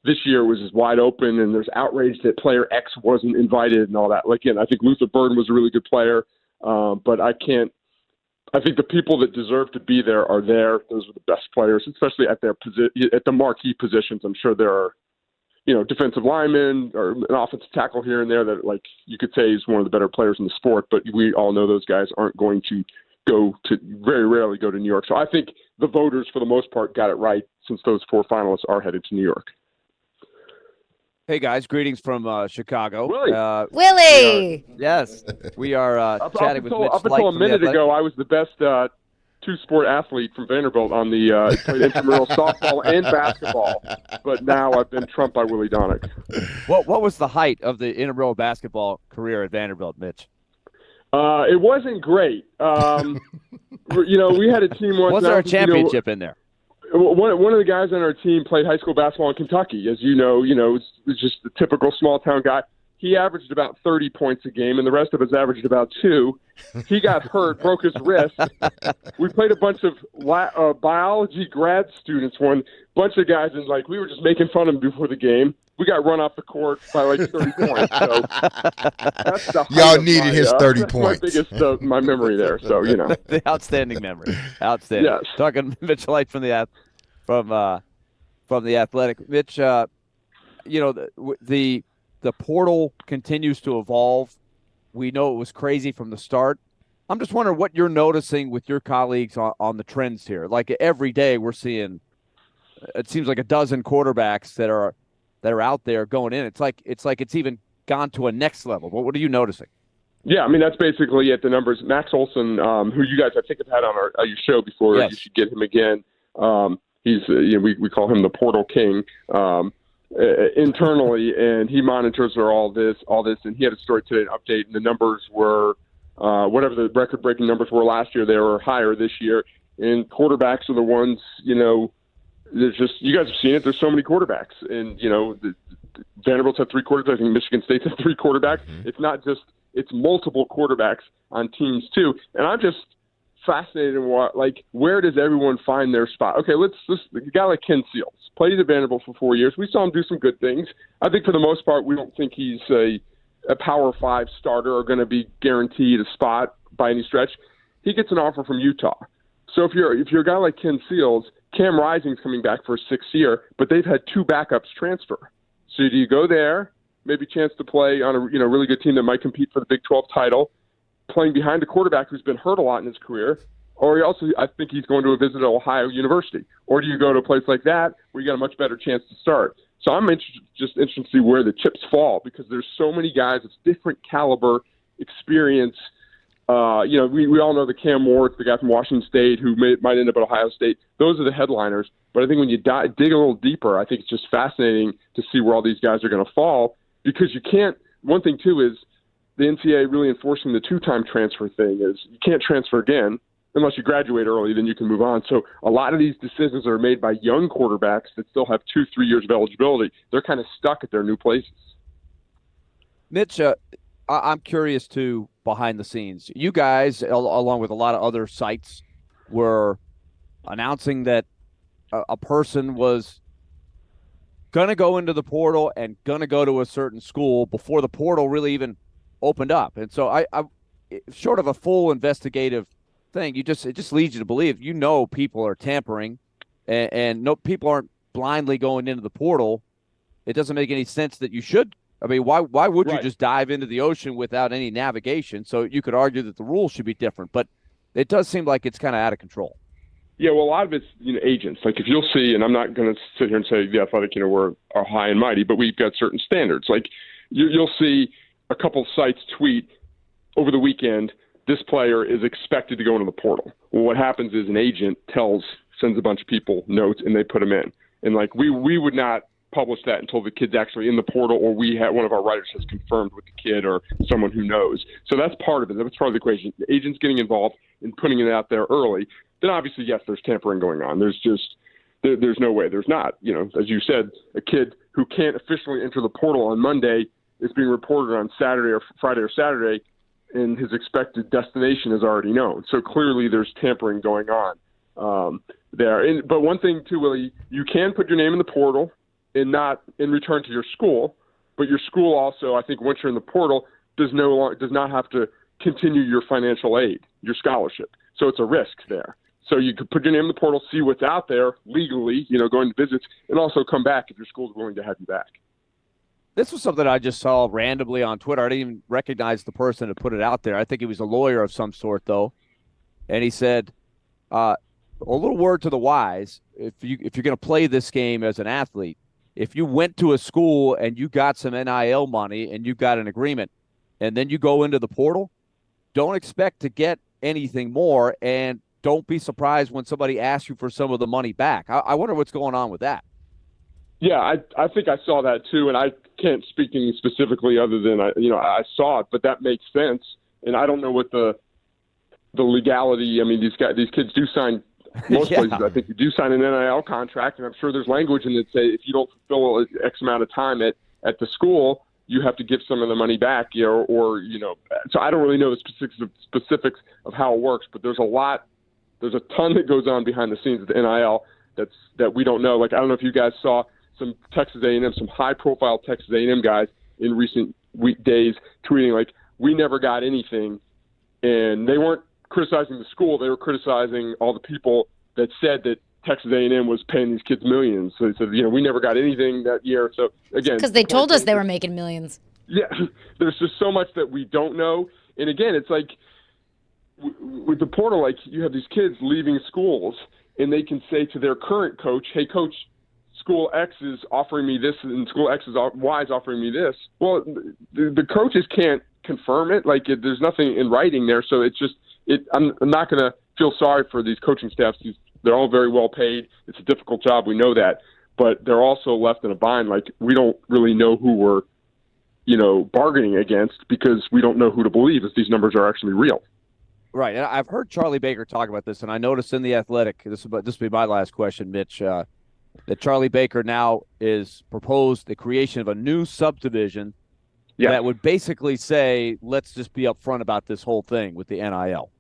this year was as wide open, and there's outrage that player X wasn't invited and all that. Again, I think Luther Burden was a really good player, but I think the people that deserve to be there are there. Those are the best players, especially at at the marquee positions. I'm sure there are, defensive linemen or an offensive tackle here and there that, you could say is one of the better players in the sport, but we all know those guys aren't going to very rarely go to New York. So I think the voters, for the most part, got it right since those 4 finalists are headed to New York. Hey, guys. Greetings from Chicago. Willy. Willy! Yes. We are chatting with Mitch Up until a minute ago, I was the best two-sport athlete from Vanderbilt on the played intramural softball and basketball. But now I've been trumped by Willy Donick. What was the height of the intramural basketball career at Vanderbilt, Mitch? It wasn't great. We had a team once. Was there a championship in there? One of the guys on our team played high school basketball in Kentucky. As you know, it's just the typical small town guy. He averaged about 30 points a game, and the rest of us averaged about 2. He got hurt, broke his wrist. We played a bunch of biology grad students, one bunch of guys, and we were just making fun of him before the game. We got run off the court by 30 points. So that's the y'all needed his 30 points. My biggest my memory there. So the outstanding memory, outstanding. Yes. Talking Mitch Light from the Athletic. Mitch, the portal continues to evolve. We know it was crazy from the start. I'm just wondering what you're noticing with your colleagues on the trends here. Every day we're seeing, it seems like a dozen quarterbacks that are out there going in. It's like it's even gone to a next level. What are you noticing? Yeah, that's basically it. The numbers. Max Olson, who you guys I think have had on your show before. Yes. You should get him again. He's we call him the Portal King. Internally, and he monitors all this, and he had a story today, an update, and the numbers were whatever the record-breaking numbers were last year, they were higher this year, and quarterbacks are the ones, there's just, you guys have seen it, there's so many quarterbacks, and, Vanderbilt's had 3 quarterbacks, I think Michigan State's had 3 quarterbacks, It's not just, it's multiple quarterbacks on teams too, and I'm just fascinated in where does everyone find their spot? Okay, let's a guy like Ken Seals played at Vanderbilt for 4 years. We saw him do some good things. I think for the most part, we don't think he's a Power 5 starter or going to be guaranteed a spot by any stretch. He gets an offer from Utah. So if you're a guy like Ken Seals, Cam Rising's coming back for a 6th year, but they've had 2 backups transfer. So do you go there, maybe chance to play on a really good team that might compete for the Big 12 title, playing behind a quarterback who's been hurt a lot in his career, or I think he's going to visit Ohio University. Or do you go to a place like that where you got a much better chance to start? So I'm just interested to see where the chips fall, because there's so many guys of different caliber, experience. We all know the Cam Ward, the guy from Washington State who might end up at Ohio State. Those are the headliners. But I think when you dig a little deeper, I think it's just fascinating to see where all these guys are going to fall. because you can't. One thing too is the NCAA really enforcing the 2-time transfer thing is you can't transfer again unless you graduate early, then you can move on. So a lot of these decisions are made by young quarterbacks that still have 2-3 years of eligibility. They're kind of stuck at their new places. Mitch, I'm curious too, behind the scenes. You guys, along with a lot of other sites, were announcing that a person was going to go into the portal and going to go to a certain school before the portal really even opened up. And so I short of a full investigative thing, it just leads you to believe, people are tampering and no, people aren't blindly going into the portal. It doesn't make any sense that you should. I mean, why would you just dive into the ocean without any navigation? So you could argue that the rules should be different, but it does seem like it's kind of out of control. Yeah, well, a lot of it's agents. Like if you'll see, and I'm not going to sit here and say the Athletic, we're high and mighty, but we've got certain standards. Like you'll see a couple sites tweet over the weekend, this player is expected to go into the portal. Well, what happens is an agent sends a bunch of people notes, and they put them in. And like we would not publish that until the kid's actually in the portal, or one of our writers has confirmed with the kid or someone who knows. So that's part of it. That's part of the equation. The agent's getting involved in putting it out there early. Then obviously, yes, there's tampering going on. There's no way there's not. As you said, a kid who can't officially enter the portal on Monday is being reported on Saturday or Friday or Saturday, and his expected destination is already known. So clearly there's tampering going on there. But one thing too, Willie, you can put your name in the portal and not in return to your school, but your school also, I think once you're in the portal, does not have to continue your financial aid, your scholarship. So it's a risk there. So you could put your name in the portal, see what's out there legally, going to visits, and also come back if your school's willing to have you back. This was something I just saw randomly on Twitter. I didn't even recognize the person that put it out there. I think he was a lawyer of some sort, though. And he said, a little word to the wise, if you're going to play this game as an athlete, if you went to a school and you got some NIL money and you got an agreement, and then you go into the portal, don't expect to get anything more, and don't be surprised when somebody asks you for some of the money back. I wonder what's going on with that. Yeah, I think I saw that too, and I can't speak to you specifically other than I saw it, but that makes sense. And I don't know what the legality. I mean, these kids do sign. Most places, I think you do sign an NIL contract, and I'm sure there's language in it that say if you don't fulfill X amount of time at the school, you have to give some of the money back, or. So I don't really know the specifics of how it works, but there's a ton that goes on behind the scenes of the NIL that we don't know. Like I don't know if you guys saw some Texas A&M, some high-profile Texas A&M guys in recent days tweeting like, "We never got anything," and they weren't criticizing the school; they were criticizing all the people that said that Texas A&M was paying these kids millions. So they said, we never got anything that year. So again, because they told us they were making millions. Yeah, there's just so much that we don't know. And again, it's like with the portal, like you have these kids leaving schools, and they can say to their current coach, "Hey, coach, school X is offering me this, and school Y is offering me this." Well, the coaches can't confirm it. Like there's nothing in writing there, so it's just I'm not going to feel sorry for these coaching staffs. They're all very well paid. It's a difficult job. We know that, but they're also left in a bind. Like we don't really know who we're, bargaining against because we don't know who to believe if these numbers are actually real. Right, and I've heard Charlie Baker talk about this, and I noticed in The Athletic, this will be my last question, Mitch, that Charlie Baker now is proposed the creation of a new subdivision that would basically say, let's just be upfront about this whole thing with the NIL.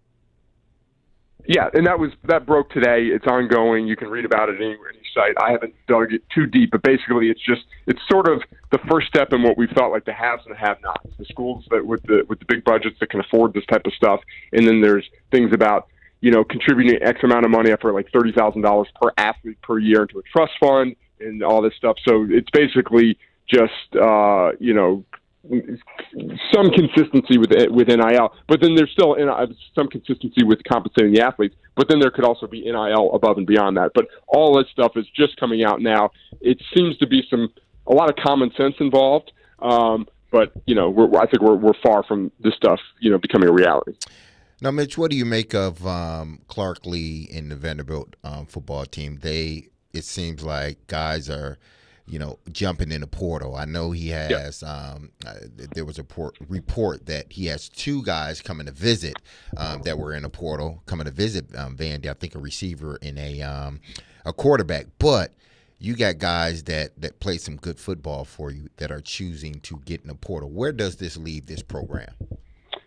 Yeah, and that broke today. It's ongoing. You can read about it any site. I haven't dug it too deep, but basically it's sort of the first step in what we felt like the haves and the have-nots, the schools that with the big budgets that can afford this type of stuff, and then there's things about contributing X amount of money for like $30,000 per athlete per year into a trust fund and all this stuff. So it's basically just some consistency with NIL, but then there's still some consistency with compensating the athletes, but then there could also be NIL above and beyond that. But all that stuff is just coming out now. It seems to be a lot of common sense involved, but I think we're far from this stuff becoming a reality. Now, Mitch, what do you make of Clark Lee and the Vanderbilt football team? It seems like guys are jumping in the portal. I know he has. There was a report that he has 2 guys coming to visit that were in the portal, coming to visit Vandy. I think a receiver and a quarterback. But you got guys that play some good football for you that are choosing to get in the portal. Where does this leave this program?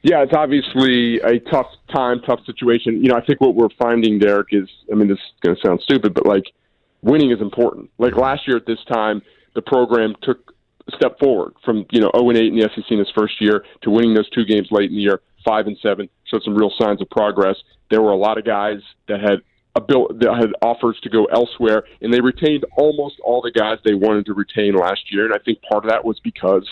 Yeah, it's obviously a tough time, tough situation. I think what we're finding, Derek, is, this is going to sound stupid, but winning is important. Last year at this time, the program took a step forward from 0-8 in the SEC in his first year to winning those 2 games late in the year, 5-7, showed some real signs of progress. There were a lot of guys that had offers to go elsewhere, and they retained almost all the guys they wanted to retain last year. And I think part of that was because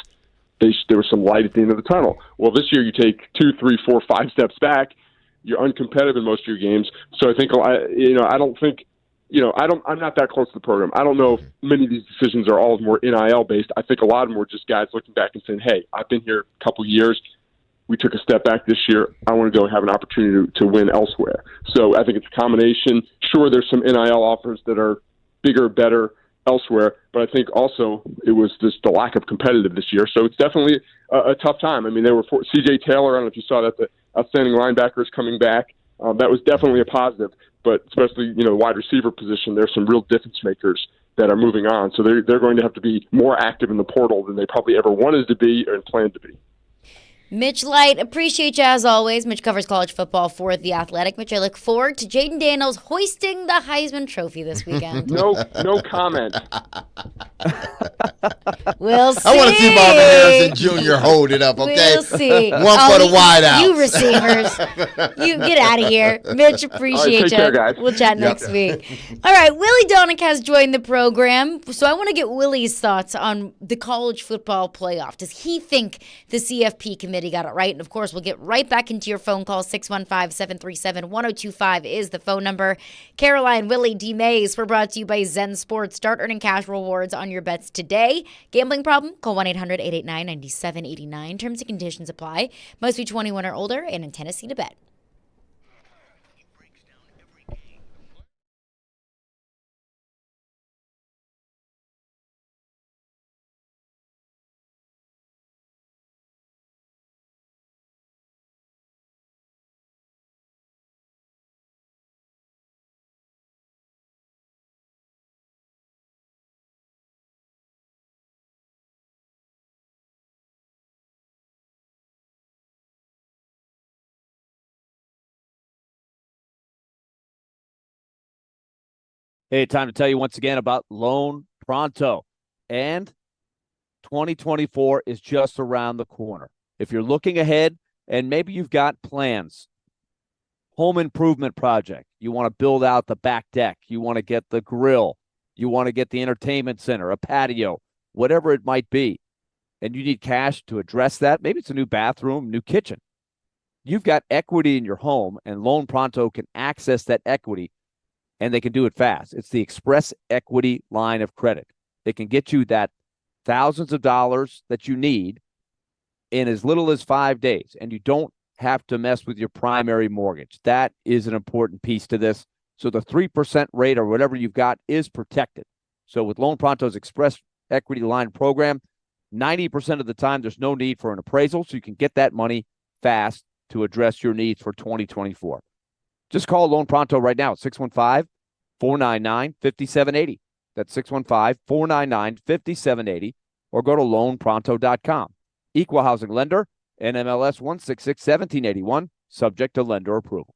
there was some light at the end of the tunnel. Well, this year you take 2, 3, 4, 5 steps back. You're uncompetitive in most of your games. So I think I don't think. I'm not that close to the program. I don't know if many of these decisions are all more NIL based. I think a lot of them were just guys looking back and saying, "Hey, I've been here a couple years. We took a step back this year. I want to go have an opportunity to win elsewhere." So I think it's a combination. Sure, there's some NIL offers that are bigger, better elsewhere, but I think also it was just the lack of competitive this year. So it's definitely a tough time. There were C.J. Taylor. I don't know if you saw that, the outstanding linebackers coming back. That was definitely a positive, but especially, the wide receiver position, there's some real difference makers that are moving on. So they're going to have to be more active in the portal than they probably ever wanted to be or planned to be. Mitch Light, appreciate you as always. Mitch covers college football for The Athletic. Mitch, I look forward to Jaden Daniels hoisting the Heisman Trophy this weekend. No comment. We'll see. I want to see Marvin Harrison Jr. hold it up, okay? We'll see. One for the wideouts. You receivers. You get out of here. Mitch, appreciate take you. care, guys. We'll chat next week. All right, Willy Donick has joined the program. So I want to get Willy's thoughts on the college football playoff. Does he think the CFP committee got it right? And of course, we'll get right back into your phone call. 615-737-1025 is the phone number. Caroline, Willy, D-Mase, we're brought to you by Zen Sports. Start earning cash rewards on your bets today. Gambling problem? Call 1-800-889-9789. Terms and conditions apply. Must be 21 or older and in Tennessee to bet. Hey, time to tell you once again about Loan Pronto. And 2024 is just around the corner. If you're looking ahead and maybe you've got plans, home improvement project, you want to build out the back deck, you want to get the grill, you want to get the entertainment center, a patio, whatever it might be, and you need cash to address that, maybe it's a new bathroom, new kitchen. You've got equity in your home, and Loan Pronto can access that equity, and they can do it fast. It's the Express Equity line of credit. They can get you that thousands of dollars that you need in as little as 5 days, and you don't have to mess with your primary mortgage. That is an important piece to this. So the 3% rate or whatever you've got is protected. So with Loan Pronto's Express Equity line program, 90% of the time there's no need for an appraisal, so you can get that money fast to address your needs for 2024. Just call Loan Pronto right now at 615-499-5780. That's 615-499-5780, or go to loanpronto.com. Equal housing lender, NMLS 1661781, subject to lender approval.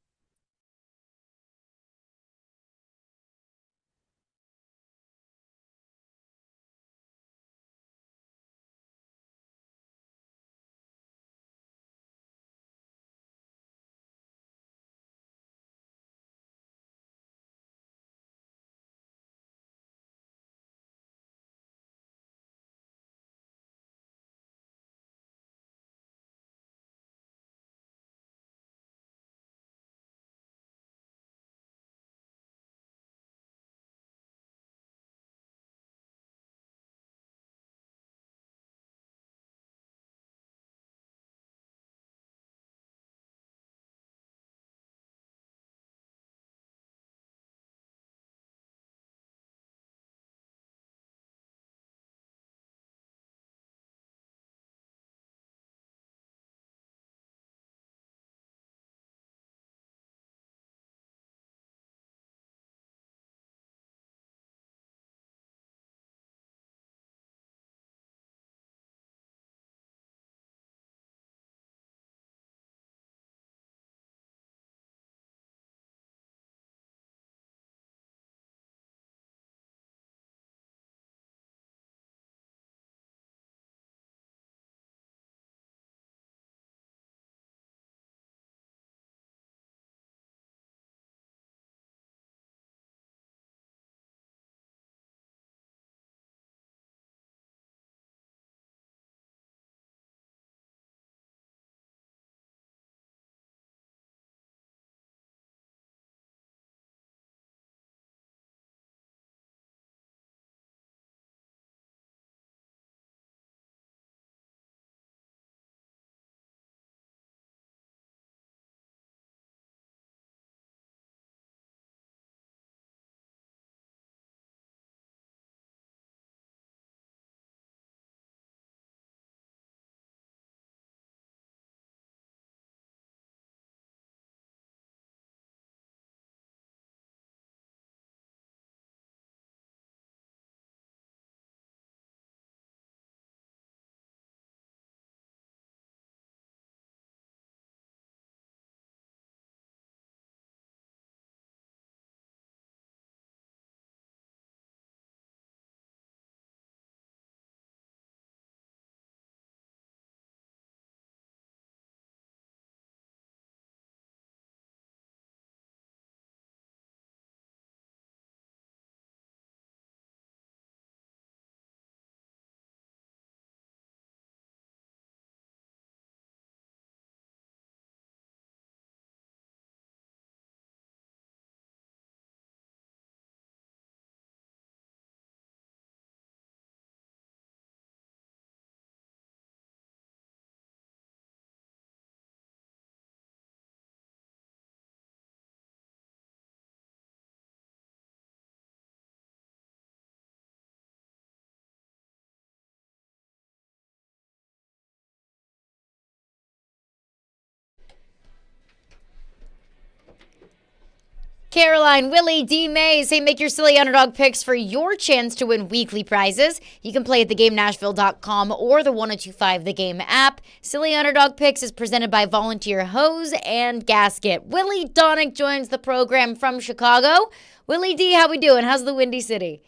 Caroline, Willy, D-Mase. Hey, make your silly underdog picks for your chance to win weekly prizes. You can play at thegamenashville.com or the 1025 The Game app. Silly Underdog Picks is presented by Volunteer Hose and Gasket. Willy Donick joins the program from Chicago. Willy D, how we doing? How's the Windy City?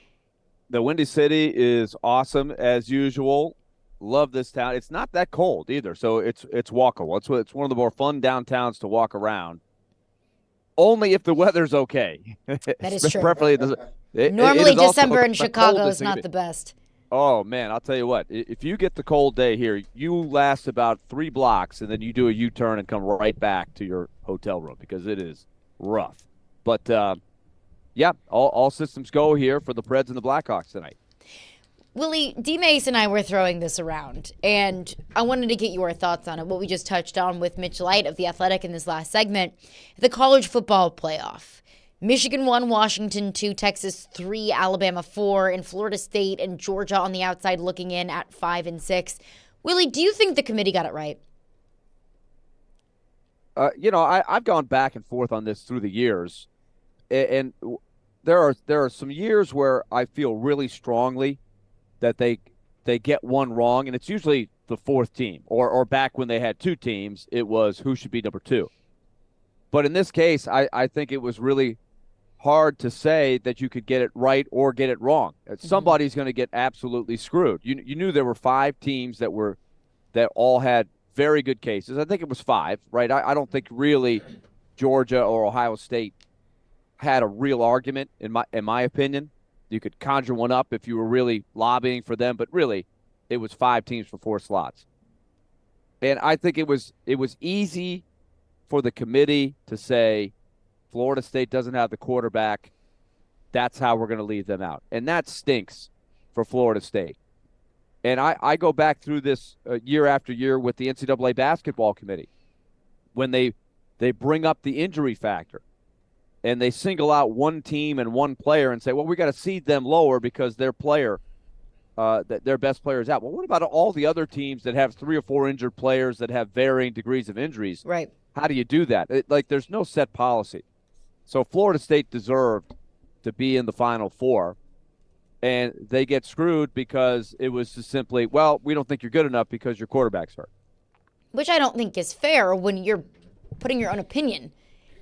The Windy City is awesome as usual. Love this town. It's not that cold either, so it's walkable. It's one of the more fun downtowns to walk around. Only if the weather's okay. That is true. Preferably, Normally December in Chicago is not the best. Oh, man, I'll tell you what. If you get the cold day here, you last about 3 blocks, and then you do a U-turn and come right back to your hotel room because it is rough. But, yeah, all systems go here for the Preds and the Blackhawks tonight. Willy, D-Mase and I were throwing this around, and I wanted to get your thoughts on it, what we just touched on with Mitch Light of The Athletic in this last segment. The college football playoff. Michigan 1, Washington 2, Texas 3, Alabama 4, and Florida State and Georgia on the outside looking in at 5 and 6. Willy, do you think the committee got it right? I've gone back and forth on this through the years, and there are some years where I feel really strongly that they get one wrong, and it's usually the 4th team. Or back when they had 2 teams, it was who should be number 2. But in this case, I think it was really hard to say that you could get it right or get it wrong. Somebody's going to get absolutely screwed. You knew there were 5 teams that all had very good cases. I think it was 5, right? I don't think really Georgia or Ohio State had a real argument, in my opinion. You could conjure one up if you were really lobbying for them, but really it was 5 teams for 4 slots. And I think it was easy for the committee to say Florida State doesn't have the quarterback. That's how we're going to leave them out. And that stinks for Florida State. And I go back through this year after year with the NCAA basketball committee when they bring up the injury factor. And they single out one team and one player and say, well, we got to seed them lower because their best player is out. Well, what about all the other teams that have 3 or 4 injured players that have varying degrees of injuries? Right. How do you do that? There's no set policy. So Florida State deserved to be in the Final Four, and they get screwed because it was just simply, well, we don't think you're good enough because your quarterback's hurt. Which I don't think is fair when you're putting your own opinion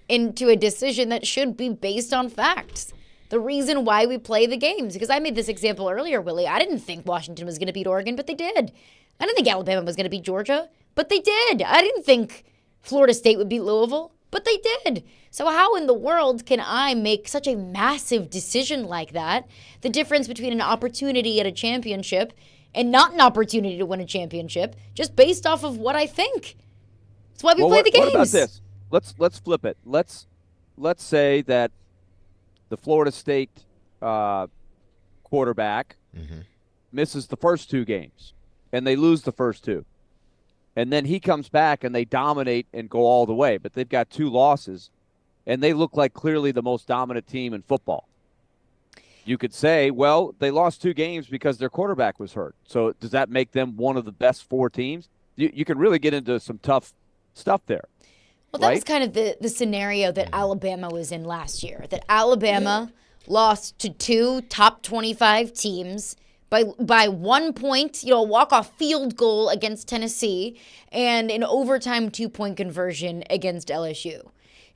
into a decision that should be based on facts. The reason why we play the games. Because I made this example earlier, Willy. I didn't think Washington was going to beat Oregon, but they did. I didn't think Alabama was going to beat Georgia, but they did. I didn't think Florida State would beat Louisville, but they did. So how in the world can I make such a massive decision like that? The difference between an opportunity at a championship and not an opportunity to win a championship, just based off of what I think. That's why we play the games. What about this? Let's flip it. Let's say that the Florida State quarterback misses the first 2 games, and they lose the first 2. And then he comes back, and they dominate and go all the way. But they've got 2 losses, and they look like clearly the most dominant team in football. You could say, well, they lost 2 games because their quarterback was hurt. So does that make them one of the best 4 teams? You can really get into some tough stuff there. Well, that was kind of the scenario that Alabama was in last year, that Alabama lost to 2 top 25 teams by 1 point, a walk-off field goal against Tennessee and an overtime 2-point conversion against LSU.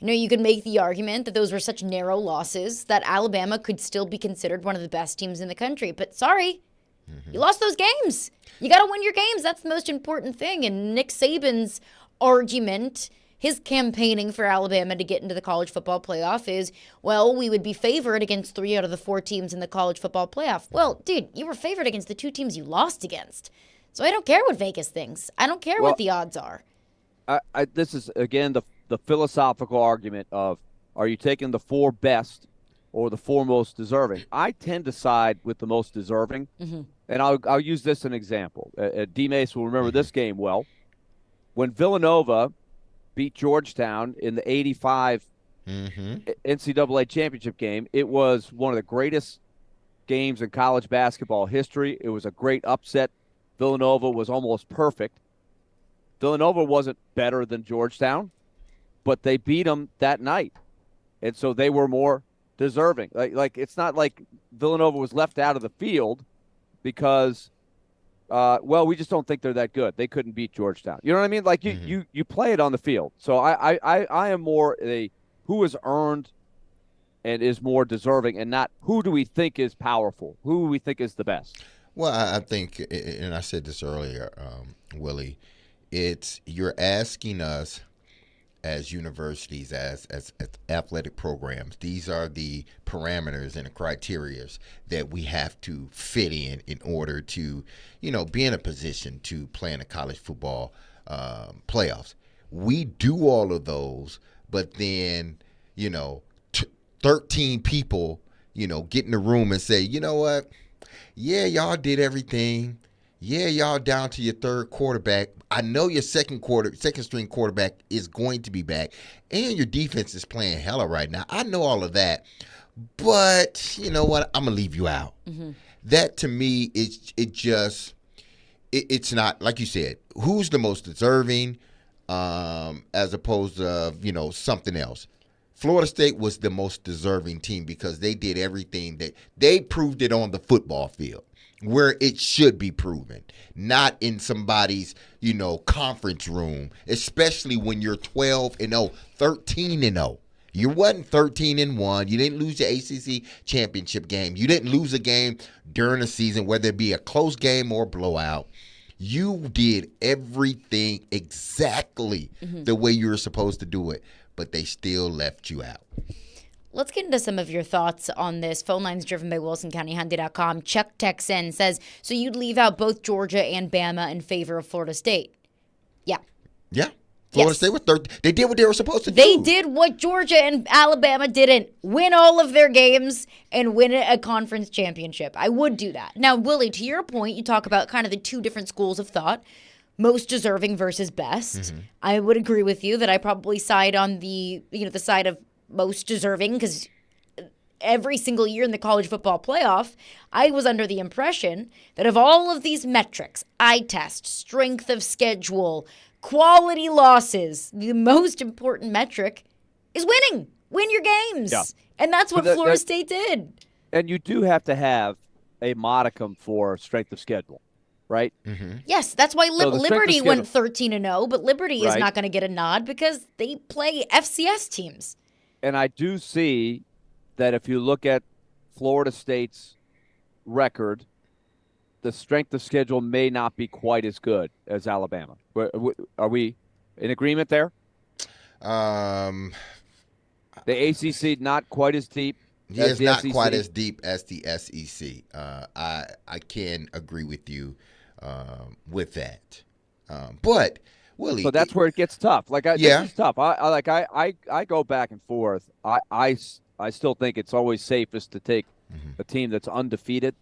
You could make the argument that those were such narrow losses that Alabama could still be considered one of the best teams in the country. But sorry, you lost those games. You got to win your games. That's the most important thing. And Nick Saban's argument, his campaigning for Alabama to get into the college football playoff is, well, we would be favored against 3 out of the 4 teams in the college football playoff. Well, dude, you were favored against the 2 teams you lost against. So I don't care what Vegas thinks. I don't care what the odds are. This is, again, the philosophical argument of, are you taking the 4 best or the 4 most deserving? I tend to side with the most deserving, and I'll use this as an example. D-Mase will remember this game well. When Villanova beat Georgetown in the 85 NCAA championship game, it was one of the greatest games in college basketball history. It was a great upset. Villanova was almost perfect. Villanova wasn't better than Georgetown, but they beat them that night. and so they were more deserving. Like it's not like Villanova was left out of the field because, we just don't think they're that good. They couldn't beat Georgetown. You know what I mean? Like you play it on the field. So I am more who has earned and is more deserving, and not who do we think is powerful, who we think is the best. Well, I think, and I said this earlier, Willie, you're asking us as universities, as athletic programs, these are the parameters and the criteria that we have to fit in order to, be in a position to play in a college football playoffs. We do all of those, but then, 13 people, get in the room and say, you know what? Yeah, y'all did everything. Yeah, y'all down to your third quarterback. I know your second string quarterback is going to be back, and your defense is playing hella right now. I know all of that, but you know what? I'm gonna leave you out. Mm-hmm. That to me, it's not like you said. Who's the most deserving, as opposed to something else. Florida State was the most deserving team because they did everything that they proved it on the football field where it should be proven, not in somebody's, conference room, especially when you're 12-0, 13-0. You wasn't 13-1. You didn't lose your ACC championship game. You didn't lose a game during the season, whether it be a close game or a blowout. You did everything exactly the way you were supposed to do it, but they still left you out. Let's get into some of your thoughts on this. Phone lines driven by WilsonCountyHyundai.com. Chuck texts in, says, so you'd leave out both Georgia and Bama in favor of Florida State? Yeah. Yeah. Florida State was third. They did what they were supposed to do. They did what Georgia and Alabama didn't. Win all of their games and win a conference championship. I would do that. Now, Willie, to your point, you talk about kind of the two different schools of thought. Most deserving versus best. Mm-hmm. I would agree with you that I probably side on the side of most deserving because every single year in the college football playoff, I was under the impression that of all of these metrics, eye test, strength of schedule, quality losses, the most important metric is winning. Win your games. Yeah. And that's what Florida State did. And you do have to have a modicum for strength of schedule. Right? Mm-hmm. Yes, that's why Liberty went 13-0, but Liberty is not going to get a nod because they play FCS teams. And I do see that if you look at Florida State's record, the strength of schedule may not be quite as good as Alabama. Are we in agreement there? The ACC not quite as deep. Yeah, it's not quite as deep as the SEC. I can agree with you with that. But Willie, so that's where it gets tough. This is tough. I go back and forth. I still think it's always safest to take a team that's undefeated,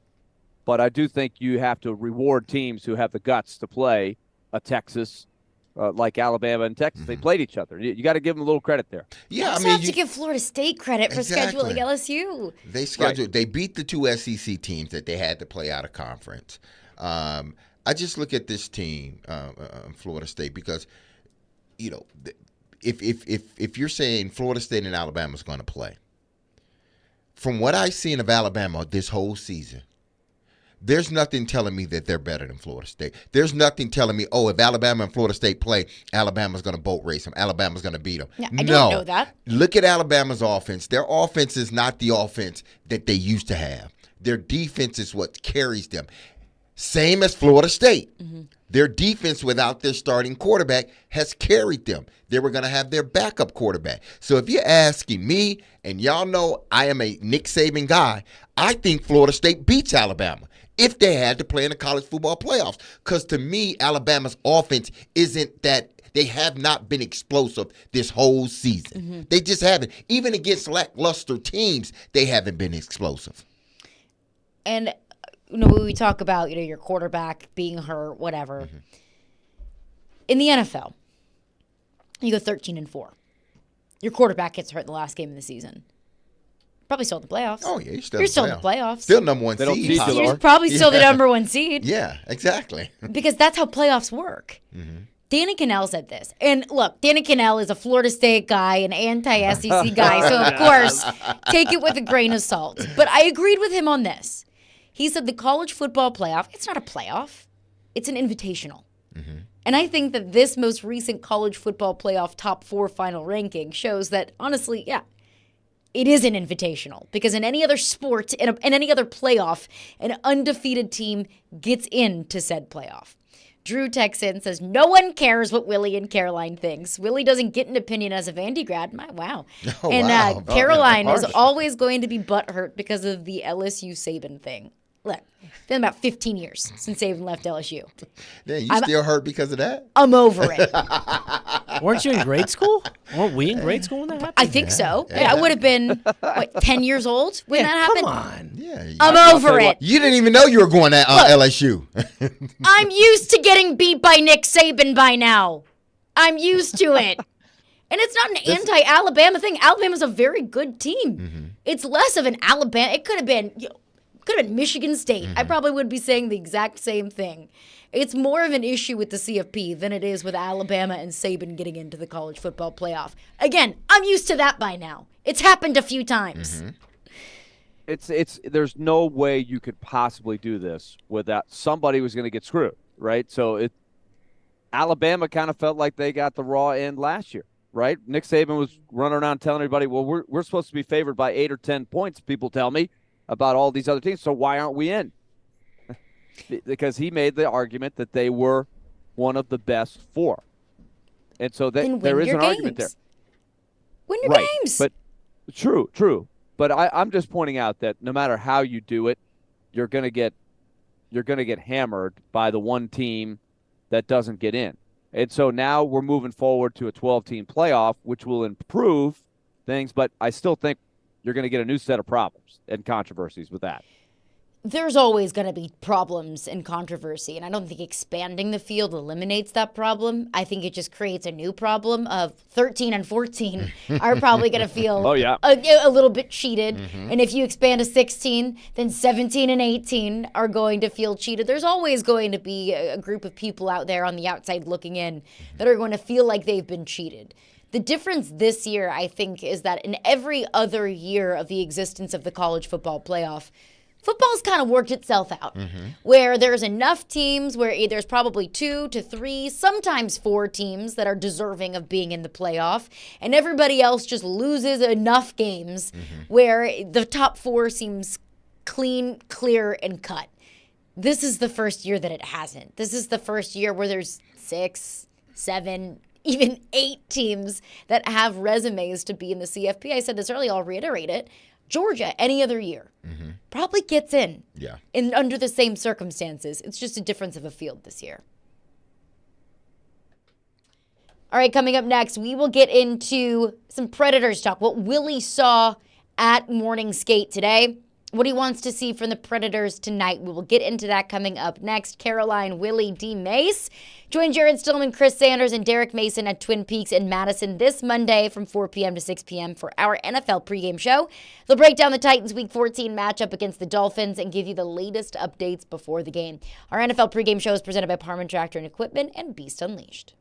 but I do think you have to reward teams who have the guts to play a Texas. Like Alabama and Texas, they played each other. You got to give them a little credit there. Yeah, I mean, have to give Florida State credit for scheduling LSU. They scheduled. They beat the two SEC teams that they had to play out of conference. I just look at this team, Florida State, because if you're saying Florida State and Alabama is going to play, from what I've seen of Alabama this whole season, there's nothing telling me that they're better than Florida State. There's nothing telling me, if Alabama and Florida State play, Alabama's going to boat race them. Alabama's going to beat them. I don't know that. Look at Alabama's offense. Their offense is not the offense that they used to have. Their defense is what carries them. Same as Florida State. Mm-hmm. Their defense without their starting quarterback has carried them. They were going to have their backup quarterback. So if you're asking me, and y'all know I am a Nick Saban guy, I think Florida State beats Alabama if they had to play in the college football playoffs. Because to me, Alabama's offense isn't that. They have not been explosive this whole season. Mm-hmm. They just haven't. Even against lackluster teams, they haven't been explosive. And when we talk about your quarterback being hurt, whatever. Mm-hmm. In the NFL, you go 13-4. Your quarterback gets hurt in the last game of the season. Probably still in the playoffs. Oh yeah, you're still in the playoffs. Still number one seed. You're probably still the number one seed. Yeah, exactly. Because that's how playoffs work. Mm-hmm. Danny Cannell said this. And look, Danny Cannell is a Florida State guy, an anti-SEC guy. So, of course, take it with a grain of salt. But I agreed with him on this. He said the college football playoff, it's not a playoff. It's an invitational. Mm-hmm. And I think that this most recent college football playoff top 4 final ranking shows that, honestly, yeah, it is an invitational. Because in any other sport, in any other playoff, an undefeated team gets into said playoff. Drew Texan says, no one cares what Willy and Caroline thinks. Willy doesn't get an opinion as a Vandy grad. Wow. Oh, and wow. Caroline is always going to be butthurt because of the LSU Saban thing. Look, it's been about 15 years since Saban left LSU. Then you still hurt because of that? I'm over it. Weren't you in grade school? Weren't we in grade school when that happened? I think so. Yeah. I would have been, 10 years old when that happened? Come on. Yeah, I'm over it. You didn't even know you were going at LSU. I'm used to getting beat by Nick Saban by now. I'm used to it. And it's not an anti-Alabama thing. Alabama's a very good team. Mm-hmm. It's less of an Alabama. It could have been Michigan State. Mm-hmm. I probably would be saying the exact same thing. It's more of an issue with the CFP than it is with Alabama and Saban getting into the college football playoff. Again, I'm used to that by now. It's happened a few times. Mm-hmm. There's no way you could possibly do this without somebody was going to get screwed, right? So Alabama kind of felt like they got the raw end last year, right? Nick Saban was running around telling everybody, well, we're supposed to be favored by 8 or 10 points, people tell me, about all these other teams, so why aren't we in? Because he made the argument that they were one of the best 4. And so there is an argument there. Win your games. But true. But I'm just pointing out that no matter how you do it, you're gonna get hammered by the one team that doesn't get in. And so now we're moving forward to a 12-team playoff, which will improve things, but I still think you're going to get a new set of problems and controversies with that. There's always going to be problems and controversy, and I don't think expanding the field eliminates that problem. I think it just creates a new problem of 13 and 14 are probably going to feel a little bit cheated. Mm-hmm. And if you expand to 16, then 17 and 18 are going to feel cheated. There's always going to be a group of people out there on the outside looking in that are going to feel like they've been cheated. The difference this year, I think, is that in every other year of the existence of the college football playoff, football's kind of worked itself out, where there's enough teams where there's probably 2 to 3, sometimes 4 teams that are deserving of being in the playoff, and everybody else just loses enough games where the top 4 seems clean, clear, and cut. This is the first year that it hasn't. This is the first year where there's 6, 7, even 8 teams that have resumes to be in the CFP. I said this earlier, I'll reiterate it. Georgia, any other year, probably gets in. Yeah. Under the same circumstances. It's just a difference of a field this year. All right, coming up next, we will get into some Predators talk. What Willy saw at morning skate today. What he wants to see from the Predators tonight. We will get into that coming up next. Caroline, Willy, D-Mase. Join Jared Stillman, Chris Sanders, and Derek Mason at Twin Peaks in Madison this Monday from 4 p.m. to 6 p.m. for our NFL pregame show. They'll break down the Titans' Week 14 matchup against the Dolphins and give you the latest updates before the game. Our NFL pregame show is presented by Parman Tractor and Equipment and Beast Unleashed.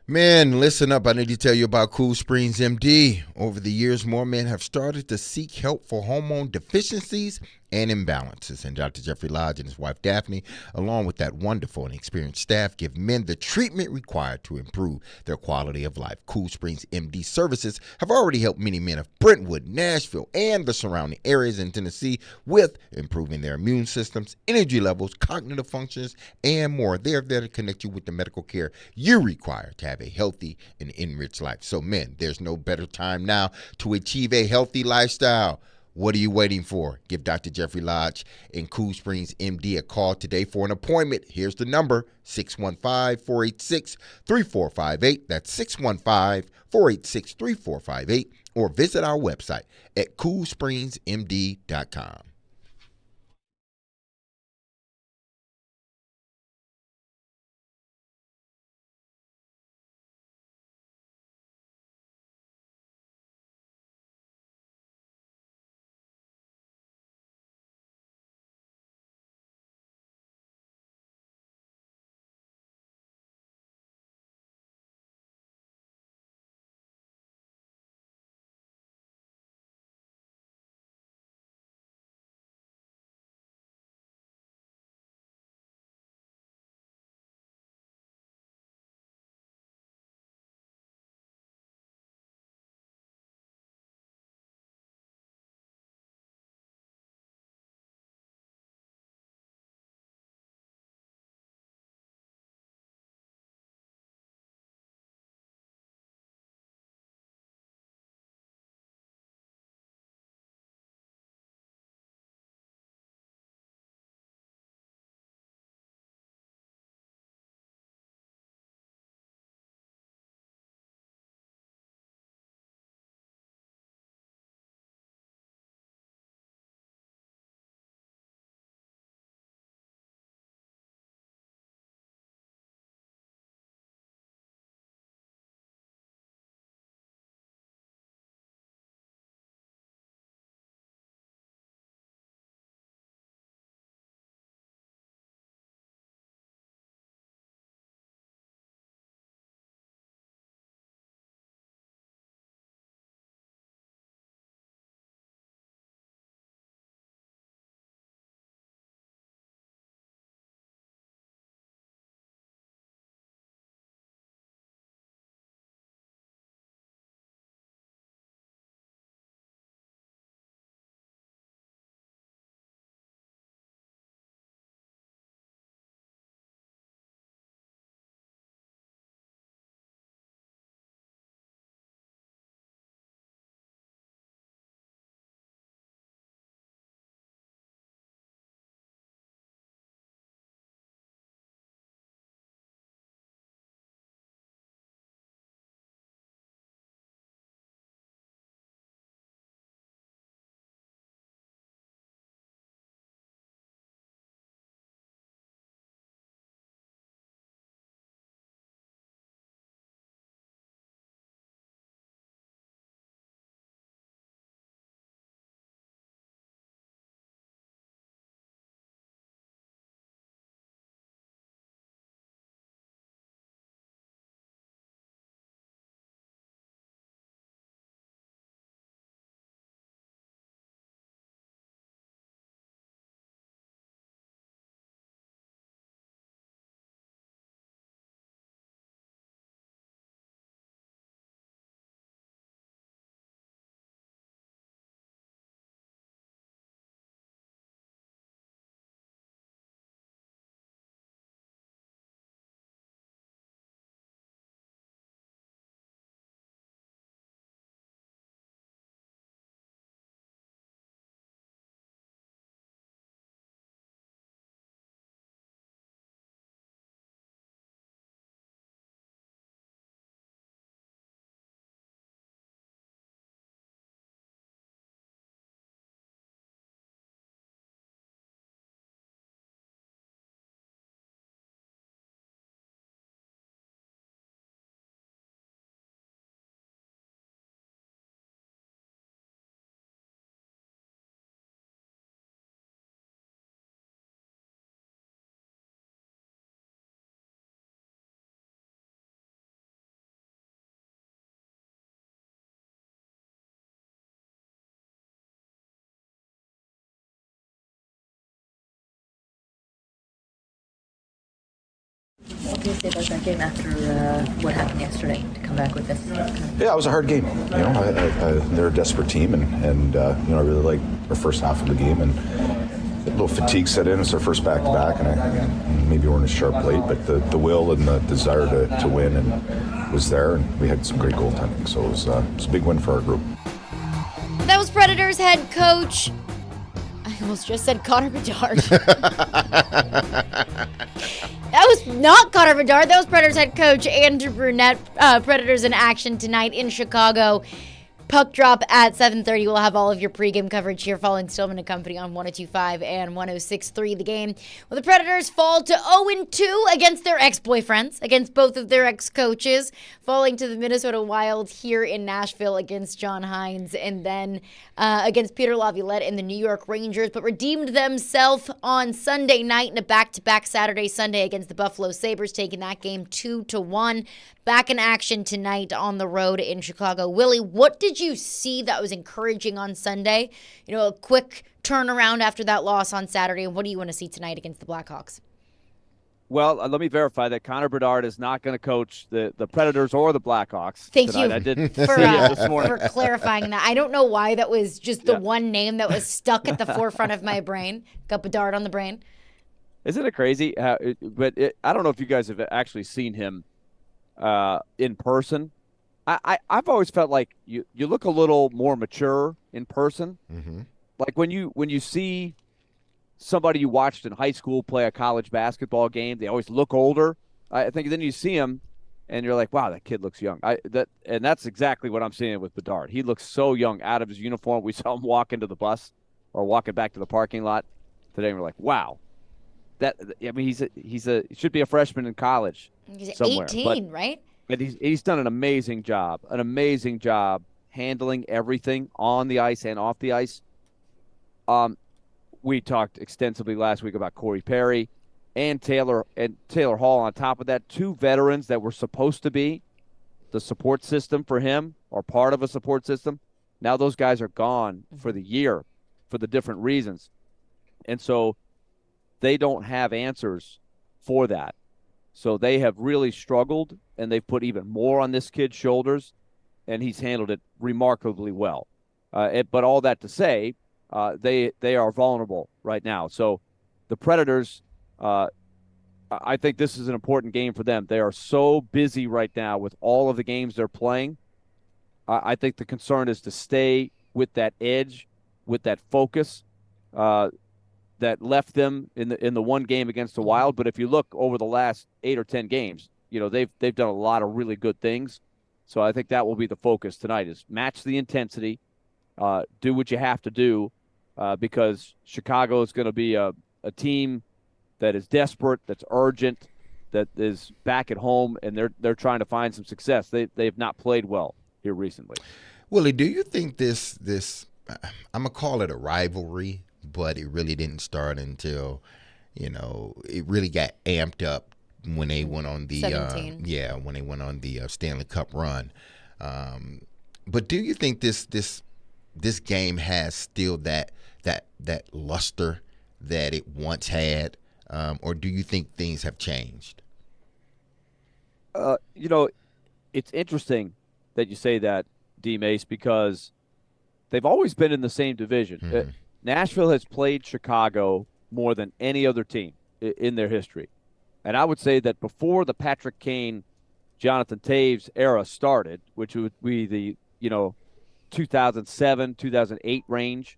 Men, listen up. I need to tell you about Cool Springs MD. Over the years, more men have started to seek help for hormone deficiencies and imbalances. And Dr. Jeffrey Lodge and his wife Daphne, along with that wonderful and experienced staff, give men the treatment required to improve their quality of life. Cool Springs MD services have already helped many men of Brentwood, Nashville, and the surrounding areas in Tennessee with improving their immune systems, energy levels, cognitive functions, and more. They're there to connect you with the medical care you require to have a healthy and enriched life. So men, there's no better time now to achieve a healthy lifestyle. What are you waiting for? Give Dr. Jeffrey Lodge in Cool Springs, MD, a call today for an appointment. Here's the number, 615-486-3458. That's 615-486-3458. Or visit our website at coolspringsmd.com. What do you say about that game after what happened yesterday to come back with this? Yeah, it was a hard game. You know, they're a desperate team, and you know, I really liked our first half of the game, and a little fatigue set in. It's our first back-to-back, and maybe we weren't as sharp late, but the will and the desire to win and was there, and we had some great goaltending. So it was a big win for our group. That was Predators head coach. I almost just said Connor Bedard. That was not Connor Bedard. That was Predators head coach Andrew Brunette. Predators in action tonight in Chicago. Puck drop at 7:30. We'll have all of your pregame coverage here following Stillman and Company on 102.5 and 106.3. The game well, the Predators fall to 0-2 against their ex-boyfriends, against both of their ex-coaches, falling to the Minnesota Wild here in Nashville against John Hines, and then against Peter Laviolette and the New York Rangers, but redeemed themselves on Sunday night in a back-to-back Saturday-Sunday against the Buffalo Sabres, taking that game 2-1. Back in action tonight on the road in Chicago. Willy, what did you see that was encouraging on Sunday? You know, a quick turnaround after that loss on Saturday. And what do you want to see tonight against the Blackhawks? Well, let me verify that Connor Bedard is not going to coach the Predators or the Blackhawks Thank tonight. you I did for, see it this morning. for clarifying that. I don't know why that was just the one name that was stuck at the forefront of my brain. Got Bedard on the brain. Isn't it crazy? I don't know if you guys have actually seen him in person. I've always felt like you look a little more mature in person. Mm-hmm. Like when you see somebody you watched in high school play a college basketball game, they always look older. I think then you see him and you're like, wow, that kid looks young. And that's exactly what I'm seeing with Bedard. He looks so young out of his uniform. We saw him walk into the bus or walking back to the parking lot today, and we're like, wow. He should be a freshman in college. He's somewhere. 18, right? But he's done an amazing job handling everything on the ice and off the ice. We talked extensively last week about Corey Perry and Taylor Hall. On top of that, two veterans that were supposed to be the support system for him or part of a support system. Now those guys are gone for the year for the different reasons. And so they don't have answers for that. So they have really struggled, and they've put even more on this kid's shoulders, and he's handled it remarkably well. But all that to say, they are vulnerable right now. So the Predators, I think this is an important game for them. They are so busy right now with all of the games they're playing. I think the concern is to stay with that edge, with that focus, that left them in the one game against the Wild. But if you look over the last 8 or 10 games, they've done a lot of really good things. So I think that will be the focus tonight: is match the intensity, do what you have to do, because Chicago is going to be a team that is desperate, that's urgent, that is back at home, and they're trying to find some success. They've not played well here recently. Willie, do you think this I'm gonna call it a rivalry, but it really didn't start until, it really got amped up when they went on the Stanley Cup run. But do you think this game has still that luster that it once had, or do you think things have changed? It's interesting that you say that, D-Mase, because they've always been in the same division. Mm-hmm. Nashville has played Chicago more than any other team in their history. And I would say that before the Patrick Kane, Jonathan Toews era started, which would be the, 2007, 2008 range,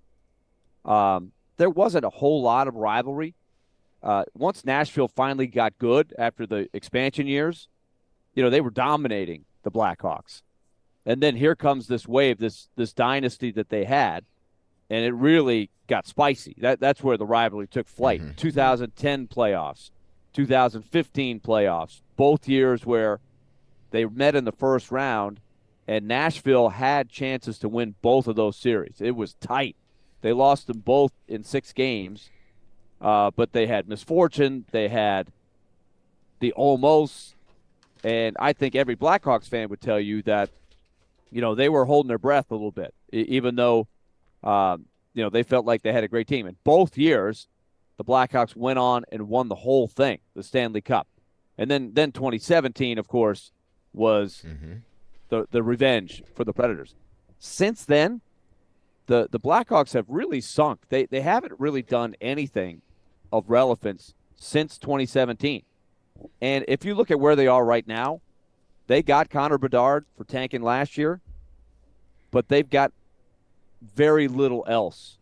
there wasn't a whole lot of rivalry. Once Nashville finally got good after the expansion years, they were dominating the Blackhawks. And then here comes this wave, this dynasty that they had, and it really got spicy. That's where the rivalry took flight. Mm-hmm. 2010 playoffs, 2015 playoffs, both years where they met in the first round, and Nashville had chances to win both of those series. It was tight. They lost them both in 6 games, but they had misfortune. They had the almost, and I think every Blackhawks fan would tell you that, they were holding their breath a little bit, even though, they felt like they had a great team. And both years, the Blackhawks went on and won the whole thing, the Stanley Cup. And then 2017, of course, was the revenge for the Predators. Since then, the Blackhawks have really sunk. They haven't really done anything of relevance since 2017. And if you look at where they are right now, they got Connor Bedard for tanking last year, but they've got very little else.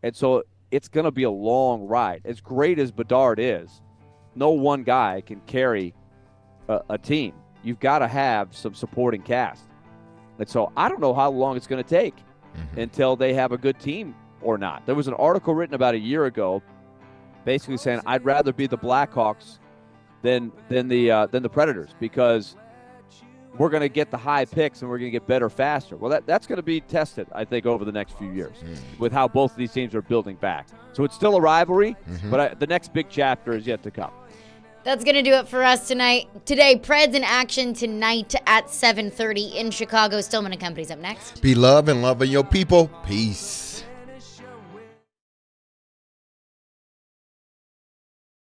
And so it's going to be a long ride. As great as Bedard is, no one guy can carry a team. You've got to have some supporting cast. And so I don't know how long it's going to take until they have a good team or not. There was an article written about a year ago basically saying I'd rather be the Blackhawks than the Predators because we're going to get the high picks and we're going to get better faster. Well, that's going to be tested, I think, over the next few years with how both of these teams are building back. So it's still a rivalry, but the next big chapter is yet to come. That's going to do it for us tonight. Today, Preds in action tonight at 7:30 in Chicago. Stillman and Company's up next. Be love and loving your people. Peace.